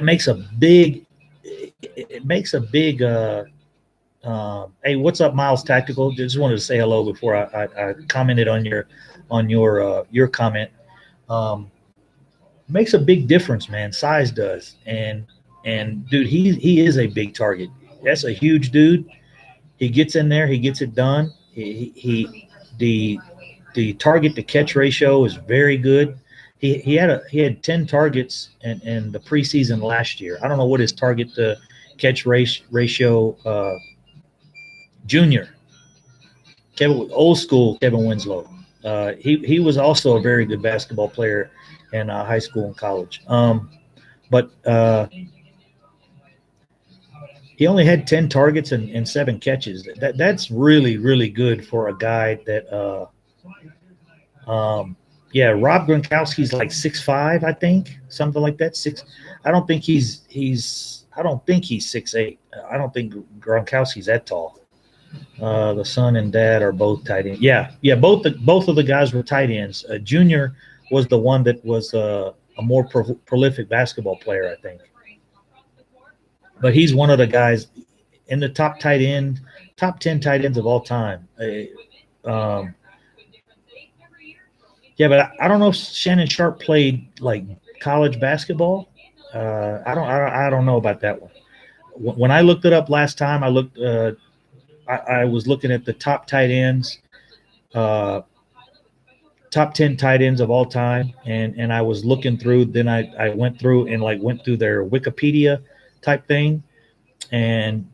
makes a big it makes a big hey, what's up, Miles Tactical? Just wanted to say hello before I commented on your comment. Um, Makes a big difference, man. Size does, and dude, he is a big target. That's a huge dude. He gets in there, he gets it done. He the the target to catch ratio is very good. He had 10 targets in the preseason last year. I don't know what his target to catch ratio junior Kevin, old school Kevin Winslow. He was also a very good basketball player in high school and college. But he only had 10 targets and 7 catches. That's really really good for a guy that yeah, Rob Gronkowski's like 6'5", I think, something like that. Six. I don't think I don't think he's 6'8". I don't think Gronkowski's that tall. The son and dad are both tight ends. Yeah, yeah, both of the guys were tight ends. Junior was the one that was a more prolific basketball player, I think. But he's one of the guys in the top 10 tight ends of all time. Yeah, but I don't know if Shannon Sharp played like college basketball. I don't know about that one. When I looked it up last time, I looked. I was looking at the top tight ends, uh, top 10 tight ends of all time, and I was looking through. Then I went through and like went through their Wikipedia type thing, and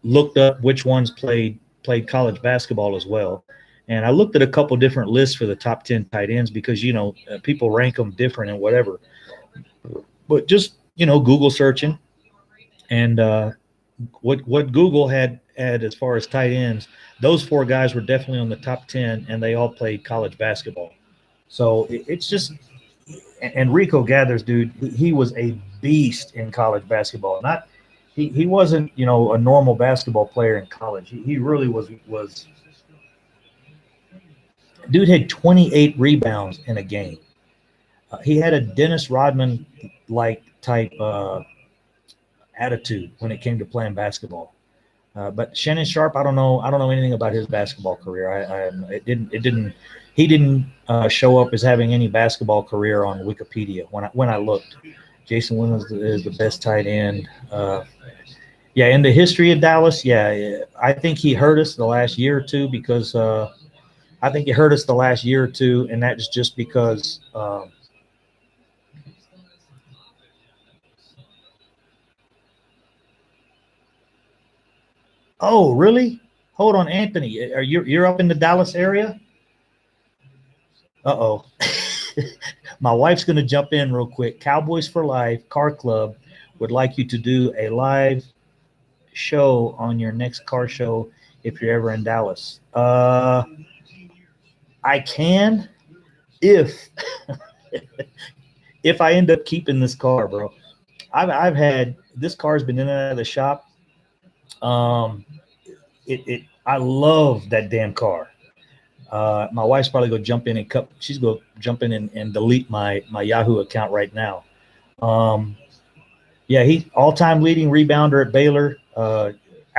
looked up which ones played college basketball as well. And I looked at a couple different lists for the top 10 tight ends because people rank them different and whatever. But just Google searching, and what Google had as far as tight ends, those four guys were definitely on the top 10, and they all played college basketball. So it's just, and Rico Gathers, dude, he was a beast in college basketball. Not he wasn't a normal basketball player in college. He really was. Dude had 28 rebounds in a game. He had a Dennis Rodman like type attitude when it came to playing basketball. But Shannon Sharp, I don't know. I don't know anything about his basketball career. He didn't show up as having any basketball career on Wikipedia when I looked. Jason Williams is the best tight end. Yeah, in the history of Dallas, yeah, I think he hurt us the last year or two because I think it hurt us the last year or two, and that is just because. Oh, really? Hold on, Anthony. Are you're up in the Dallas area? Uh-oh. My wife's going to jump in real quick. Cowboys for Life Car Club would like you to do a live show on your next car show if you're ever in Dallas. I can if if I end up keeping this car, bro. I've had this car's been in and out of the shop. I love that damn car. My wife's probably gonna jump in and cut. She's gonna jump in and delete my Yahoo account right now. Yeah, he all-time leading rebounder at Baylor.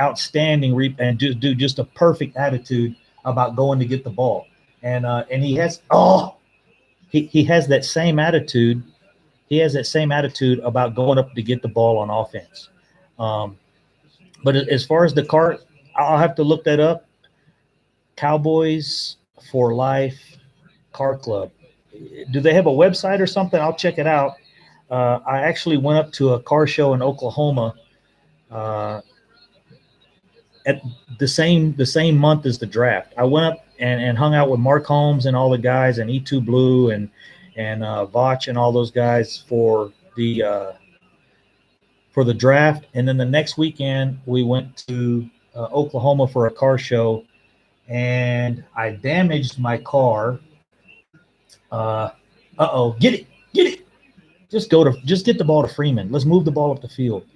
Outstanding and do just a perfect attitude about going to get the ball. And he has he has that same attitude. He has that same attitude about going up to get the ball on offense. But as far as the car, I'll have to look that up. Cowboys for Life Car Club. Do they have a website or something? I'll check it out. I actually went up to a car show in Oklahoma at the same month as the draft. I went up and hung out with Mark Holmes and all the guys, and E2 Blue and Vach and all those guys for the draft. And then the next weekend we went to Oklahoma for a car show, and I damaged my car. Get it. Just get the ball to Freeman. Let's move the ball up the field.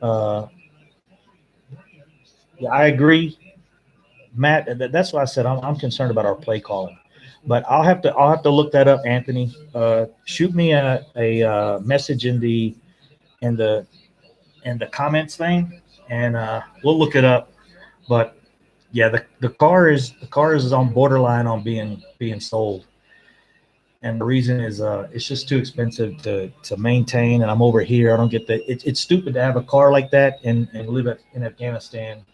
Yeah, I agree, Matt. That's why I said I'm concerned about our play calling. But I'll have to look that up, Anthony. Shoot me a message in the comments thing, and we'll look it up. But yeah, the car is on borderline on being sold. And the reason is it's just too expensive to maintain. And I'm over here. I don't get that. It's stupid to have a car like that and live in Afghanistan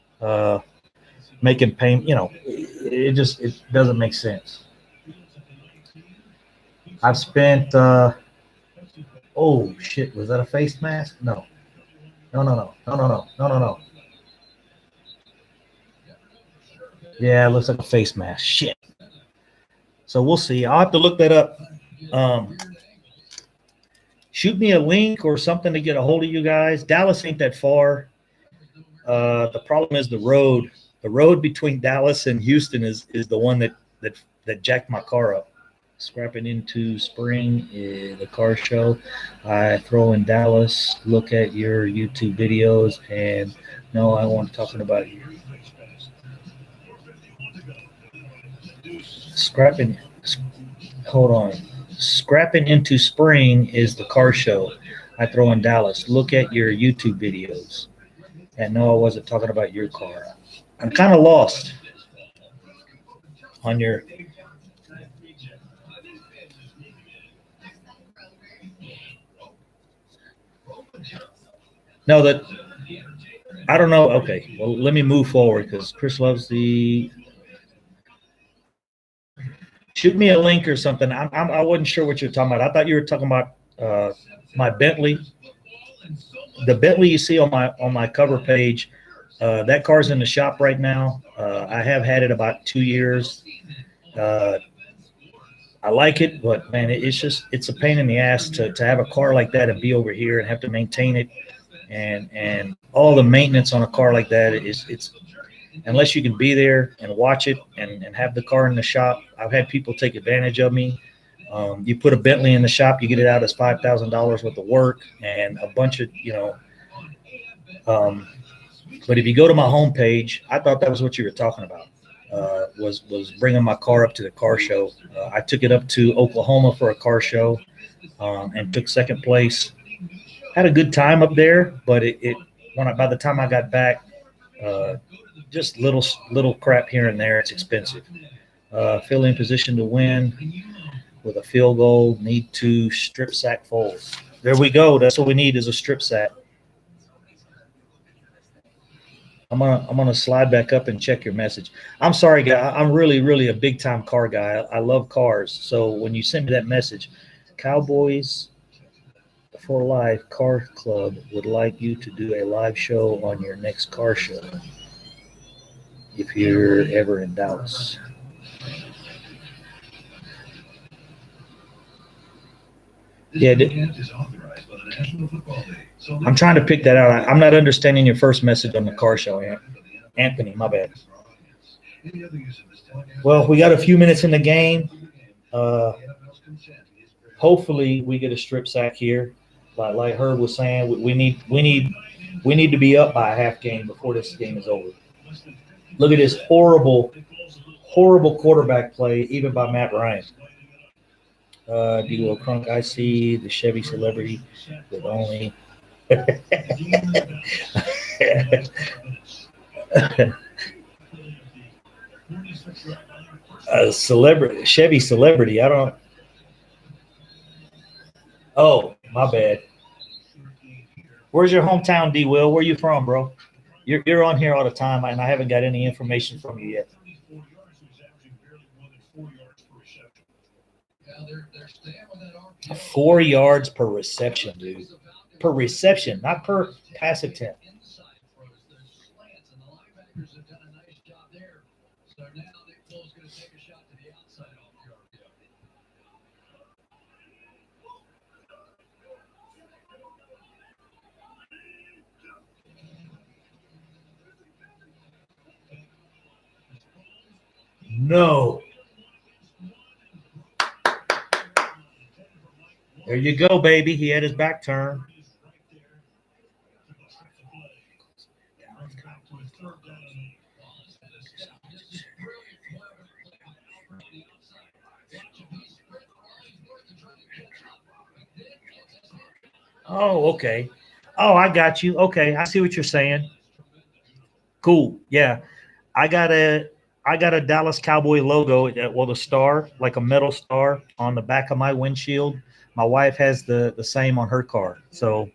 making payment. It doesn't make sense. I've spent oh shit, was that a face mask? No. Yeah, it looks like a face mask. Shit. So we'll see. I'll have to look that up. Shoot me a link or something to get a hold of you guys. Dallas ain't that far. The problem is the road. The road between Dallas and Houston is the one that jacked my car up. Scrapping into spring, the car show. I throw in Dallas. Look at your YouTube videos, and no, I want talking about you. Scrapping. Hold on. Scrapping into spring is the car show. I throw in Dallas. Look at your YouTube videos. And no, I wasn't talking about your car. I'm kind of lost on your. No, that I don't know. Okay, well, let me move forward because Chris loves the. Shoot me a link or something. I wasn't sure what you're talking about. I thought you were talking about my Bentley. The Bentley you see on my cover page. That car's in the shop right now. I have had it about 2 years. I like it, but man, it's a pain in the ass to have a car like that and be over here and have to maintain it, and all the maintenance on a car like that it's unless you can be there and watch it and have the car in the shop. I've had people take advantage of me. You put a Bentley in the shop, you get it out as $5,000 worth of work and a bunch of but if you go to my homepage, I thought that was what you were talking about. Was bringing my car up to the car show. I took it up to Oklahoma for a car show and took second place. Had a good time up there, but by the time I got back, just little crap here and there. It's expensive. Philly in position to win with a field goal. Need to strip sack Foles. There we go. That's what we need is a strip sack. I'm gonna slide back up and check your message. I'm sorry, guy. I'm really a big time car guy. I love cars. So when you send me that message, Cowboys for Life Car Club would like you to do a live show on your next car show if you're ever in Dallas. Yeah, I'm trying to pick that out. I'm not understanding your first message on the car show, Anthony. My bad. Well, we got a few minutes in the game. Uh, Hopefully, we get a strip sack here. Like Herb was saying, we need to be up by a half game before this game is over. Look at this horrible quarterback play, even by Matt Ryan. D. CRUNK, I see the Chevy celebrity with only a celebrity Chevy celebrity. I don't. Oh, my bad. Where's your hometown, D. Will? Where you from, bro? You're on here all the time, and I haven't got any information from you yet. 4 yards per reception, dude. Per reception, not per pass attempt. No. There you go, baby. He had his back turned. Oh, okay. Oh, I got you. Okay, I see what you're saying. Cool. Yeah, I got a I got a Dallas Cowboy logo. Well, the star, like a metal star, on the back of my windshield. My wife has the same on her car. So,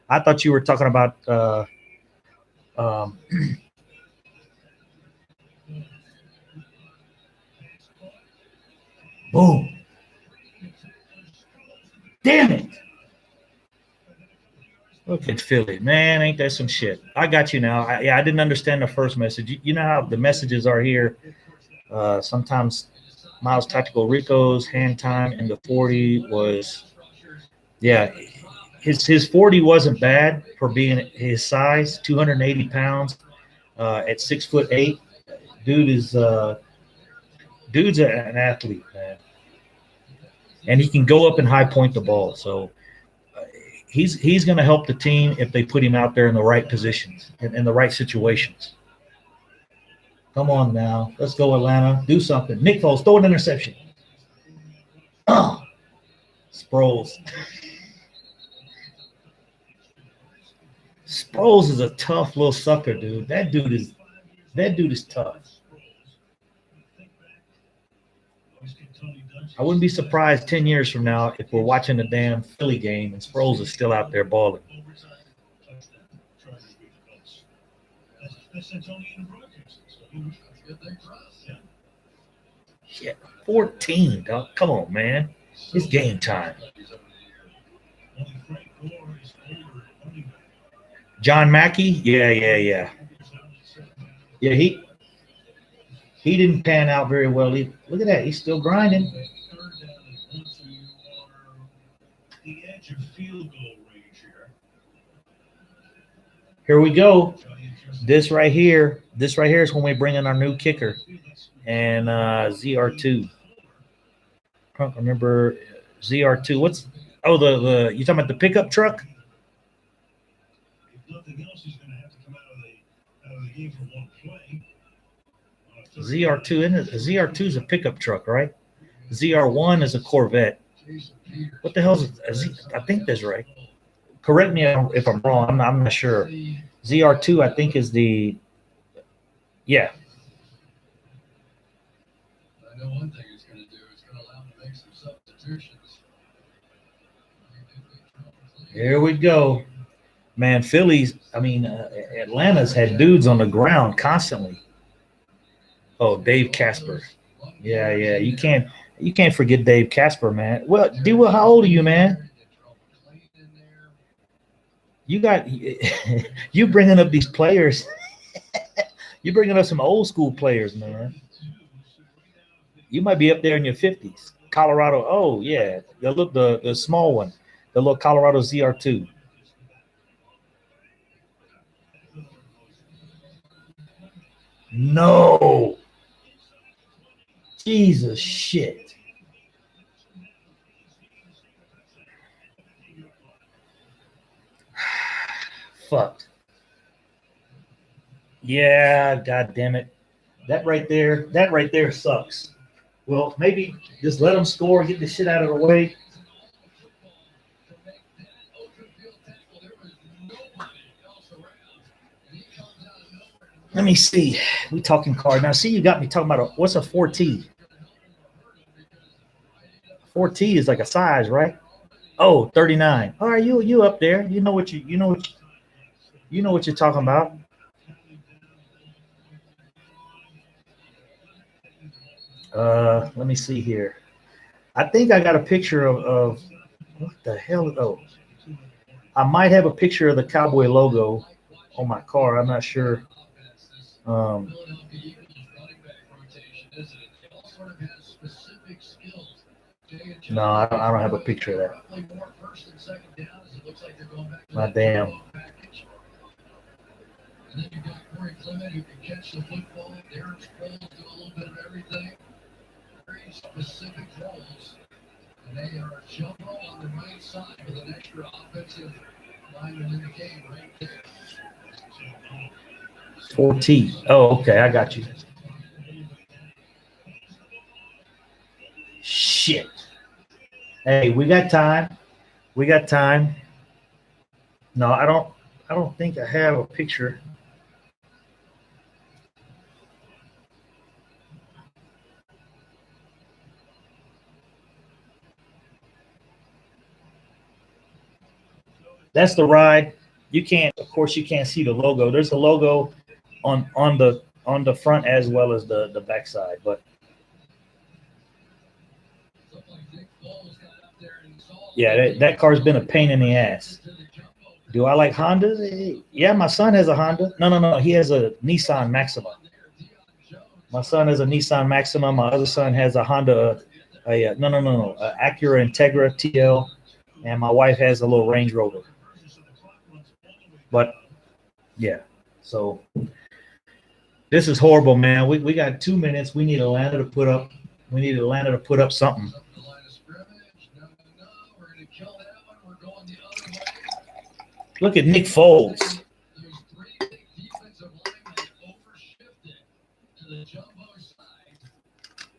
I thought you were talking about. Um, Boom! Damn it! Look at Philly, man. Ain't that some shit? I got you now. Yeah, I didn't understand the first message. You know how the messages are here. Sometimes Miles Tactical Rico's hand time in the 40 was, yeah, his 40 wasn't bad for being his size, 280 pounds, at 6'8". Dude is dude's an athlete, man, and he can go up and high point the ball. So he's going to help the team if they put him out there in the right positions and in the right situations. Come on now, let's go Atlanta, do something. Nick Foles, throw an interception. Oh, Sproles. Sproles is a tough little sucker, dude. That dude is tough. I wouldn't be surprised 10 years from now if we're watching the damn Philly game and Sproles is still out there balling. Yeah, 14, dog. Come on, man. It's game time. John Mackey? Yeah. Yeah, he didn't pan out very well. Look at that. He's still grinding. Here we go. This right here is when we bring in our new kicker and ZR2. I don't remember ZR2. What's the you talking about the pickup truck? ZR2 isn't it? ZR2 is a pickup truck, right? ZR1 is a Corvette. What the hell is I think that's right. Correct me if I'm wrong. I'm not sure. ZR2, I think, is the yeah. I know one thing it's going to do. It's going to allow them to make some substitutions. Here we go. Man, Atlanta's had dudes on the ground constantly. Oh, Dave Casper. Yeah, yeah. You can't forget Dave Casper, man. Well, D-Will, how old are you, man? You got you bringing up these players. You bringing up some old school players, man. You might be up there in your 50s. Colorado. Oh yeah, the small one, the little Colorado ZR2. No, Jesus shit. Fuck. Yeah, god damn it. That right there sucks. Well, maybe just let them score, get the shit out of the way. Let me see. We talking card now. See, you got me talking about what's a 4T. 4T is like a size, right? Oh, 39. All right, you up there? You know what you're talking about. Let me see here. I think I got a picture of what the hell? Oh, I might have a picture of the cowboy logo on my car. I'm not sure. Um, no, I don't have a picture of that. My damn. They are jumbo on the right side with an extra offensive lineman in the game right there. 4T. Oh, okay, I got you. Shit. Hey, we got time. We got time. No, I don't think I have a picture. That's the ride. Of course, you can't see the logo. There's a logo on the front as well as the backside. But yeah, that car's been a pain in the ass. Do I like Hondas? Yeah, my son has a Honda. No, no, no. He has a Nissan Maxima. My son has a Nissan Maxima. My other son has a Honda. No, no, no, no. Acura Integra TL, and my wife has a little Range Rover. But yeah, so this is horrible, man. We got 2 minutes. We need Atlanta to put up. We need Atlanta to put up something. Look at Nick Foles.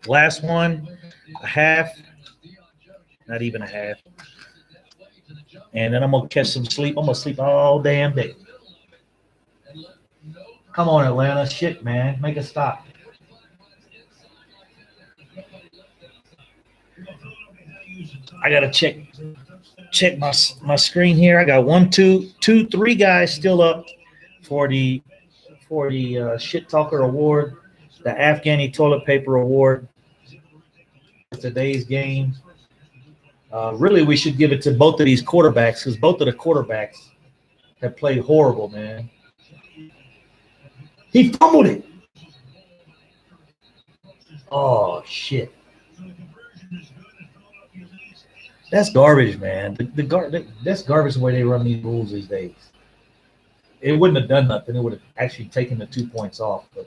Last one, a half, not even a half. And then I'm going to catch some sleep. I'm going to sleep all damn day. Come on, Atlanta. Shit, man. Make a stop. I got to check my screen here. I got 1, 2, 3 guys still up for the Shit Talker Award, the Afghani Toilet Paper Award. Today's game. Really, we should give it to both of these quarterbacks because both of the quarterbacks have played horrible, man. He fumbled it. Oh, shit. That's garbage, man. That's garbage the way they run these rules these days. It wouldn't have done nothing. It would have actually taken the 2 points off. But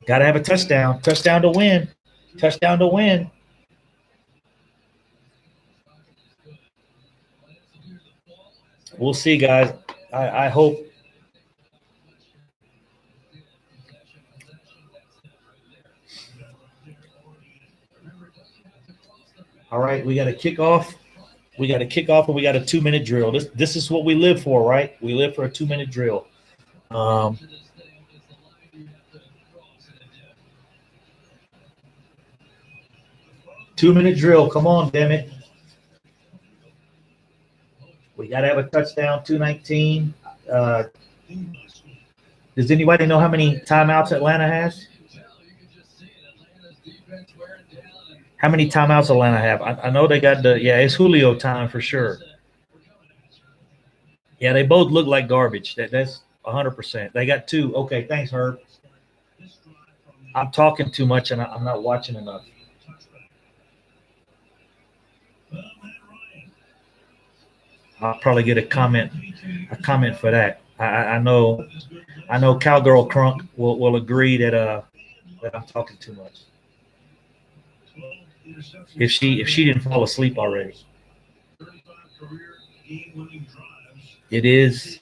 got to have a touchdown. Touchdown to win. Touchdown to win. We'll see, guys. I hope. All right, we got to kick off. We got to kick off, and we got a 2-minute drill. This is what we live for, right? We live for a 2-minute drill. 2-minute drill. Come on, damn it. Got to have a touchdown, 219. Does anybody know how many timeouts Atlanta has? How many timeouts Atlanta have? I know they got it's Julio time for sure. Yeah, they both look like garbage. That's 100%. They got 2. Okay, thanks, Herb. I'm talking too much and I'm not watching enough. I'll probably get a comment for that. I know Cowgirl Crunk will agree that I'm talking too much. If she didn't fall asleep already. It is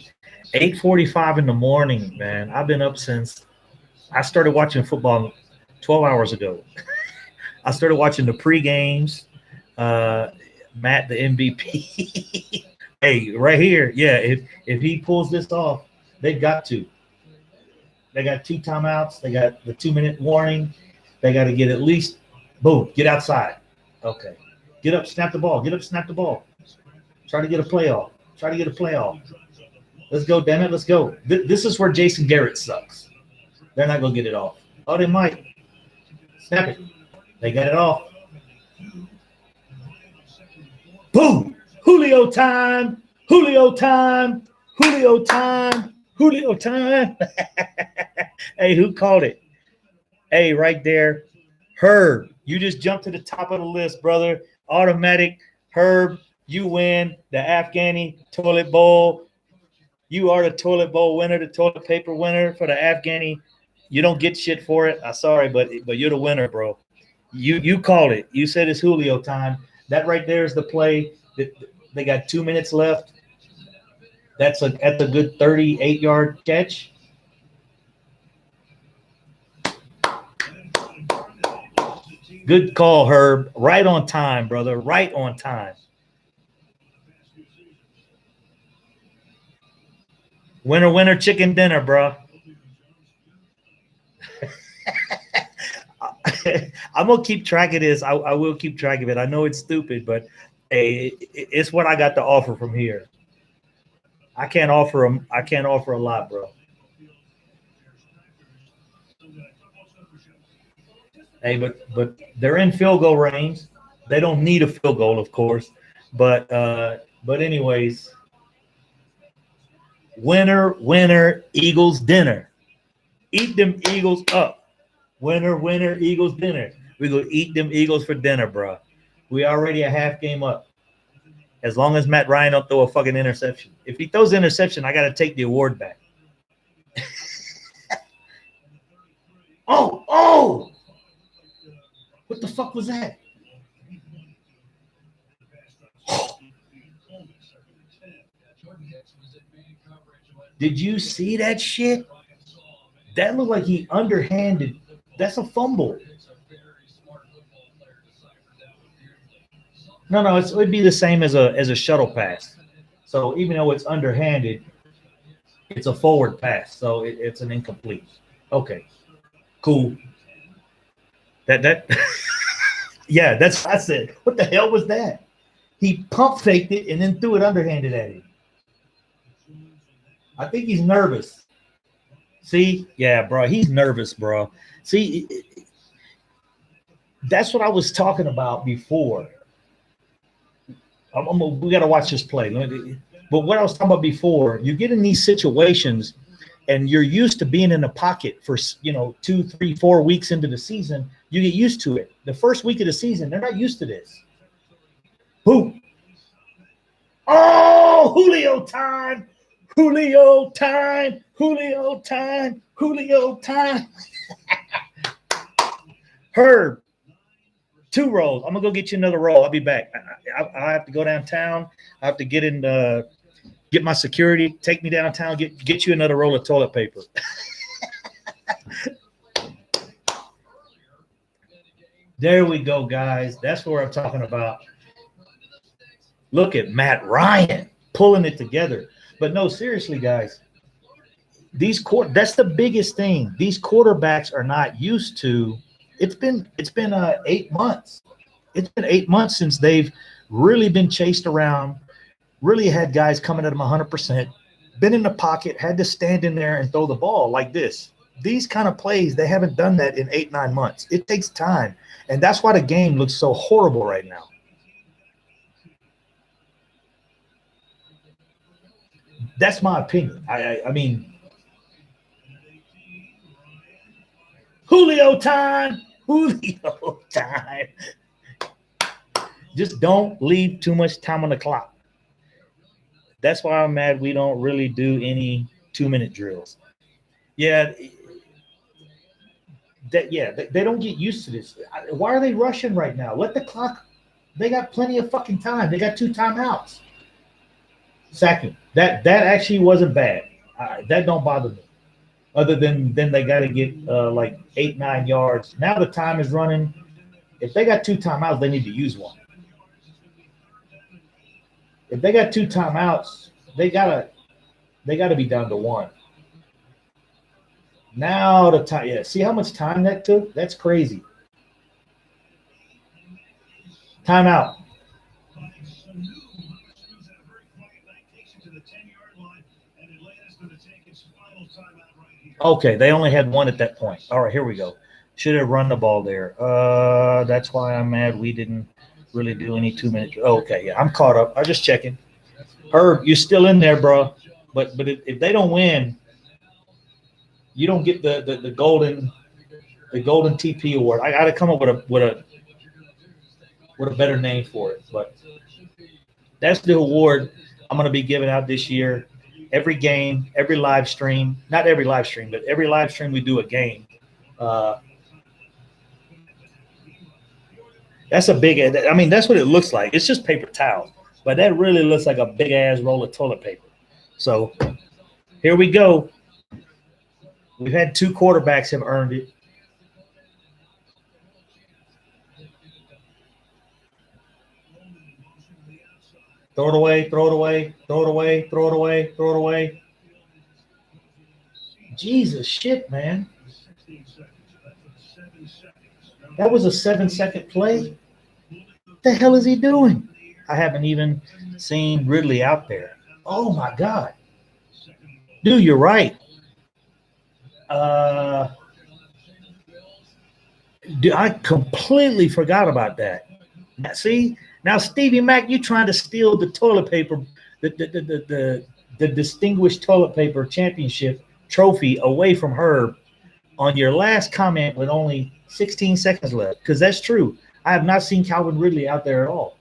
8:45 in the morning, man. I've been up since I started watching football 12 hours ago. I started watching the pre-games. Matt, the MVP. Hey, right here. Yeah, if he pulls this off, they've got to. They got 2 timeouts. They got the 2-minute warning. They got to get at least, boom, get outside. Okay. Get up, snap the ball. Get up, snap the ball. Try to get a playoff. Let's go, damn it. Let's go. This is where Jason Garrett sucks. They're not going to get it off. Oh, they might. Snap it. They got it off. Boom. Julio time. Julio time. Julio time. Julio time. Hey, who called it? Hey, right there. Herb, you just jumped to the top of the list, brother. Automatic. Herb, you win the Afghani toilet bowl. You are the toilet bowl winner, the toilet paper winner for the Afghani. You don't get shit for it. I'm sorry, but you're the winner, bro. You called it. You said it's Julio time. That right there is the play. They got 2 minutes left. That's a good 38-yard catch. Good call, Herb. Right on time, brother. Right on time. Winner, winner, chicken dinner, bro. I'm going to keep track of this. I will keep track of it. I know it's stupid, but hey, it's what I got to offer from here. I can't offer a lot, bro. Hey, but they're in field goal range. They don't need a field goal, of course. But anyways, winner, winner, Eagles dinner. Eat them Eagles up. Winner, winner, Eagles dinner. We're going to eat them Eagles for dinner, bro. We already a half game up. As long as Matt Ryan don't throw a fucking interception. If he throws an interception, I got to take the award back. Oh! What the fuck was that? Did you see that shit? That looked like he underhanded. That's a fumble. No, it would be the same as a shuttle pass. So even though it's underhanded, it's a forward pass. So it's an incomplete. Okay, cool. That yeah, that's I said. What the hell was that? He pump faked it and then threw it underhanded at him. I think he's nervous. See, yeah, bro, he's nervous, bro. See, that's what I was talking about before. We got to watch this play. But what I was talking about before, you get in these situations and you're used to being in the pocket for, 2, 3, 4 weeks into the season. You get used to it. The first week of the season, they're not used to this. Boom. Oh, Julio time. Julio time. Julio time. Julio time. Herb. 2 rolls. I'm gonna go get you another roll. I'll be back. I have to go downtown. I have to get my security, take me downtown, get you another roll of toilet paper. There we go, guys. That's what I'm talking about. Look at Matt Ryan pulling it together. But no, seriously, guys. That's the biggest thing. These quarterbacks are not used to. It's been 8 months. It's been 8 months since they've really been chased around really had guys coming at him 100%, been in the pocket, had to stand in there and throw the ball like this. These kind of plays, they haven't done that in 8-9 months. It takes time, and that's why the game looks so horrible right now. That's my opinion. I mean, Julio time. Julio time. Just don't leave too much time on the clock. That's why I'm mad we don't really do any 2-minute drills. Yeah, they don't get used to this. Why are they rushing right now? Let the clock. They got plenty of fucking time. They got 2 timeouts. Second, that actually wasn't bad. That don't bother me. Other than then they got to get like 8-9 yards. Now the time is running. If they got 2 timeouts, they need to use one. If they got 2 timeouts, they gotta be down to 1. Now the time, yeah. See how much time that took? That's crazy. Timeout. Okay, they only had 1 at that point. All right, here we go. Should have run the ball there. That's why I'm mad we didn't really do any 2-minute. Okay, yeah, I'm caught up. I'm just checking. Herb, you're still in there, bro. But if they don't win, you don't get the golden TP award. I got to come up with a better name for it. But that's the award I'm going to be giving out this year. Every game, every live stream, not every live stream, but every live stream we do a game. That's a big, I mean, that's what it looks like. It's just paper towels, but that really looks like a big ass roll of toilet paper. So here we go. We've had 2 quarterbacks have earned it. Throw it away, throw it away, throw it away, throw it away, throw it away. Jesus shit, man. That was a 7-second play. What the hell is he doing? I haven't even seen Ridley out there. Oh my God. Dude, you're right. Dude, I completely forgot about that. See? Now, Stevie Mac, you trying to steal the toilet paper, the Distinguished Toilet Paper Championship trophy away from Herb on your last comment with only 16 seconds left, because that's true. I have not seen Calvin Ridley out there at all.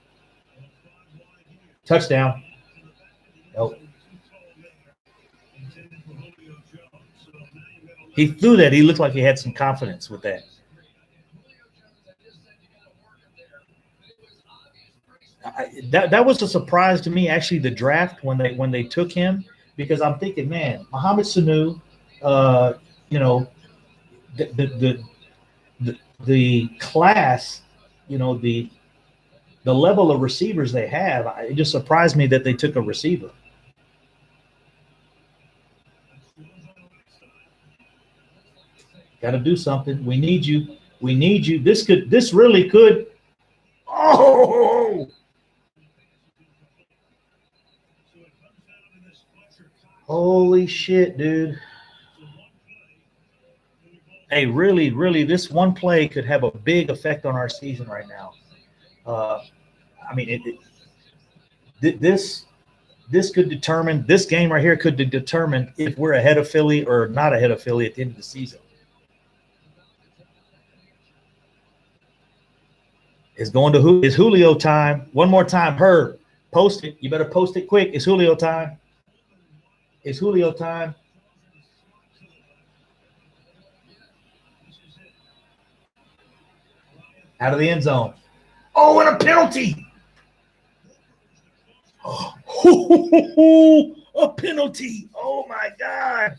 Touchdown. Nope. He threw that. He looked like he had some confidence with that. That was a surprise to me, actually, the draft when they took him, because I'm thinking, man, Mohamed Sanu, you know, the class, you know, the level of receivers they have, it just surprised me that they took a receiver. Got to do something. We need you. We need you. This really could. Oh. Holy shit, dude. Hey, really, this one play could have a big effect on our season right now. I mean, this could determine, this game right here could determine if we're ahead of Philly or not ahead of Philly at the end of the season. It's going to it's Julio time. One more time, Herb. Post it. You better post it quick. It's Julio time. It's Julio time. Out of the end zone. Oh, and a penalty. Oh, a penalty. Oh, my God.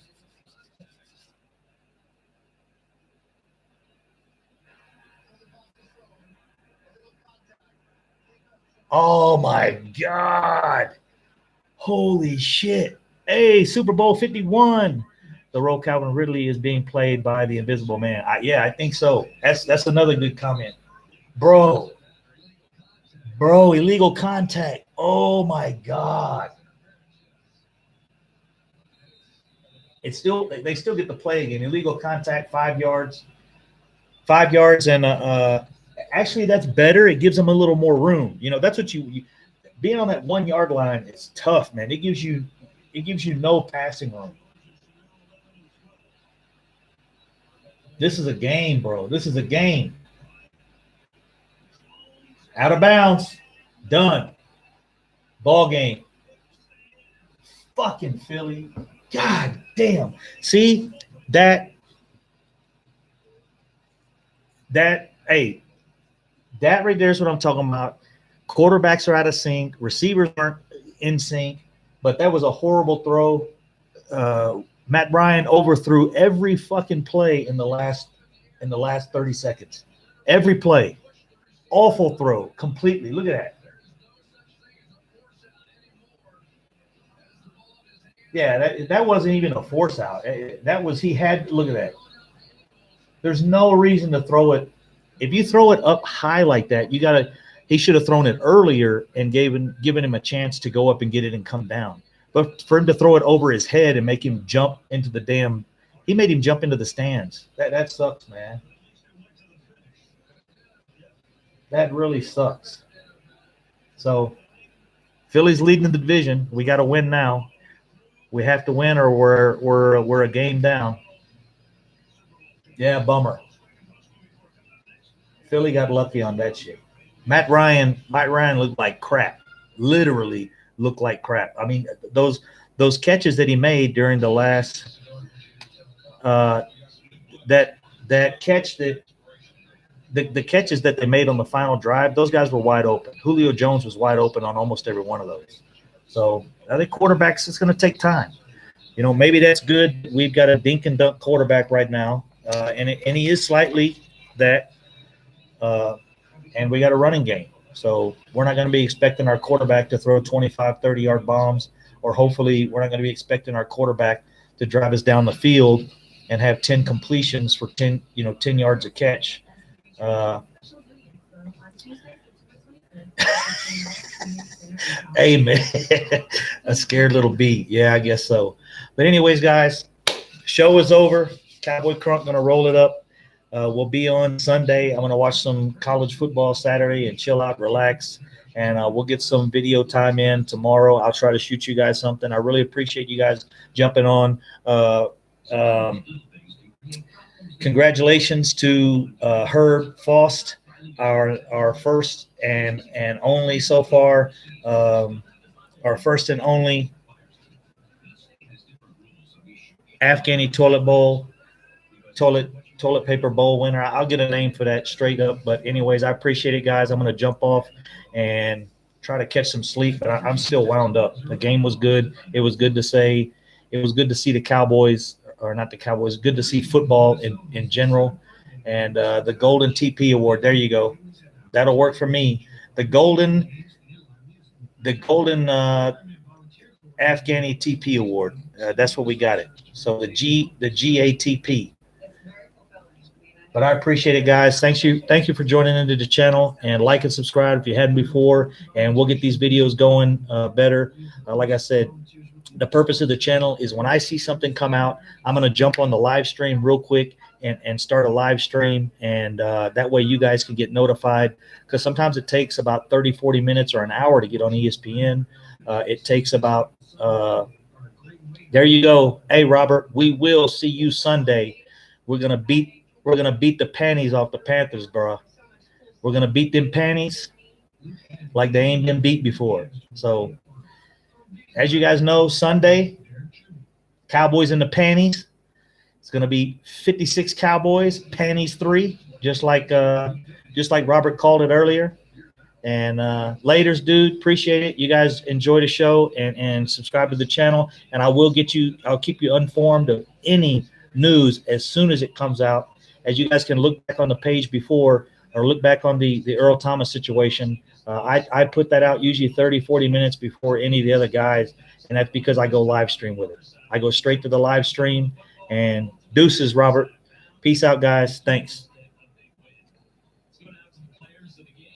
Oh, my God. Holy shit. Hey, Super Bowl 51. The role Calvin Ridley is being played by the Invisible Man. I think so. That's another good comment. Bro, illegal contact. Oh my God. It's still, they still get the play again. Illegal contact, 5 yards. 5 yards, and actually that's better. It gives them a little more room. You know, that's what you being on that 1 yard line is tough, man. It gives you no passing room. This is a game, bro. This is a game. Out of bounds. Done. Ball game. Fucking Philly. God damn. See hey, that right there is what I'm talking about. Quarterbacks are out of sync. Receivers aren't in sync. But that was a horrible throw. Matt Ryan overthrew every fucking play in the last 30 seconds. Every play. Awful throw. Completely. Look at that. Yeah, that wasn't even a force out. That was, he had, look at that. There's no reason to throw it. If you throw it up high like that, he should have thrown it earlier and given him a chance to go up and get it and come down. But for him to throw it over his head and make him jump into he made him jump into the stands. That sucks, man. That really sucks. So Philly's leading the division. We got to win now. We have to win, or we're a game down. Yeah, bummer. Philly got lucky on that shit. Matt Ryan looked like crap. Literally looked like crap. I mean, those catches that he made during the last that catch that the catches that they made on the final drive, those guys were wide open. Julio Jones was wide open on almost every one of those. So I think quarterbacks, it's going to take time. You know, maybe that's good. We've got a dink and dunk quarterback right now, and he is slightly that. And we got a running game. So we're not going to be expecting our quarterback to throw 25, 30-yard bombs, or hopefully we're not going to be expecting our quarterback to drive us down the field and have 10 completions for 10 yards a catch. Hey, man, a scared little bee. Yeah, I guess so. But anyways, guys, show is over. Cowboy Crunk going to roll it up. We'll be on Sunday. I'm going to watch some college football Saturday and chill out, relax, and we'll get some video time in tomorrow. I'll try to shoot you guys something. I really appreciate you guys jumping on. Congratulations to Herb Faust, our first and only so far, our first and only Afghani toilet paper bowl winner. I'll get a name for that straight up. But anyways, I appreciate it, guys. I'm going to jump off and try to catch some sleep, but I'm still wound up. The game was good. It was good to see the Cowboys, or not the Cowboys. Good to see football in general. And the Golden TP Award, there you go. That'll work for me. The golden Afghani TP Award. That's what we got it. So the GATP. But I appreciate it, guys. Thank you for joining into the channel, and like and subscribe if you hadn't before, and we'll get these videos going better. Like I said, the purpose of the channel is when I see something come out, I'm going to jump on the live stream real quick and start a live stream, and that way you guys can get notified, because sometimes it takes about 30, 40 minutes or an hour to get on ESPN. It takes about there you go. Hey, Robert, we will see you Sunday. We're going to beat the panties off the Panthers, bro. We're going to beat them panties like they ain't been beat before. So, as you guys know, Sunday, Cowboys in the panties. It's going to be 56 Cowboys, panties 3, just like Robert called it earlier. And laters, dude, appreciate it. You guys enjoy the show and subscribe to the channel. And I'll keep you informed of any news as soon as it comes out. As you guys can look back on the page before, or look back on the Earl Thomas situation, I put that out usually 30, 40 minutes before any of the other guys, and that's because I go live stream with it. I go straight to the live stream, and deuces, Robert. Peace out, guys. Thanks.